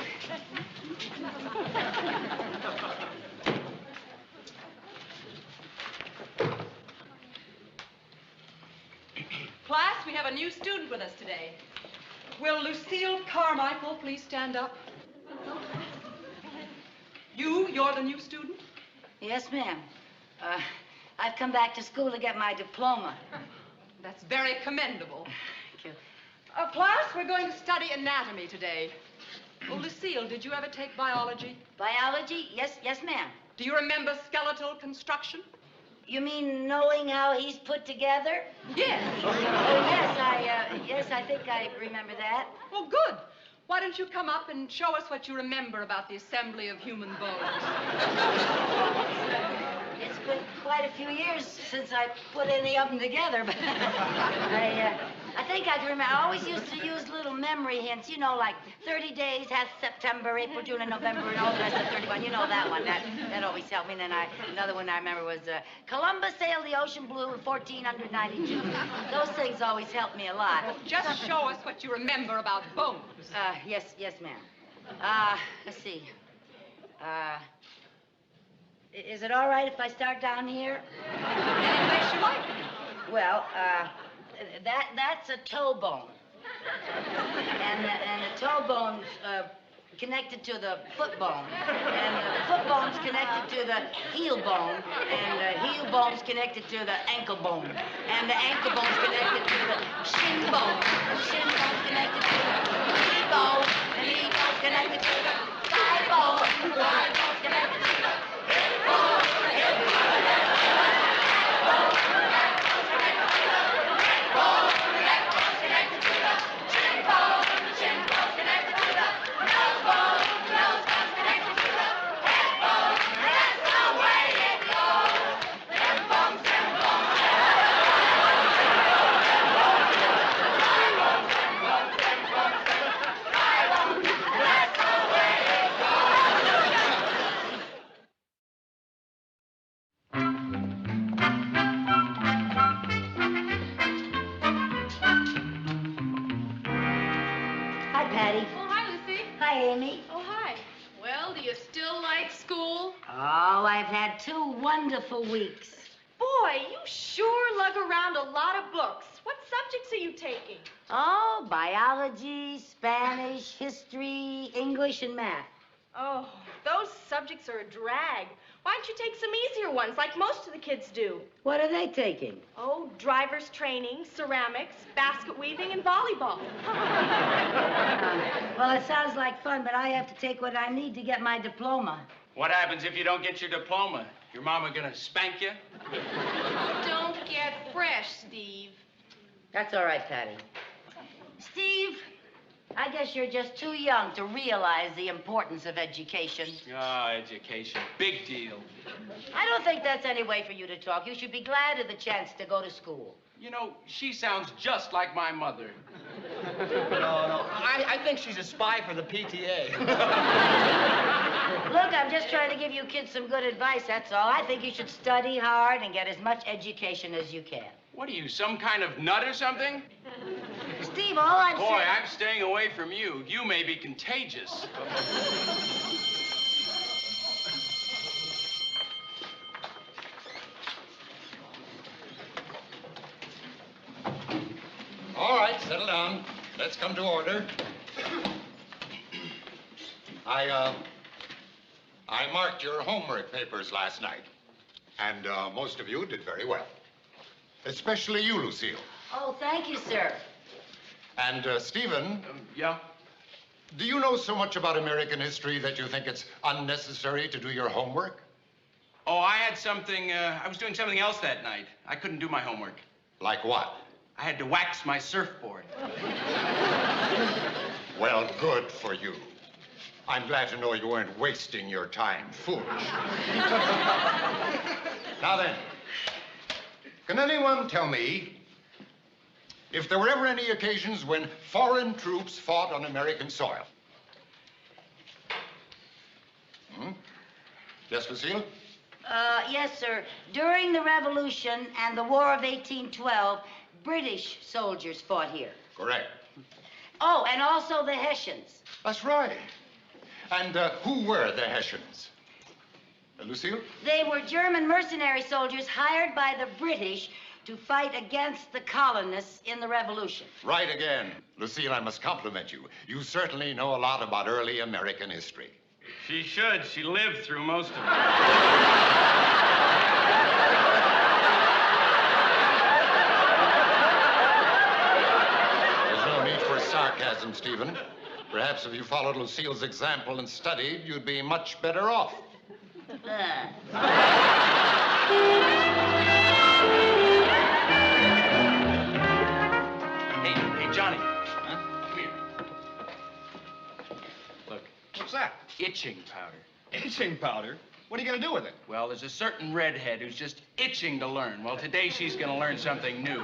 Class, we have a new student with us today. Will Lucille Carmichael please stand up? You're the new student? Yes, ma'am. I've come back to school to get my diploma. That's very commendable. Thank you. Class, we're going to study anatomy today. Oh, Lucille, did you ever take biology? Biology? Yes, ma'am. Do you remember skeletal construction? You mean knowing how he's put together? Yes. Oh, yes, I think I remember that. Well, good. Why don't you come up and show us what you remember about the assembly of human bones? It's been quite a few years since I put any of them together, but I think I can remember. I always used to use little memory hints, you know, like 30 days has September, April, June, and November, and all the rest of 31. You know that one. That always helped me. And then another one I remember was Columbus sailed the ocean blue in 1492. Those things always helped me a lot. Well, just show us what you remember about bones. Yes, ma'am. Let's see. Is it all right if I start down here? Any place you like. Well, that's a toe bone. And the toe bone's connected to the foot bone. And the foot bone's connected to the heel bone. And the heel bone's connected to the ankle bone. And the ankle bone's connected to the shin bone. The shin bone's connected to the knee bone. The knee bone's connected to the thigh bone. The thigh bone's connected to the hip bone. The hip bone's connected to the neck bone. The neck bone's connected to the neck bone. The neck bone's connected to the chin bone. The chin bone's connected to the nose bone. The nose bone's connected to the head bone. That's the way it goes. Them bones, them bones, them bones. Thigh bones, them bones, them bones, thigh bones. That's the way it goes. Hi, Patty. Oh, hi, Lucy. Hi, Amy. Oh, hi. Well, do you still like school? Oh, I've had 2 wonderful weeks. Boy, you sure lug around a lot of books. What subjects are you taking? Oh, biology, Spanish, history, English, and math. Oh, those subjects are a drag. Why don't you take some easier ones like most of the kids do? What are they taking? Oh, driver's training, ceramics, basket weaving, and volleyball. Well, it sounds like fun, but I have to take what I need to get my diploma. What happens if you don't get your diploma? Your mama gonna spank you? Don't get fresh, Steve. That's all right, Patty. Steve, I guess you're just too young to realize the importance of education. Ah, education. Big deal. I don't think that's any way for you to talk. You should be glad of the chance to go to school. You know, she sounds just like my mother. No. I think she's a spy for the PTA. Look, I'm just trying to give you kids some good advice, that's all. I think you should study hard and get as much education as you can. What are you, some kind of nut or something? Steve, all I'm Boy, saying... I'm staying away from you. You may be contagious. All right, settle down. Let's come to order. I marked your homework papers last night, and most of you did very well. Especially you, Lucille. Oh, thank you, sir. And, Stephen. Yeah? Do you know so much about American history that you think it's unnecessary to do your homework? Oh, I had something, I was doing something else that night. I couldn't do my homework. Like what? I had to wax my surfboard. Well, good for you. I'm glad to know you weren't wasting your time foolish. Now then, can anyone tell me if there were ever any occasions when foreign troops fought on American soil? Yes, Lucille? Yes, sir. During the Revolution and the War of 1812, British soldiers fought here. Correct. Oh, and also the Hessians. That's right. And who were the Hessians? Lucille? They were German mercenary soldiers hired by the British to fight against the colonists in the Revolution. Right again. Lucille, I must compliment you. You certainly know a lot about early American history. She should. She lived through most of it. There's no need for sarcasm, Stephen. Perhaps if you followed Lucille's example and studied, you'd be much better off. Hey, Johnny. Huh? Come here. Look. What's that? Itching powder. Itching powder? What are you going to do with it? Well, there's a certain redhead who's just itching to learn. Well, today she's going to learn something new.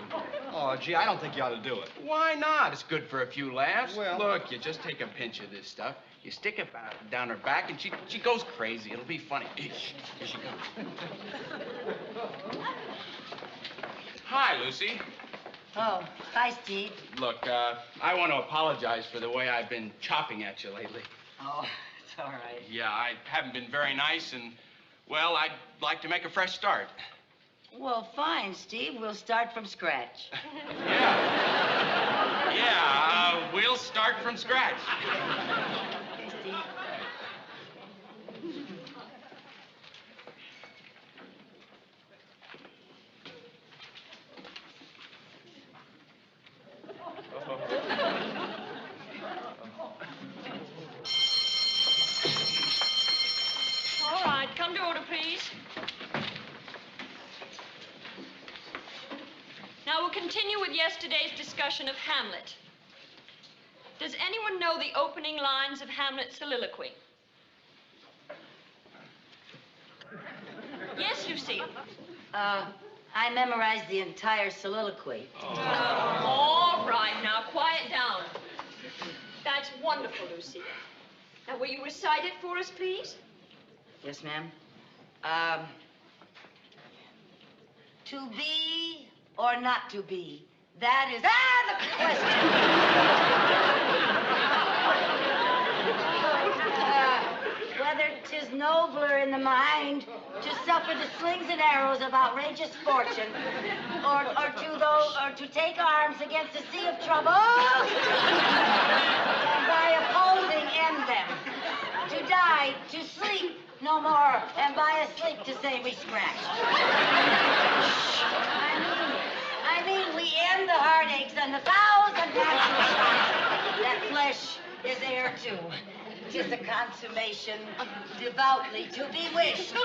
Oh, gee, I don't think you ought to do it. Why not? It's good for a few laughs. Well... Look, you just take a pinch of this stuff, you stick it down her back, and she goes crazy. It'll be funny. Here she goes. Hi, Lucy. Oh, hi, Steve. Look, I want to apologize for the way I've been chopping at you lately. Oh, it's all right. Yeah, I haven't been very nice, and, well, I'd like to make a fresh start. Well, fine, Steve. We'll start from scratch. Yeah, we'll start from scratch. Okay, Steve. All right, come to order, please. Now, we'll continue with yesterday's discussion of Hamlet. Does anyone know the opening lines of Hamlet's soliloquy? Yes, Lucille. I memorized the entire soliloquy. All right, now, quiet down. That's wonderful, Lucille. Now, will you recite it for us, please? Yes, ma'am. To be or not to be? That is the question. Whether 'tis nobler in the mind to suffer the slings and arrows of outrageous fortune, or to take arms against a sea of trouble, and by opposing end them, to die, to sleep no more, and by a sleep to say we scratched. I mean, we end the heartaches and the 1,000 natural shocks that flesh is heir to. 'Tis a consummation devoutly to be wished.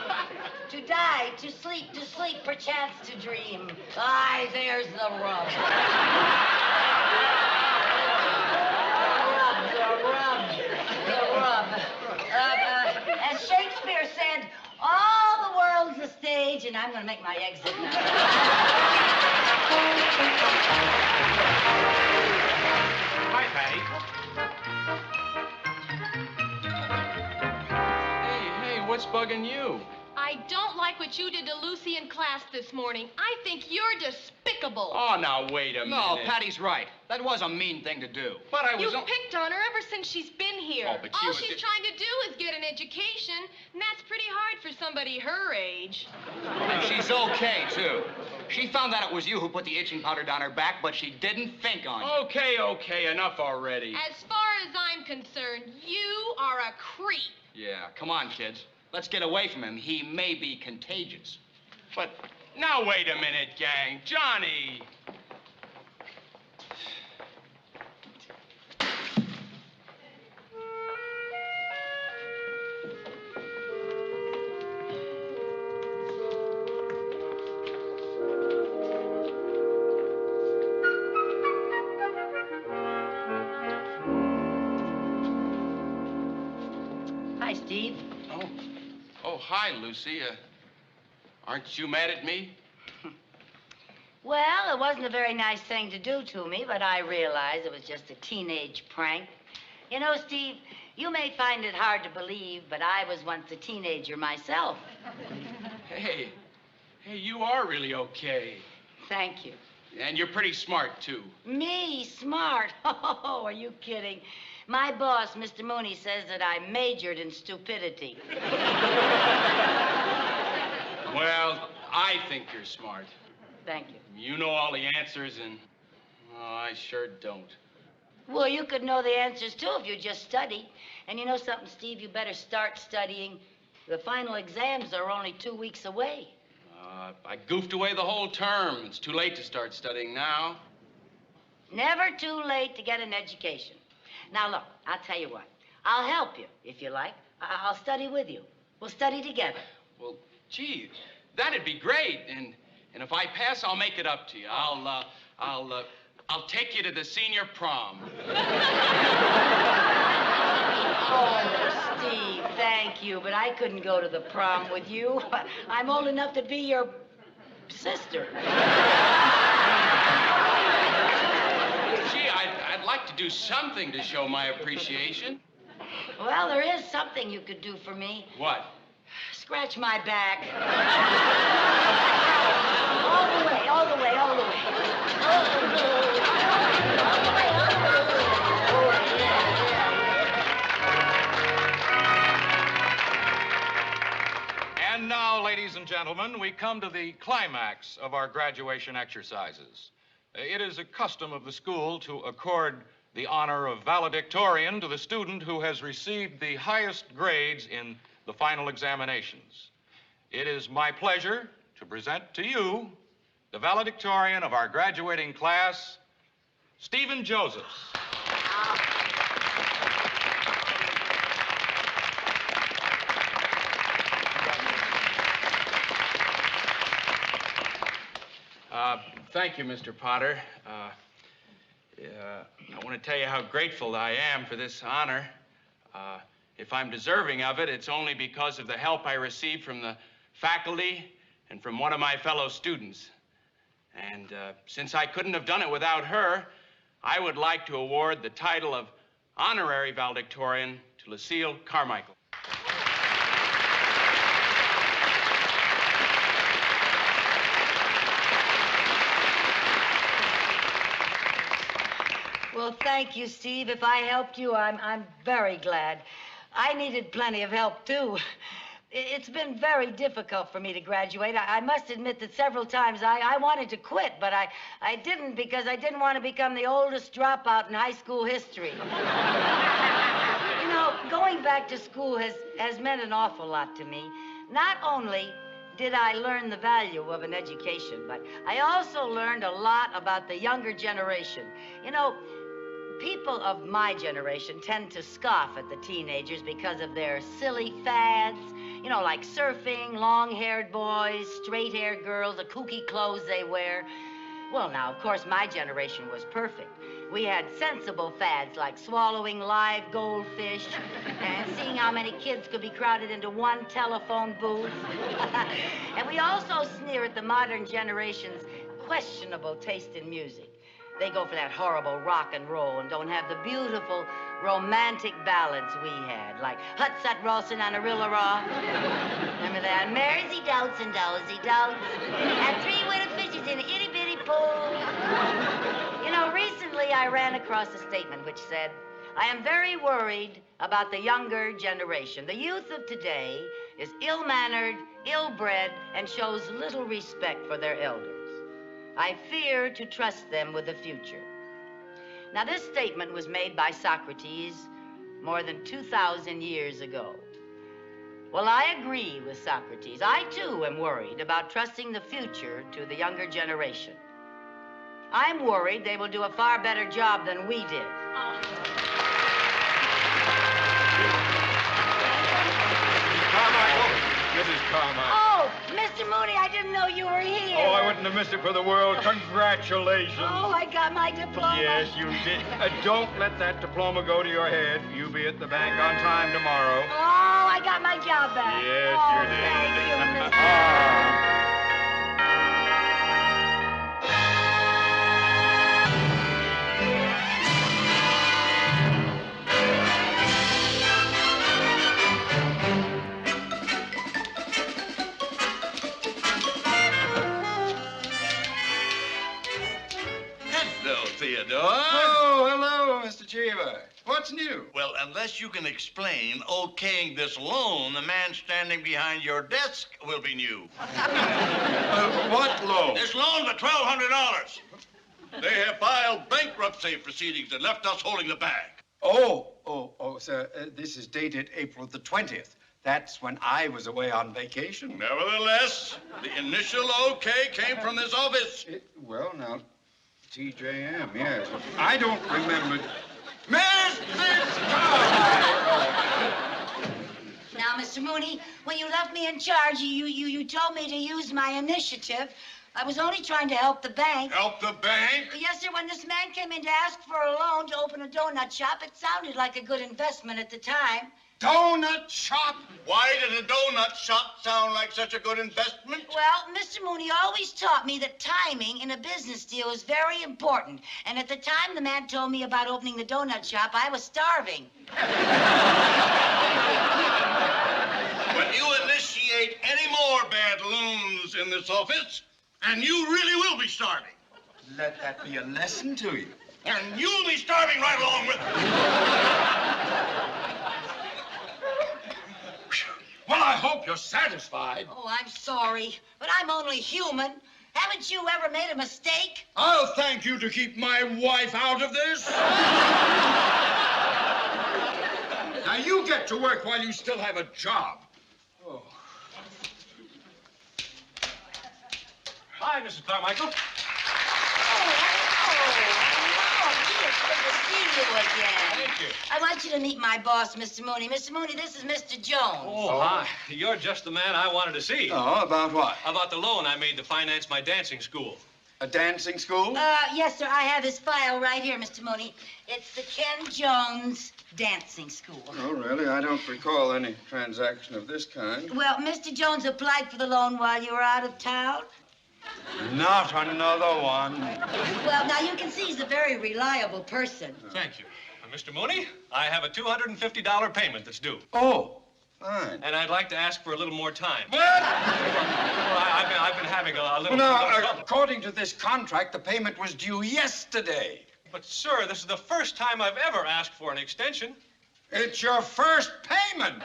To die, to sleep, perchance to dream. Aye, there's the rub. The rub. As Shakespeare said, all the world's a stage, and I'm going to make my exit now. Hi, Patty. Hey, what's bugging you? I don't like what you did to Lucy in class this morning. I think you're despicable. Oh, now, wait a minute. No, Patty's right. That was a mean thing to do. But I was... You picked on her ever since she's been here. Oh, but she All was she's just- trying to do is get an education, and that's pretty hard for somebody her age. And she's okay, too. She found out it was you who put the itching powder down her back, but she didn't think on you. Okay, enough already. As far as I'm concerned, you are a creep. Yeah, come on, kids. Let's get away from him. He may be contagious. But now, wait a minute, gang. Johnny. Hi, Lucy. Aren't you mad at me? Well, it wasn't a very nice thing to do to me, but I realized it was just a teenage prank. You know, Steve, you may find it hard to believe, but I was once a teenager myself. Hey, you are really okay. Thank you. And you're pretty smart, too. Me, smart? Oh, are you kidding? My boss, Mr. Mooney, says that I majored in stupidity. Well, I think you're smart. Thank you. You know all the answers, and I sure don't. Well, you could know the answers, too, if you just studied. And you know something, Steve? You better start studying. The final exams are only 2 weeks away. I goofed away the whole term. It's too late to start studying now. Never too late to get an education. Now, look, I'll tell you what. I'll help you, if you like. I'll study with you. We'll study together. Well, gee, that'd be great. And if I pass, I'll make it up to you. I'll take you to the senior prom. Oh, Steve, thank you, but I couldn't go to the prom with you. I'm old enough to be your sister. Gee, I'd like to do something to show my appreciation. Well, there is something you could do for me. What? Scratch my back. All the way, all the way, all the way. All the way, all the way. And now, ladies and gentlemen, we come to the climax of our graduation exercises. It is a custom of the school to accord the honor of valedictorian to the student who has received the highest grades in the final examinations. It is my pleasure to present to you the valedictorian of our graduating class, Stephen Josephs. Thank you, Mr. Potter. I want to tell you how grateful I am for this honor. If I'm deserving of it, it's only because of the help I received from the faculty and from one of my fellow students. And since I couldn't have done it without her, I would like to award the title of honorary valedictorian to Lucille Carmichael. Well, thank you, Steve. If I helped you, I'm very glad. I needed plenty of help, too. It's been very difficult for me to graduate. I must admit that several times I wanted to quit, but I didn't because I didn't want to become the oldest dropout in high school history. You know, going back to school has meant an awful lot to me. Not only did I learn the value of an education, but I also learned a lot about the younger generation. You know, people of my generation tend to scoff at the teenagers because of their silly fads, you know, like surfing, long-haired boys, straight-haired girls, the kooky clothes they wear. Well, now, of course, my generation was perfect. We had sensible fads like swallowing live goldfish and seeing how many kids could be crowded into one telephone booth. And we also sneer at the modern generation's questionable taste in music. They go for that horrible rock and roll and don't have the beautiful romantic ballads we had, like Hut Sut Rawson on a Rilla-Raw. Remember that? Marysy Doubts and Dozy Doubts. And 3 little fishes in an itty-bitty pool. You know, recently I ran across a statement which said, I am very worried about the younger generation. The youth of today is ill-mannered, ill-bred, and shows little respect for their elders. I fear to trust them with the future. Now, this statement was made by Socrates more than 2,000 years ago. Well, I agree with Socrates. I, too, am worried about trusting the future to the younger generation. I'm worried they will do a far better job than we did. Carmichael. Mrs. Carmichael. Oh, Oh, Mr. Mooney, I didn't know you were here. Oh, I wouldn't have missed it for the world. Congratulations. Oh, I got my diploma. Yes, you did. Don't let that diploma go to your head. You'll be at the bank on time tomorrow. Oh, I got my job back. Yes, oh, you did. Thank you, Mr. Hello, Theodore. Oh, hello, Mr. Cheever. What's new? Well, unless you can explain okaying this loan, the man standing behind your desk will be new. What loan? This loan for $1,200. They have filed bankruptcy proceedings and left us holding the bag. Oh, sir, this is dated April the 20th. That's when I was away on vacation. Nevertheless, the initial okay came from this office. Well, now, TJM, yes. I don't remember. Now, Mr. Mooney, when you left me in charge, you told me to use my initiative. I was only trying to help the bank. Help the bank? Yes, sir. When this man came in to ask for a loan to open a donut shop, it sounded like a good investment at the time. Donut shop? Why did a donut shop sound like such a good investment? Well, Mr. Mooney always taught me that timing in a business deal is very important. And at the time the man told me about opening the donut shop, I was starving. When you initiate any more bad loans in this office, and you really will be starving. Let that be a lesson to you. And you'll be starving right along with Well, I hope you're satisfied. Oh, I'm sorry, but I'm only human. Haven't you ever made a mistake? I'll thank you to keep my wife out of this. Now, you get to work while you still have a job. Oh. Hi, Mrs. Carmichael. Thank you. I want you to meet my boss, Mr. Mooney. Mr. Mooney, this is Mr. Jones. Oh, hi. You're just the man I wanted to see. Oh, about what? About the loan I made to finance my dancing school. A dancing school? Yes, sir. I have his file right here, Mr. Mooney. It's the Ken Jones Dancing School. Oh, really? I don't recall any transaction of this kind. Well, Mr. Jones applied for the loan while you were out of town. Not another one. Well, now you can see he's a very reliable person. Thank you. Mr. Mooney, I have a $250 payment that's due. Oh, fine. And I'd like to ask for a little more time. What? Well, I've been having a little trouble. According to this contract, the payment was due yesterday. But, sir, this is the first time I've ever asked for an extension. It's your first payment.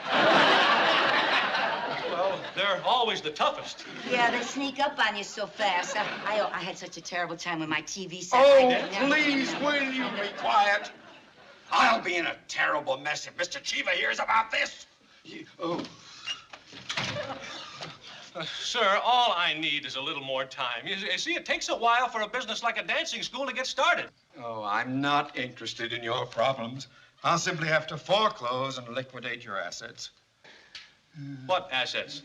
Well, they're always the toughest. Yeah, they sneak up on you so fast. I had such a terrible time with my TV set. Oh, please, will you be quiet? I'll be in a terrible mess if Mr. Cheever hears about this. Sir, all I need is a little more time. You see, it takes a while for a business like a dancing school to get started. Oh, I'm not interested in your problems. I'll simply have to foreclose and liquidate your assets. What assets?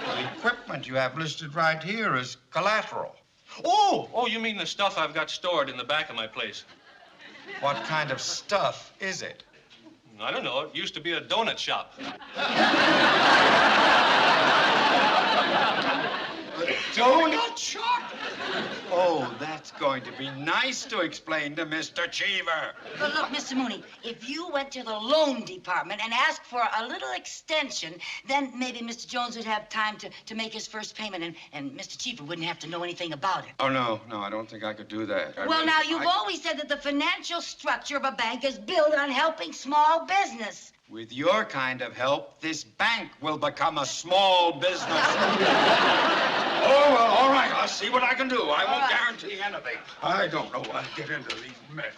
The equipment you have listed right here is collateral. Oh, you mean the stuff I've got stored in the back of my place? What kind of stuff is it? I don't know. It used to be a donut shop. Donut shop? Oh, that's going to be nice to explain to Mr. Cheever. But look, Mr. Mooney, if you went to the loan department and asked for a little extension, then maybe Mr. Jones would have time to make his first payment, and Mr. Cheever wouldn't have to know anything about it. Oh, no, I don't think I could do that. Now, you've always said that the financial structure of a bank is built on helping small business. With your kind of help, this bank will become a small business. Oh, well, all right. I'll see what I can do. I won't guarantee anything. I don't know what to get into these messes.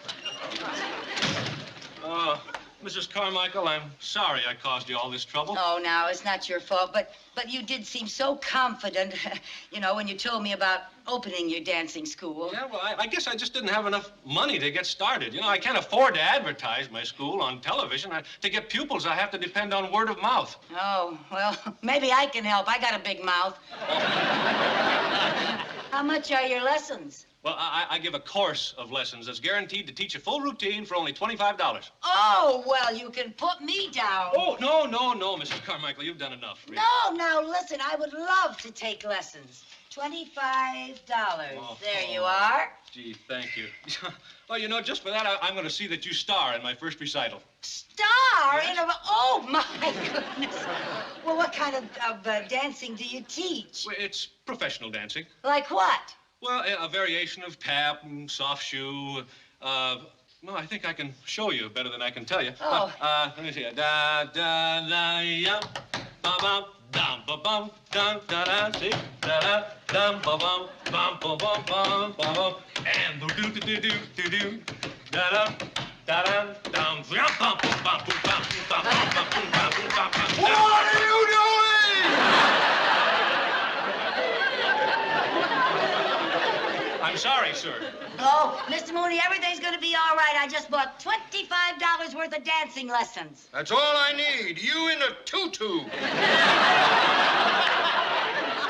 Mrs. Carmichael, I'm sorry I caused you all this trouble. Oh, now, it's not your fault, but you did seem so confident, you know, when you told me about opening your dancing school. Yeah, well, I guess I just didn't have enough money to get started. You know, I can't afford to advertise my school on television. To get pupils, I have to depend on word of mouth. Oh, well, maybe I can help. I got a big mouth. How much are your lessons? Well, I give a course of lessons that's guaranteed to teach a full routine for only $25. Oh, well, you can put me down. Oh, no, Mrs. Carmichael, you've done enough. Really. No, now, listen, I would love to take lessons. $25. There you are. Gee, thank you. Well, you know, just for that, I'm going to see that you star in my first recital. Star in a... Oh, my goodness. Well, what kind of dancing do you teach? Well, it's professional dancing. Like what? Well, a variation of tap and soft shoe. Well, I think I can show you better than I can tell you. Oh. Let me see. Da da da ya, ba bum dum ba bum dum da da. See, da da dum ba bum bum bum bum bum bum and do do do do do do da da da da dum bum bum bum bum bum bum bum bum bum. What are you doing? I'm sorry, sir. Oh, Mr. Mooney, everything's going to be all right. I just bought $25 worth of dancing lessons. That's all I need. You in a tutu.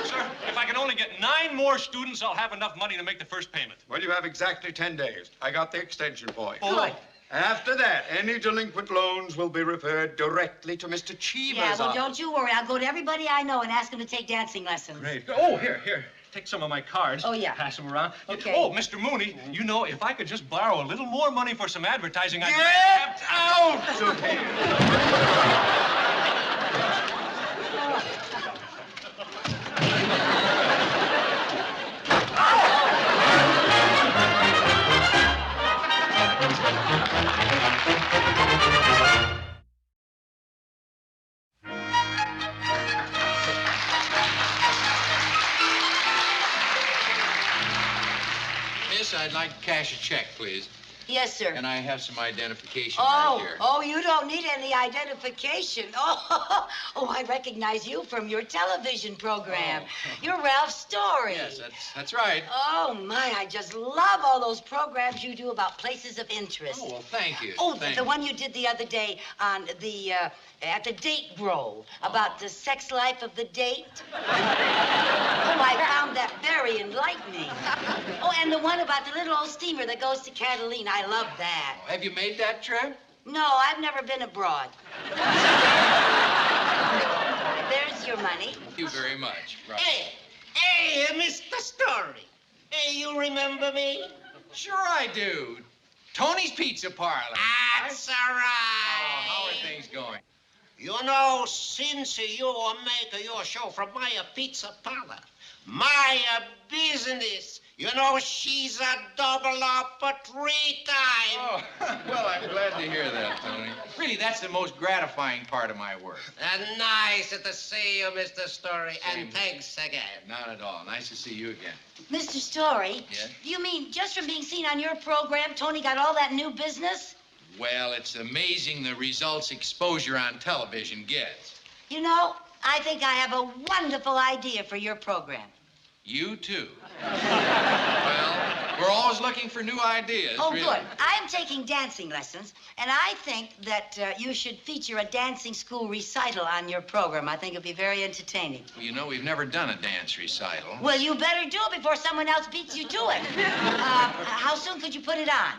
Sir, if I can only get 9 more students, I'll have enough money to make the first payment. Well, you have exactly 10 days. I got the extension for you. Good. After that, any delinquent loans will be referred directly to Mr. Cheever's Yeah, well, office. don't you worry. I'll go to everybody I know and ask them to take dancing lessons. Great. Oh, here. Take some of my cards. Oh, yeah. Pass them around. Okay. Oh, Mr. Mooney, you know, if I could just borrow a little more money for some advertising, I'd... Get out of here! Miss, I'd like to cash a check, please. Yes, sir. And I have some identification right here. Oh, you don't need any identification. Oh, I recognize you from your television program. You're Ralph Story. Yes, that's right. Oh, my, I just love all those programs you do about places of interest. Oh, well, thank you. Oh, Thank the you. one you did the other day on the, at the date grove about the sex life of the date. Oh, I found that very enlightening. Oh, and the one about the little old steamer that goes to Catalina. I love that. Have you made that trip? No, I've never been abroad. There's your money. Thank you very much. Right. Hey, Mr. Story. Hey, you remember me? Sure I do. Tony's Pizza Parlor. That's all right. Oh, how are things going? You know, since you make your show from my pizza parlor, my business, you know, she's a double up 3 times. Oh, well, I'm glad to hear that, Tony. Really, that's the most gratifying part of my work. Nice to see you, Mr. Story, Same and thanks again. Not at all. Nice to see you again. Mr. Story? Yes? You mean just from being seen on your program, Tony got all that new business? Well, it's amazing the results exposure on television gets. You know, I think I have a wonderful idea for your program. You too. Well, we're always looking for new ideas. Oh, really. good. I'm taking dancing lessons, and I think that you should feature a dancing school recital on your program. I think it'd be very entertaining. Well, you know, we've never done a dance recital. Well, you better do it before someone else beats you to it. How soon could you put it on?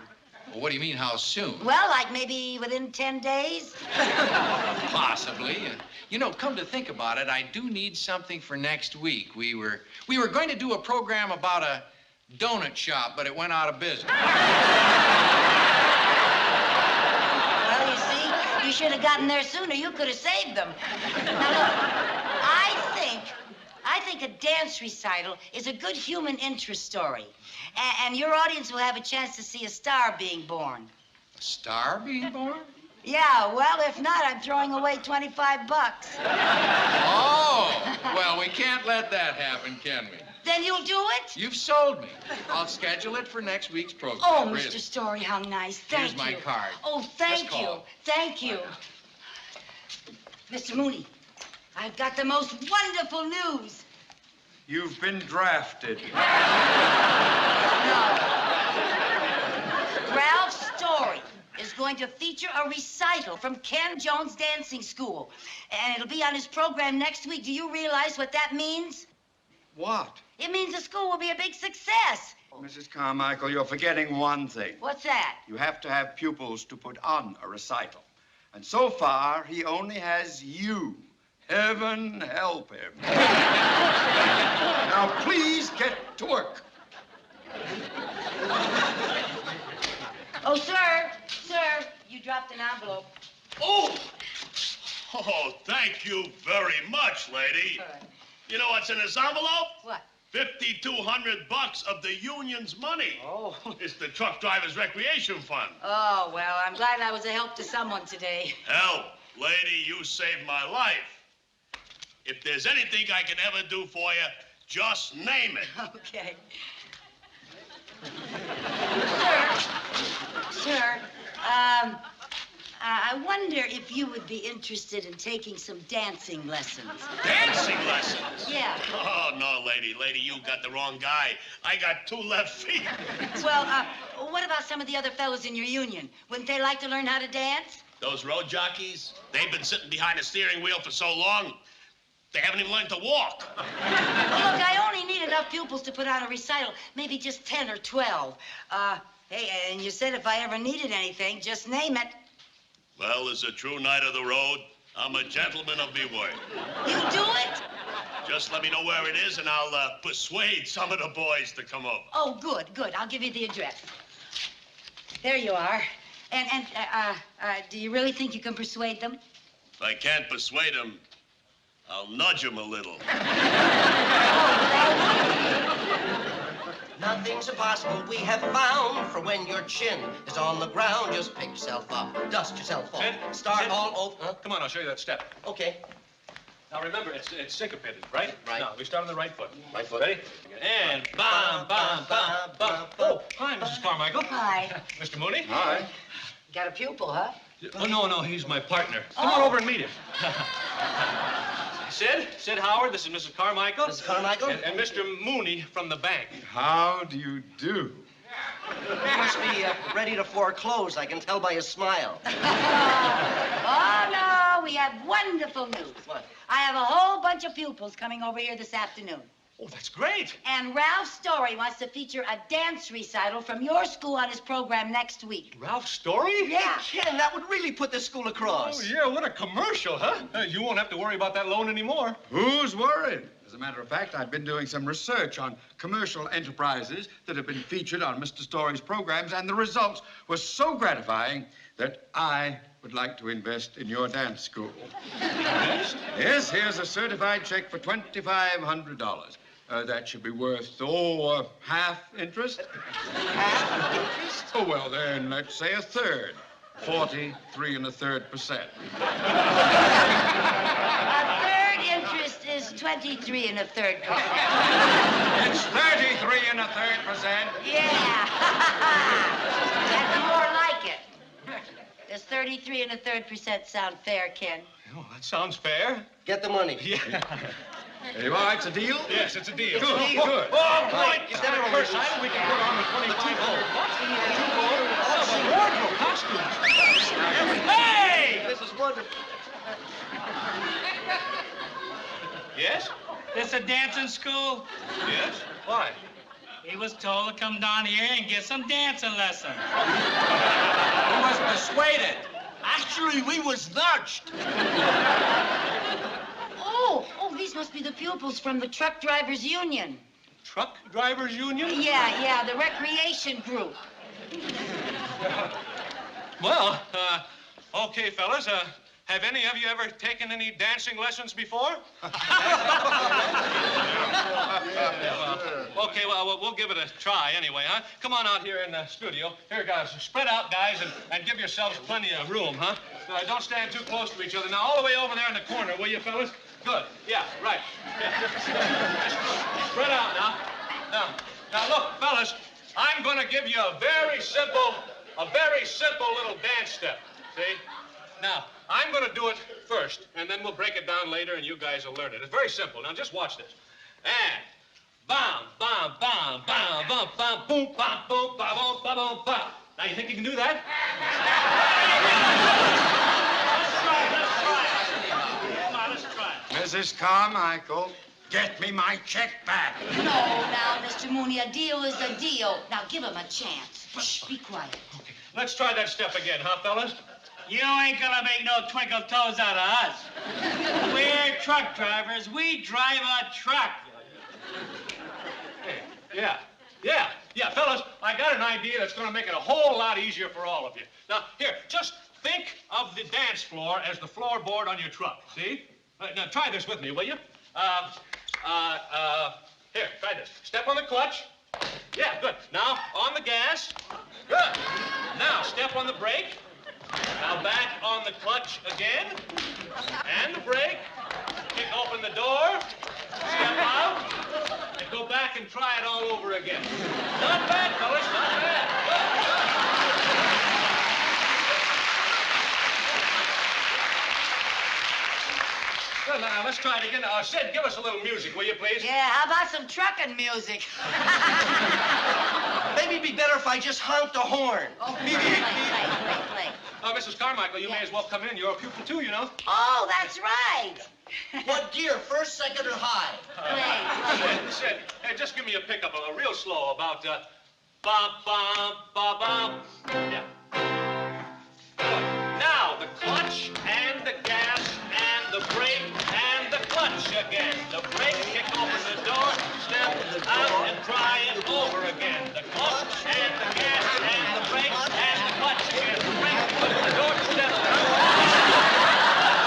Well, what do you mean, how soon? Well, like maybe within 10 days. Possibly. You know, come to think about it, I do need something for next week. We were going to do a program about a donut shop, but it went out of business. Well, you see, you should have gotten there sooner. You could have saved them. Now, look, I think a dance recital is a good human interest story. And your audience will have a chance to see a star being born. A star being born? Yeah, well, if not, I'm throwing away $25. Oh, well, we can't let that happen, can we? Then you'll do it? You've sold me. I'll schedule it for next week's program. Oh, Really. Mr. Story, how nice. Thank Here's my you. card. Oh, Just thank you. call. Thank you. Mr. Mooney, I've got the most wonderful news. You've been drafted. Ralph Story is going to feature a recital from Ken Jones Dancing School. And it'll be on his program next week. Do you realize what that means? What? It means the school will be a big success. Mrs. Carmichael, you're forgetting one thing. What's that? You have to have pupils to put on a recital. And so far, he only has you. Heaven help him. Now, please get to work. Oh, sir, you dropped an envelope. Oh, thank you very much, lady. You know what's in this envelope? What? $5,200 of the union's money. Oh. It's the truck drivers' recreation fund. Oh, well, I'm glad I was a help to someone today. Help, lady, you saved my life. If there's anything I can ever do for you, just name it. Okay. Sir, I wonder if you would be interested in taking some dancing lessons. Dancing lessons? Yeah. Oh, no, lady, you got the wrong guy. I got 2 left feet. Well, what about some of the other fellows in your union? Wouldn't they like to learn how to dance? Those road jockeys, they've been sitting behind a steering wheel for so long, they haven't even learned to walk. Well, look, I only need enough pupils to put on a recital, maybe just 10 or 12. Hey, and you said if I ever needed anything, just name it. Well, as a true knight of the road, I'm a gentleman of my word. You do it? Just let me know where it is, and I'll persuade some of the boys to come over. Oh, good. I'll give you the address. There you are. And do you really think you can persuade them? If I can't persuade them, I'll nudge them a little. Nothing's impossible we have found, for when your chin is on the ground, just pick yourself up, dust yourself off, start all over. Huh? Come on, I'll show you that step. Okay. Now remember, it's syncopated, right? Right. Now, we start on the right foot. Right foot. Ready? And bam, bam, bam, bam. Oh, hi, Mrs. Carmichael. Hi. Mr. Mooney. Hi. Got a pupil, huh? Oh, no, he's my partner. Come on over and meet him. Sid Howard, this is Mrs. Carmichael. Mrs. Carmichael? And Mr. Mooney from the bank. How do you do? He must be ready to foreclose, I can tell by his smile. Oh, no, we have wonderful news. What? I have a whole bunch of pupils coming over here this afternoon. Oh, that's great. And Ralph Story wants to feature a dance recital from your school on his program next week. Ralph Story? Yeah. Ken, that would really put this school across. Oh, yeah, what a commercial, huh? You won't have to worry about that loan anymore. Who's worried? As a matter of fact, I've been doing some research on commercial enterprises that have been featured on Mr. Story's programs, and the results were so gratifying that I would like to invest in your dance school. Yes, here's a certified check for $2,500. That should be worth, half interest. Half interest? Oh, well, then, let's say a third. 43 1/3%. A third interest is 23 1/3%. It's 33 1/3%. Yeah. That's more like it. Does 33 1/3% sound fair, Ken? Oh, that sounds fair. Get the money. Yeah. Hey, all right, it's a deal? Yes, it's a deal. Good. Good. Oh, right. Instead of a recital, we can put on the $2,500. Wardrobe, costumes. Hey! This is wonderful. Yes? This a dancing school? Yes? Why? He was told to come down here and get some dancing lessons. We was persuaded. Actually, we was nudged. Oh, these must be the pupils from the Truck Drivers Union. Truck Drivers Union? Yeah, the recreation group. Well, okay, fellas, have any of you ever taken any dancing lessons before? Okay, well, we'll give it a try anyway, huh? Come on out here in the studio. Here, guys, spread out, guys, and give yourselves plenty of room, huh? Don't stand too close to each other. Now, all the way over there in the corner, will you, fellas? Good. Yeah, right. Yeah. Spread out now. Now, look, fellas, I'm going to give you a very simple little dance step. See? Now, I'm going to do it first, and then we'll break it down later, and you guys will learn it. It's very simple. Now, just watch this. And bam, bam, bam, bam, bam, bam, boom, bam, boom, bam, boom, bam, boom, bam. Now, you think you can do that? Let's try it. Mrs. Carmichael, get me my check back. No, now, Mr. Mooney, a deal is a deal. Now, give him a chance. Shh, be quiet. Okay, let's try that step again, huh, fellas? You ain't gonna make no twinkle toes out of us. We're truck drivers. We drive a truck. Yeah, fellas, I got an idea that's going to make it a whole lot easier for all of you. Now, here, just think of the dance floor as the floorboard on your truck, see? Now, try this with me, will you? Here, try this. Step on the clutch. Yeah, good. Now, on the gas. Good. Now, step on the brake. Now, back on the clutch again. And the brake. Kick open the door. Step out. And go back and try it all over again. Not bad, fellas, not bad. Good. Now, let's try it again. Sid, give us a little music, will you, please? Yeah, how about some trucking music? Maybe it'd be better if I just honked the horn. Oh, play. Mrs. Carmichael, you may as well come in. You're a pupil, too, you know. Oh, that's right. What gear, first, second, or high? Sid, hey, just give me a pickup, real slow, about, bum, bum, bum, bum. Yeah. Good. Now, the clutch and the gas and the brake and the clutch again. The brake, kick open the door, step out and try it over again. The clutch and the gas and the brake and the clutch again. The brake, open the door, step out.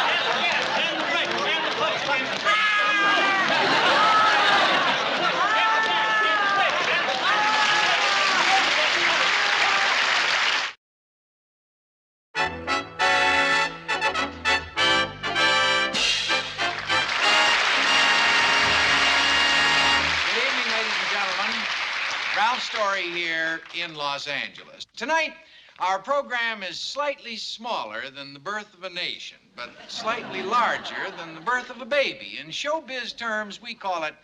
And the gas and the brake and the clutch again. Here in Los Angeles. Tonight, our program is slightly smaller than the birth of a nation, but slightly larger than the birth of a baby. In showbiz terms, we call it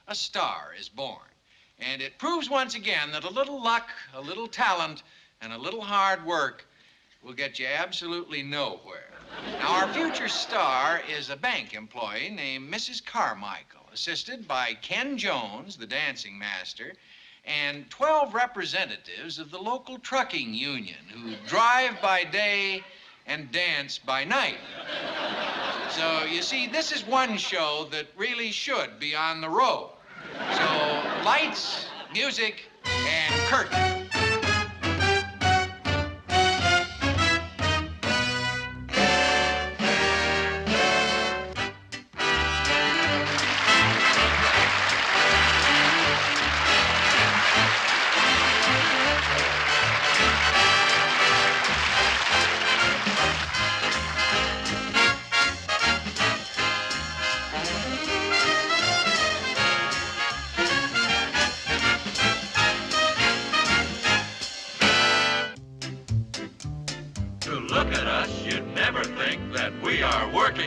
a star is born. And it proves once again that a little luck, a little talent, and a little hard work will get you absolutely nowhere. Now, our future star is a bank employee named Mrs. Carmichael, assisted by Ken Jones, the dancing master, and 12 representatives of the local trucking union who drive by day and dance by night. So, you see, this is one show that really should be on the road. So, lights, music, and curtain.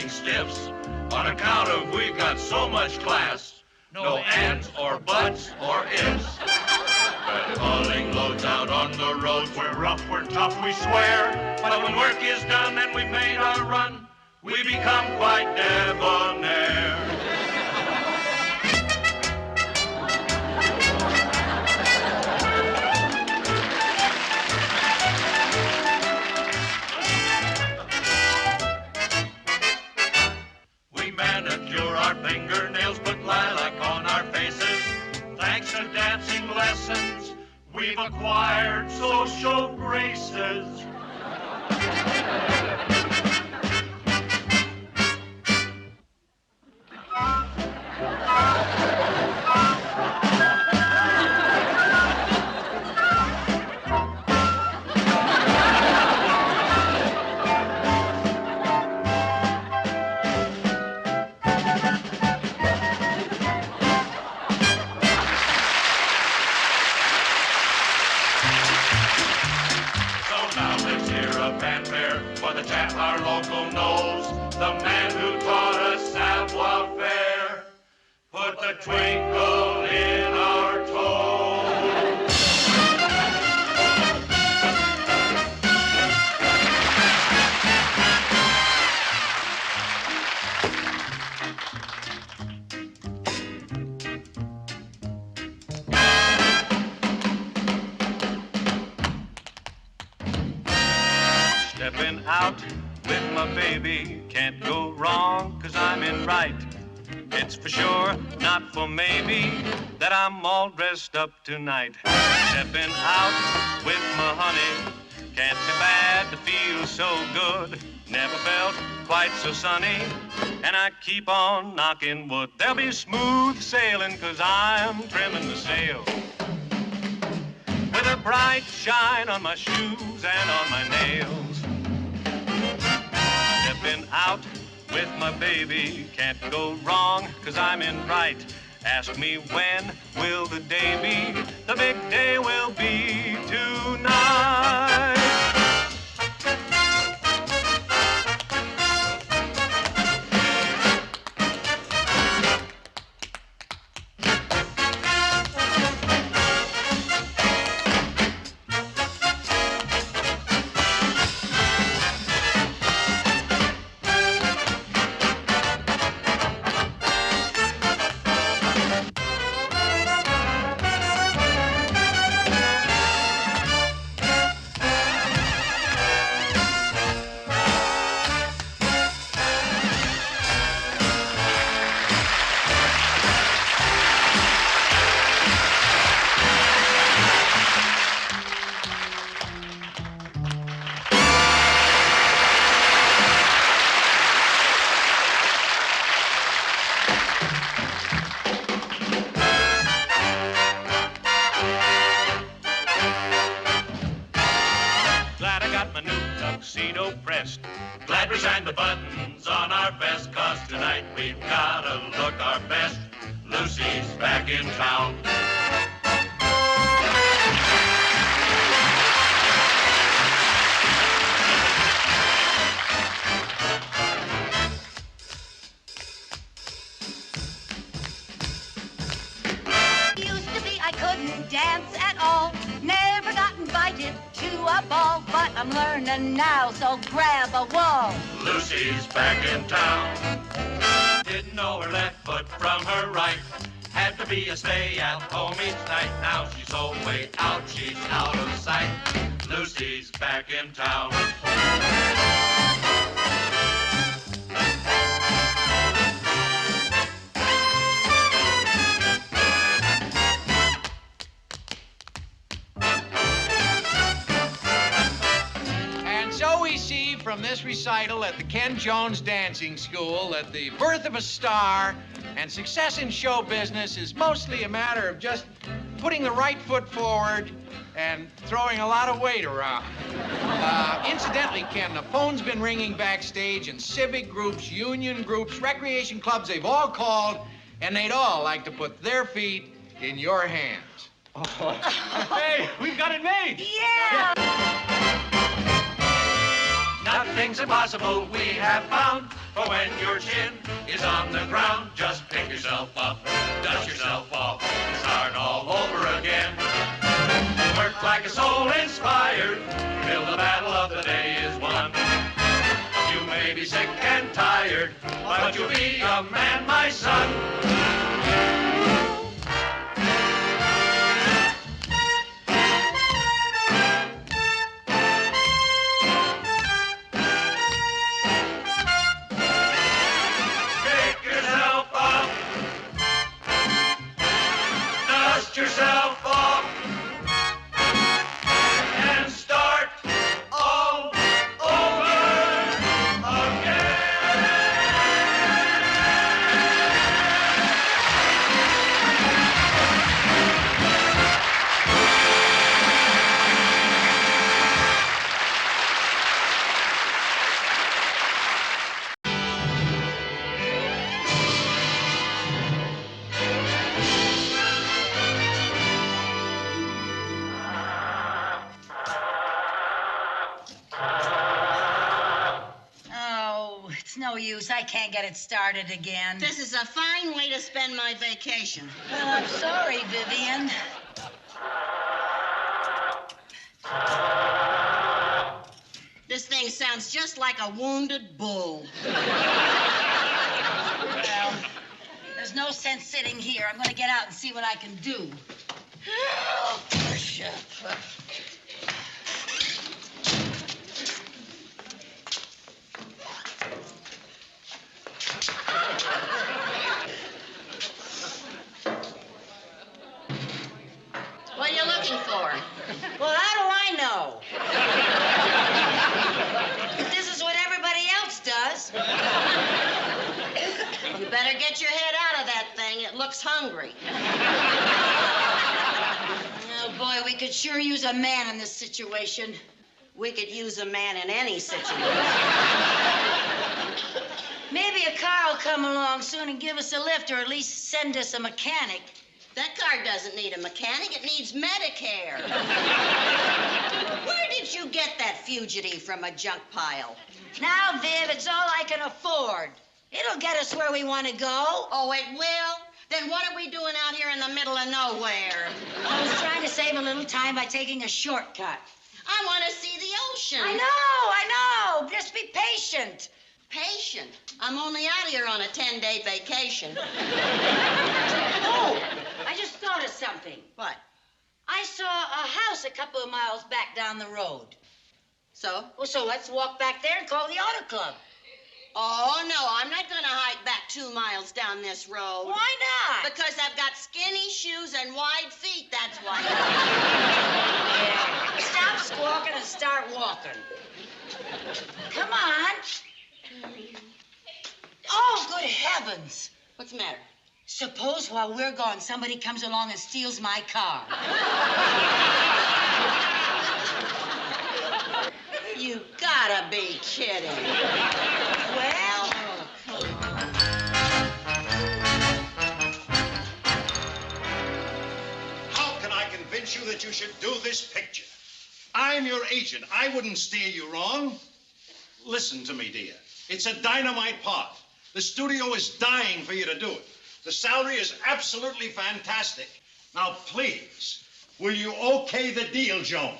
Stiffs on account of we've got so much class. No ands or buts or ifs. But hauling loads out on the roads, we're rough, we're tough, we swear. But when work is done and we've made our run, we become quite debonair. Fingernails, put lilac on our faces. Thanks to dancing lessons, we've acquired social graces. the twinkle in our toes. Stepping out with my baby, can't go wrong, 'cause I'm in right. It's for sure, not for maybe, that I'm all dressed up tonight. Stepping out with my honey, can't be bad to feel so good. Never felt quite so sunny, and I keep on knocking wood. There'll be smooth sailing, 'cause I'm trimming the sail. With a bright shine on my shoes and on my nails. Stepping out with my baby, can't go wrong, 'cause I'm in right. Ask me when will the day be, the big day will be tonight. Glad we shined the buttons on our vest, 'cause tonight we've gotta look our best. Lucy's back in town. Used to be I couldn't dance at all. Never got invited to a ball, but I'm learning now, so grab a wall. Lucy's back in town. Didn't know her left foot from her right. Had to be a stay at home each night. Now she's so way out, she's out of sight. Lucy's back in town. So we see from this recital at the Ken Jones Dancing School that the birth of a star and success in show business is mostly a matter of just putting the right foot forward and throwing a lot of weight around. Incidentally, Ken, the phone's been ringing backstage, and civic groups, union groups, recreation clubs, they've all called, and they'd all like to put their feet in your hands. Hey, we've got it made! Yeah! Nothing's impossible, we have found. For when your chin is on the ground, just pick yourself up, dust yourself off, and start all over again. Work like a soul inspired, till the battle of the day is won. You may be sick and tired, but you'll be a man, my son. Yourself off and start all over again. use. I can't get it started again. This is a fine way to spend my vacation. Well, I'm sorry, Vivian. This thing sounds just like a wounded bull. Well, there's no sense sitting here. I'm going to get out and see what I can do. Oh, push up. What are you looking for? Well, how do I know? If this is what everybody else does. You better get your head out of that thing. It looks hungry. Oh, boy, we could sure use a man in this situation. We could use a man in any situation. Maybe a car will come along soon and give us a lift, or at least send us a mechanic. That car doesn't need a mechanic. It needs Medicare. Where did you get that fugitive from a junk pile? Now, Viv, it's all I can afford. It'll get us where we want to go. Oh, it will? Then what are we doing out here in the middle of nowhere? I was trying to save a little time by taking a shortcut. I want to see the ocean. I know. Just be patient. Patient? I'm only out here on a 10-day vacation. Oh, I just thought of something. What? I saw a house a couple of miles back down the road. So? Well, so let's walk back there and call the auto club. Oh, no, I'm not going to hike back 2 miles down this road. Why not? Because I've got skinny shoes and wide feet, that's why. Yeah. Stop squawking and start walking. Come on. Oh, good heavens. What's the matter? Suppose while we're gone, somebody comes along and steals my car. You gotta be kidding. Well... How can I convince you that you should do this picture? I'm your agent. I wouldn't steer you wrong. Listen to me, dear. It's a dynamite part. The studio is dying for you to do it. The salary is absolutely fantastic. Now, please, will you okay the deal, Joan?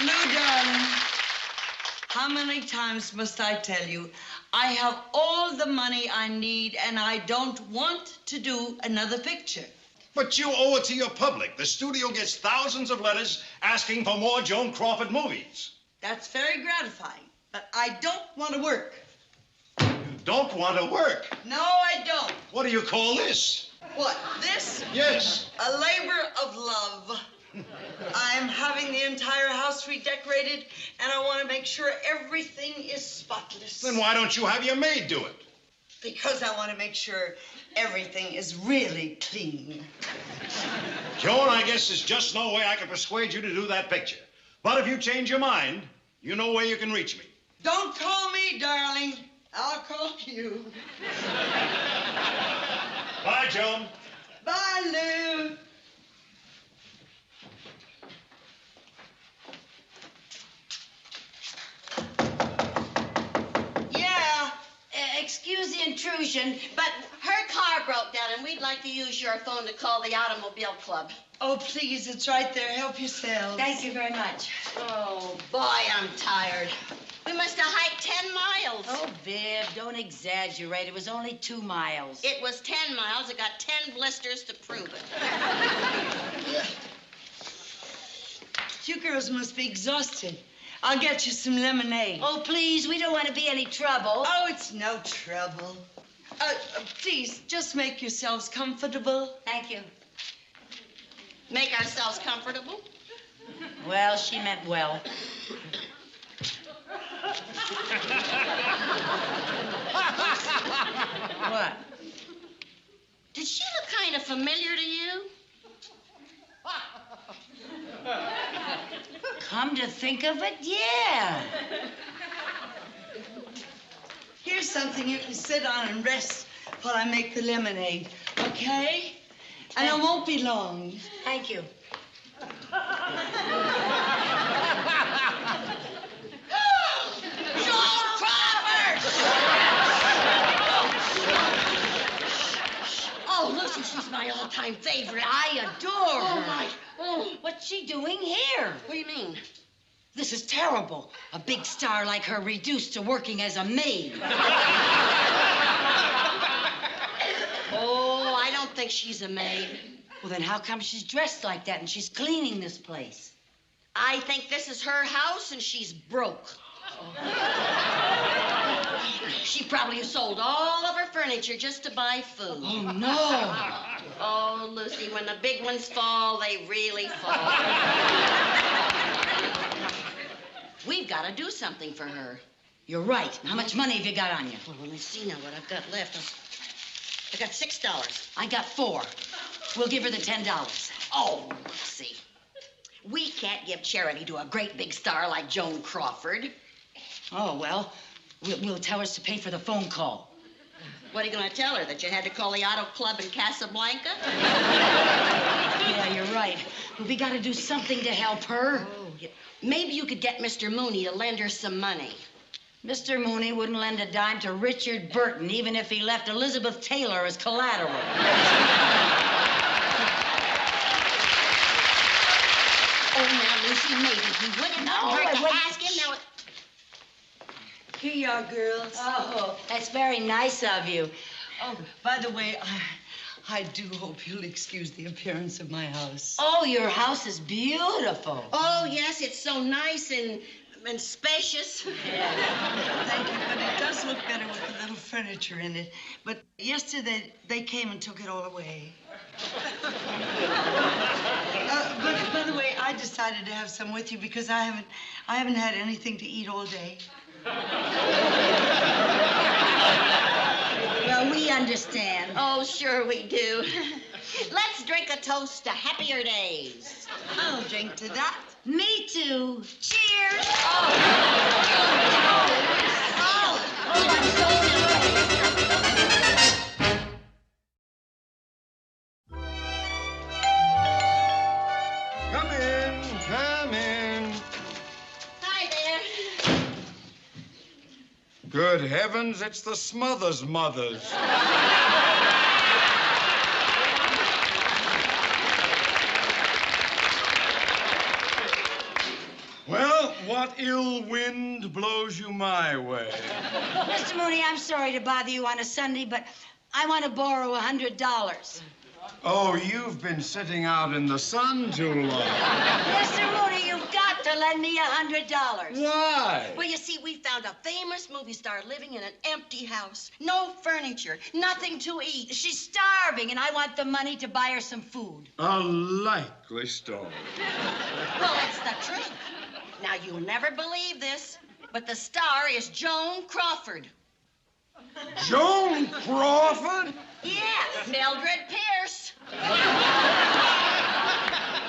Lou, darling, how many times must I tell you, I have all the money I need and I don't want to do another picture. But you owe it to your public. The studio gets thousands of letters asking for more Joan Crawford movies. That's very gratifying, but I don't want to work. You don't want to work? No, I don't. What do you call this? What, this? Yes. A labor of love. I'm having the entire house redecorated, and I want to make sure everything is spotless. Then why don't you have your maid do it? Because I want to make sure everything is really clean. Joan, I guess there's just no way I can persuade you to do that picture. But if you change your mind, you know where you can reach me. Don't call me, darling. I'll call you. Bye, Joan. Bye, Lou. Excuse the intrusion, but her car broke down, and we'd like to use your phone to call the automobile club. Oh, please, it's right there. Help yourself. Thank you very much. Oh, boy, I'm tired. We must have hiked 10 miles. Oh, Viv, don't exaggerate. It was only 2 miles. It was 10 miles. It got 10 blisters to prove it. You girls must be exhausted. I'll get you some lemonade. Oh, please, we don't want to be any trouble. Oh, it's no trouble. Please, just make yourselves comfortable. Thank you. Make ourselves comfortable? Well, she meant well. What? Did she look kind of familiar to you? Come to think of it, yeah. Here's Here's something you can sit on and rest while I make the lemonade, okay? And it won't be long. Thank you. Joan Crawford! Oh, Lucy, she's my all-time favorite. I adore her. Oh, my. Oh. What's she doing here? What do you mean? This is terrible. A big star like her reduced to working as a maid. Oh, I don't think she's a maid. Well, then how come she's dressed like that and she's cleaning this place? I think this is her house and she's broke. She probably sold all of her furniture just to buy food. Oh, no. Oh, Lucy, when the big ones fall, they really fall. We've got to do something for her. You're right. How much money have you got on you? Well, let me see now what I've got left. I got $6. I got $4. We'll give her the $10. Oh, Lucy. We can't give charity to a great big star like Joan Crawford. Oh, well, we'll tell her to pay for the phone call. What are you going to tell her, that you had to call the Auto Club in Casablanca? Yeah, you're right. But we got to do something to help her. Oh, yeah. Maybe you could get Mr. Mooney to lend her some money. Mr. Mooney wouldn't lend a dime to Richard Burton, even if he left Elizabeth Taylor as collateral. Oh, now, Lucy, maybe he wouldn't hurt to ask him. Now, Here you are, girls. Oh, that's very nice of you. Oh, by the way, I do hope you'll excuse the appearance of my house. Oh, your house is beautiful. oh, yes, it's so nice and spacious. Thank you, but it does look better with the little furniture in it. But yesterday, they came and took it all away. But by the way, I decided to have some with you because I haven't had anything to eat all day. Well, we understand. Oh, sure we do. Let's drink a toast to happier days. I'll drink to that. Me too. Cheers. Come in, come in. Hi there. Good heavens, it's the Smothers Mothers. Well, what ill wind blows you my way? Mr. Mooney, I'm sorry to bother you on a Sunday, but I want to borrow $100. Oh, you've been sitting out in the sun too long. Mr. Mooney, you've got to lend me $100. Why? Well, you see, we found a famous movie star living in an empty house. No furniture, nothing to eat. She's starving, and I want the money to buy her some food. A likely story. Well, it's the truth. Now, you'll never believe this, but the star is Joan Crawford. Joan Crawford? Yes, Mildred Pierce.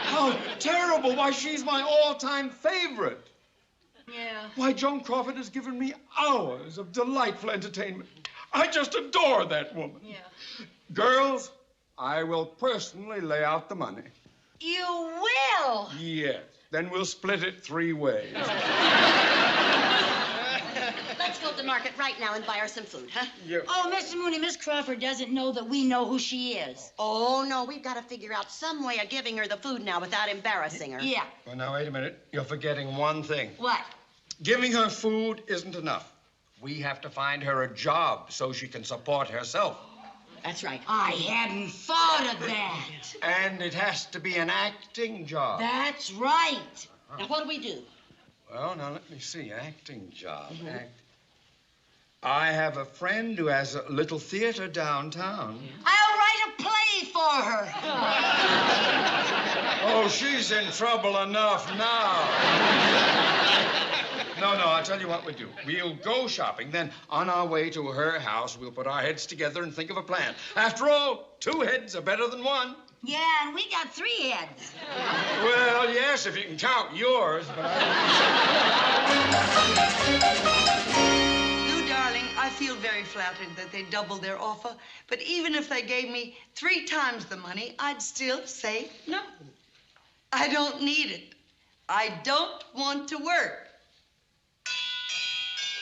How terrible. Why, she's my all-time favorite. Yeah. Why, Joan Crawford has given me hours of delightful entertainment. I just adore that woman. Yeah. Girls, I will personally lay out the money. You will? Yes. Then we'll split it 3 ways. Let's go to the market right now and buy her some food, huh? Yeah. Oh, Mr. Mooney, Miss Crawford doesn't know that we know who she is. Oh, no, we've got to figure out some way of giving her the food now without embarrassing her. Yeah. Well, now, wait a minute. You're forgetting one thing. What? Giving her food isn't enough. We have to find her a job so she can support herself. That's right. I hadn't thought of that. And it has to be an acting job. That's right. Now, what do we do? Well, now, let me see. Acting job. I have a friend who has a little theater downtown. I'll write a play for her. Oh, she's in trouble enough now. No, I'll tell you what we'll do. We'll go shopping, then on our way to her house, we'll put our heads together and think of a plan. After all, 2 heads are better than 1. Yeah, and we got 3 heads. Well, yes, if you can count yours, but Lou, darling, I I feel very flattered that they doubled their offer, but even if they gave me 3 times the money, I'd still say no. I don't need it. I don't want to work.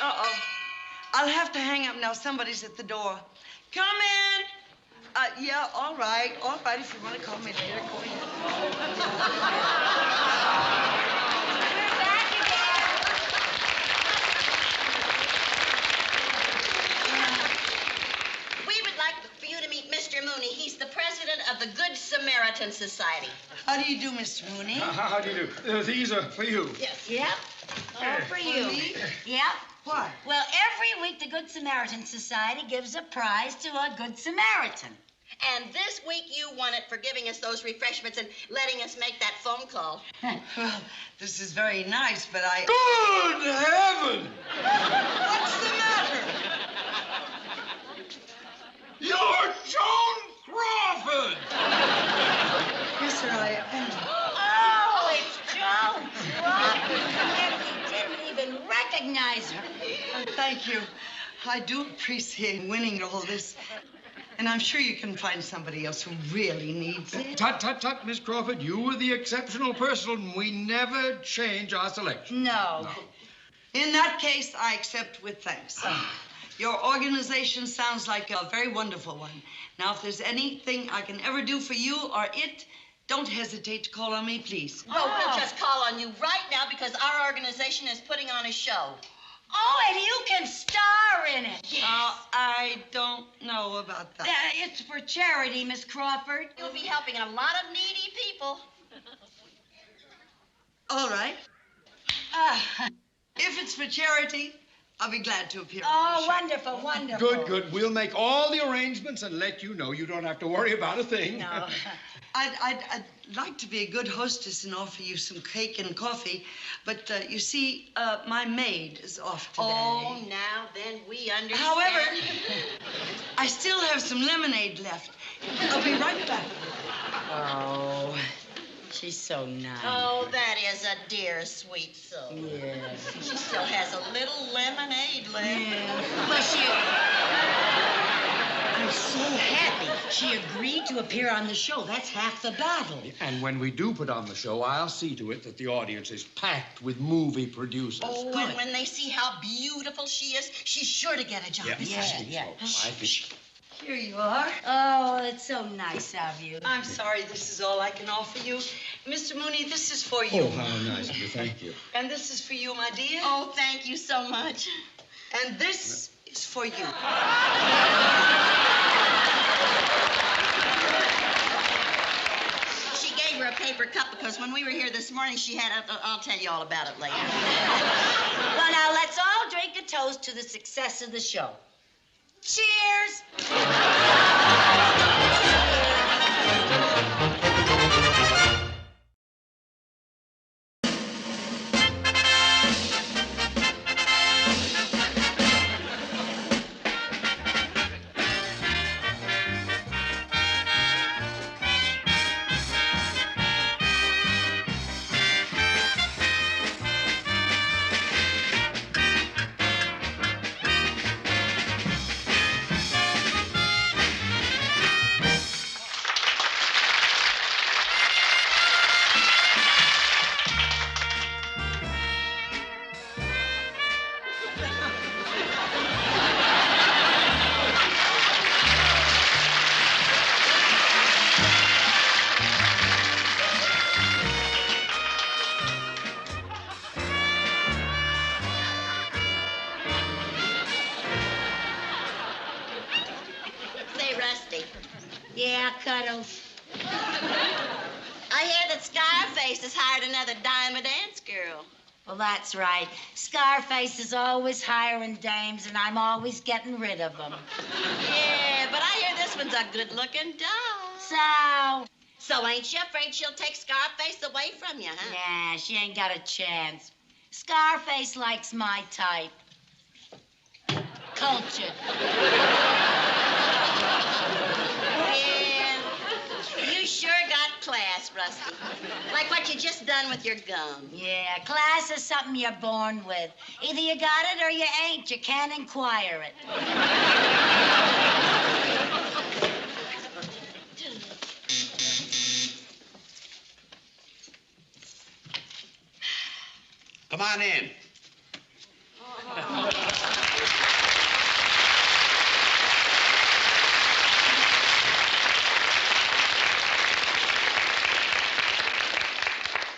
Uh-oh. I'll have to hang up now. Somebody's at the door. Come in. Yeah, all right, if you want to call me later, go ahead. We would like for you to meet Mr. Mooney. He's the president of the Good Samaritan Society. How do you do, Mr. Mooney? How do you do? These are for you. Yes. Yep. All for you. me? Yep. What? Well, every week the Good Samaritan Society gives a prize to a Good Samaritan. And this week you won it for giving us those refreshments and letting us make that phone call. Well, this is very nice, but I... Good heaven! What's the matter? You're Joan Crawford! Yes, sir, I am. Oh, it's Joan Crawford. And he didn't even recognize her. Thank you. I do appreciate winning all this. And I'm sure you can find somebody else who really needs it. Tut, Miss Crawford. You were the exceptional person. We never change our selection. No. In that case, I accept with thanks. Your organization sounds like a very wonderful one. Now, if there's anything I can ever do for you or it, don't hesitate to call on me, please. Oh, we'll just call on you right now because our organization is putting on a show. Oh, and you can star in it. Yes. I don't know about that. It's for charity, Miss Crawford. You'll be helping a lot of needy people. All right. If it's for charity, I'll be glad to appear. Oh, wonderful, wonderful. Good. We'll make all the arrangements and let you know. You don't have to worry about a thing. No. I'd like to be a good hostess and offer you some cake and coffee, but you see, my maid is off today. Oh, now then we understand. However, I still have some lemonade left. I'll be right back. Oh, she's so nice. Oh, that is a dear, sweet soul. Yes. She still has a little lemonade left. Yeah. Well, I'm so happy she agreed to appear on the show. That's half the battle. And when we do put on the show, I'll see to it that the audience is packed with movie producers. Oh, and when they see how beautiful she is, she's sure to get a job. Yeah. I think. Here you are. Oh, it's so nice of you. I'm sorry this is all I can offer you. Mr. Mooney, this is for you. Oh, how nice of you. Thank you. And this is for you, my dear. Oh, thank you so much. And this is for you. She gave her a paper cup because when we were here this morning, she had I'll tell you all about it later. Well, now, let's all drink a toast to the success of the show. Cheers! Yeah, Cuddles. I hear that Scarface has hired another dime a dance girl. Well, that's right. Scarface is always hiring dames, and I'm always getting rid of them. Yeah, but I hear this one's a good-looking doll. So ain't you afraid she'll take Scarface away from you, huh? Nah, she ain't got a chance. Scarface likes my type. Culture. Yeah, you sure got class, brother. Rusty. Like what you just done with your gum. Yeah, class is something you're born with. Either you got it or you ain't. You can't inquire it. Come on in.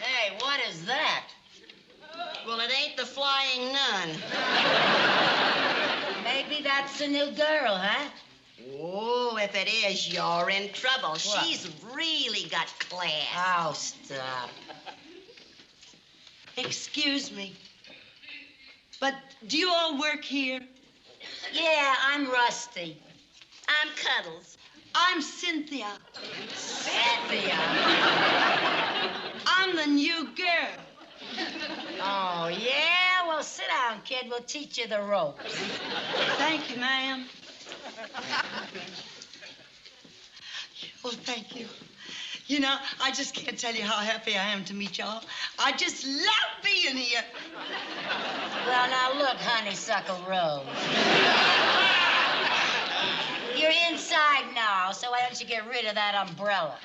Hey, what is that? Well, it ain't the Flying Nun. Maybe that's the new girl, huh? Oh, if it is, you're in trouble. What? She's really got class. Oh, stop. Excuse me, but do you all work here? Yeah, I'm Rusty. I'm Cuddles. I'm Cynthia. Cynthia? I'm the new girl. Oh, yeah? Well, sit down, kid. We'll teach you the ropes. Thank you, ma'am. Oh, thank you. You know, I just can't tell you how happy I am to meet y'all. I just love being here. Well, now, look, Honeysuckle Rose. You're inside now, so why don't you get rid of that umbrella?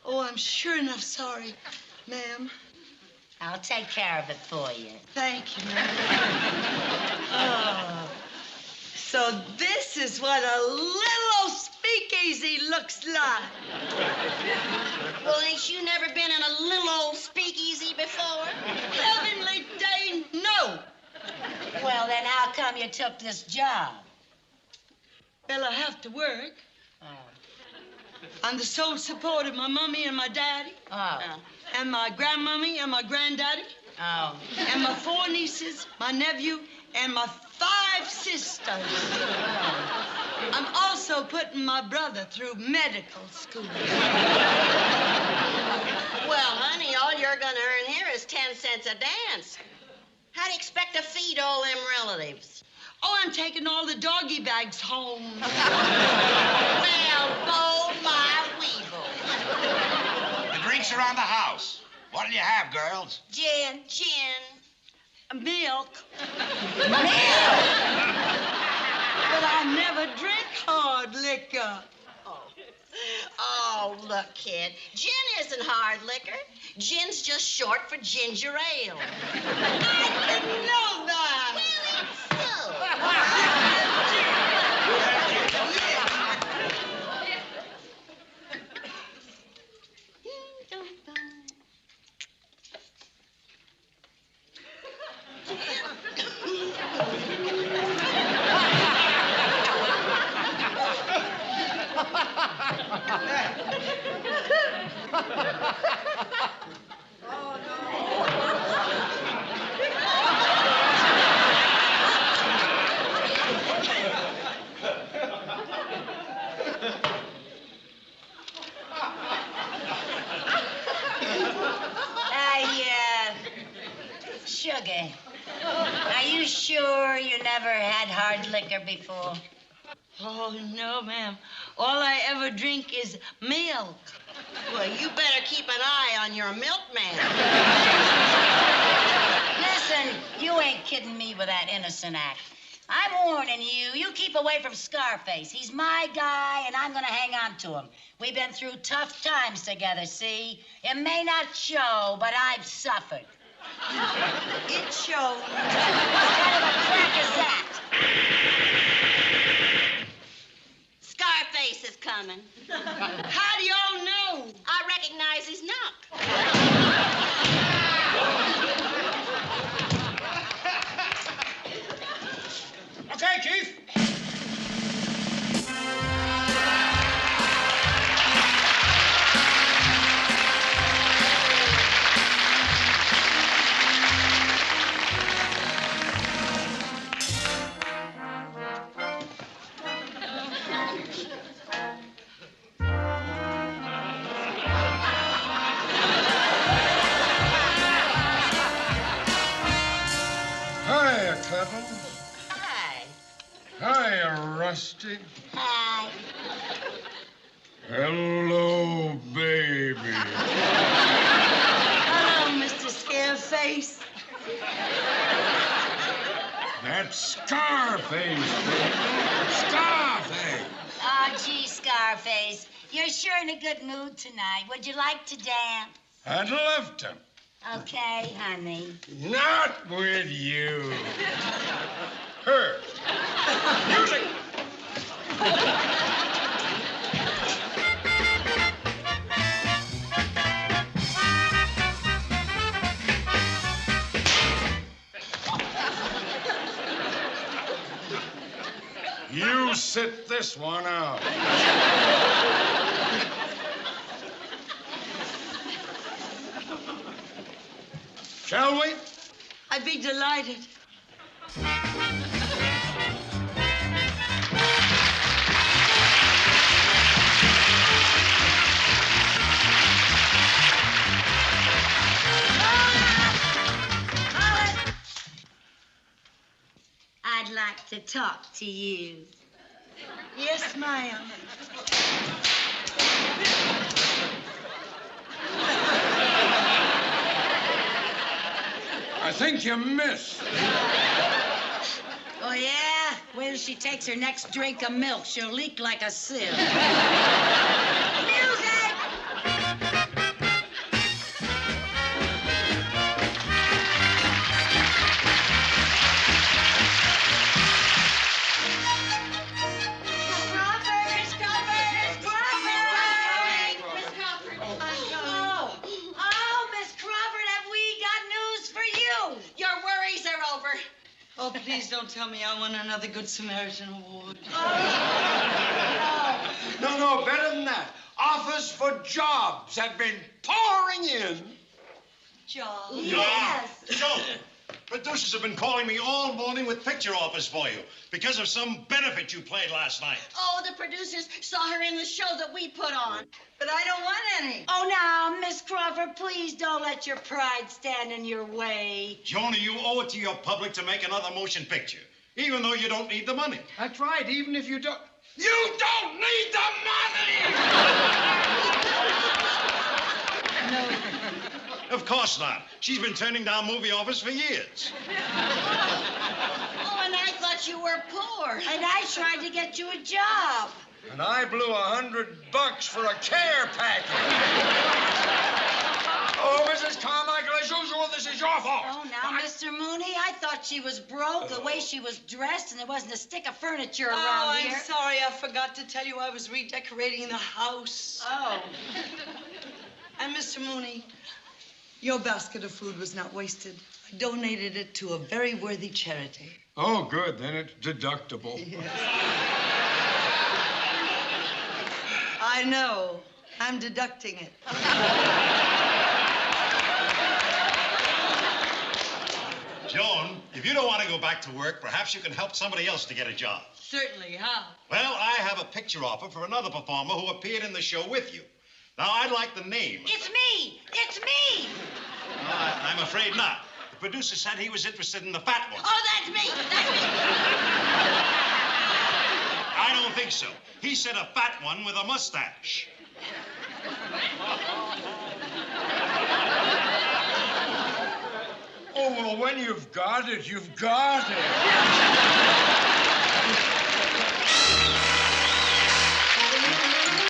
Oh, I'm sure enough sorry, ma'am. I'll take care of it for you. Thank you, ma'am. Oh. So this is what a little old speakeasy looks like. Well, ain't you never been in a little old speakeasy before? Heavenly day, no. Well, then how come you took this job? Well, I have to work. Oh. I'm the sole support of my mommy and my daddy. Oh. And my grandmommy and my granddaddy. Oh. And my 4 nieces, my nephew, and my 5 sisters. Oh. I'm also putting my brother through medical school. Well, honey, all you're gonna earn here is 10 cents a dance. How do you expect to feed all them relatives? Oh, I'm taking all the doggy bags home. Well, bold my weevil. The drinks are on the house. What'll you have, girls? Gin. Milk. Milk? But I never drink hard liquor. Oh, look, kid. Gin isn't hard liquor. Gin's just short for ginger ale. I didn't know that. Sugar, are you sure you never had hard liquor before? Oh, no, ma'am. All I ever drink is milk. Well, you better keep an eye on your milkman. Listen, you ain't kidding me with that innocent act. I'm warning you. You keep away from Scarface. He's my guy, and I'm going to hang on to him. We've been through tough times together, see? It may not show, but I've suffered. It shows. What kind of a crack is that? Scarface is coming. How do y'all know? I recognize his knock. Okay, Chief. Hiya, Clevin. Hi. Hiya, Rusty. Hi. Hello, Scarface. You're sure in a good mood tonight. Would you like to dance? I'd love to. Okay, honey. Not with you. Her. Music. You sit this one out. Shall we? I'd be delighted. I'd like to talk to you. Yes, ma'am. I think you missed. Oh, yeah? Wait till she takes her next drink of milk. She'll leak like a sieve. Oh, please don't tell me I won another Good Samaritan award. No, better than that. Offers for jobs have been pouring in. Jobs? Yes. Joe, producers have been calling me all morning with picture offers for you because of some benefit you played last night. Oh, the producers saw her in the show that we put on. But I don't want any. Oh, now, Miss Crawford, please don't let your pride stand in your way. Joni, you owe it to your public to make another motion picture, even though you don't need the money. That's right, even if you don't. You don't need the money! No. Of course not. She's been turning down movie offers for years. Oh, and I thought you were poor. And I tried to get you a job. And I blew $100 for a care package. Oh, Mrs. Carmichael, as usual, this is your fault. Oh, now, Mr. Mooney, I thought she was broke, the way she was dressed, and there wasn't a stick of furniture around here. I'm sorry. I forgot to tell you I was redecorating the house. Oh. And, Mr. Mooney, your basket of food was not wasted. I donated it to a very worthy charity. Oh, good. Then it's deductible. Yes. I know. I'm deducting it. Joan, if you don't want to go back to work, perhaps you can help somebody else to get a job. Certainly. How? Well, I have a picture offer for another performer who appeared in the show with you. Now, I'd like the name. It's me! It's me! No, I'm afraid not. The producer said he was interested in the fat one. Oh, that's me! That's me! I don't think so. He said a fat one with a mustache. Oh, well, when you've got it, you've got it.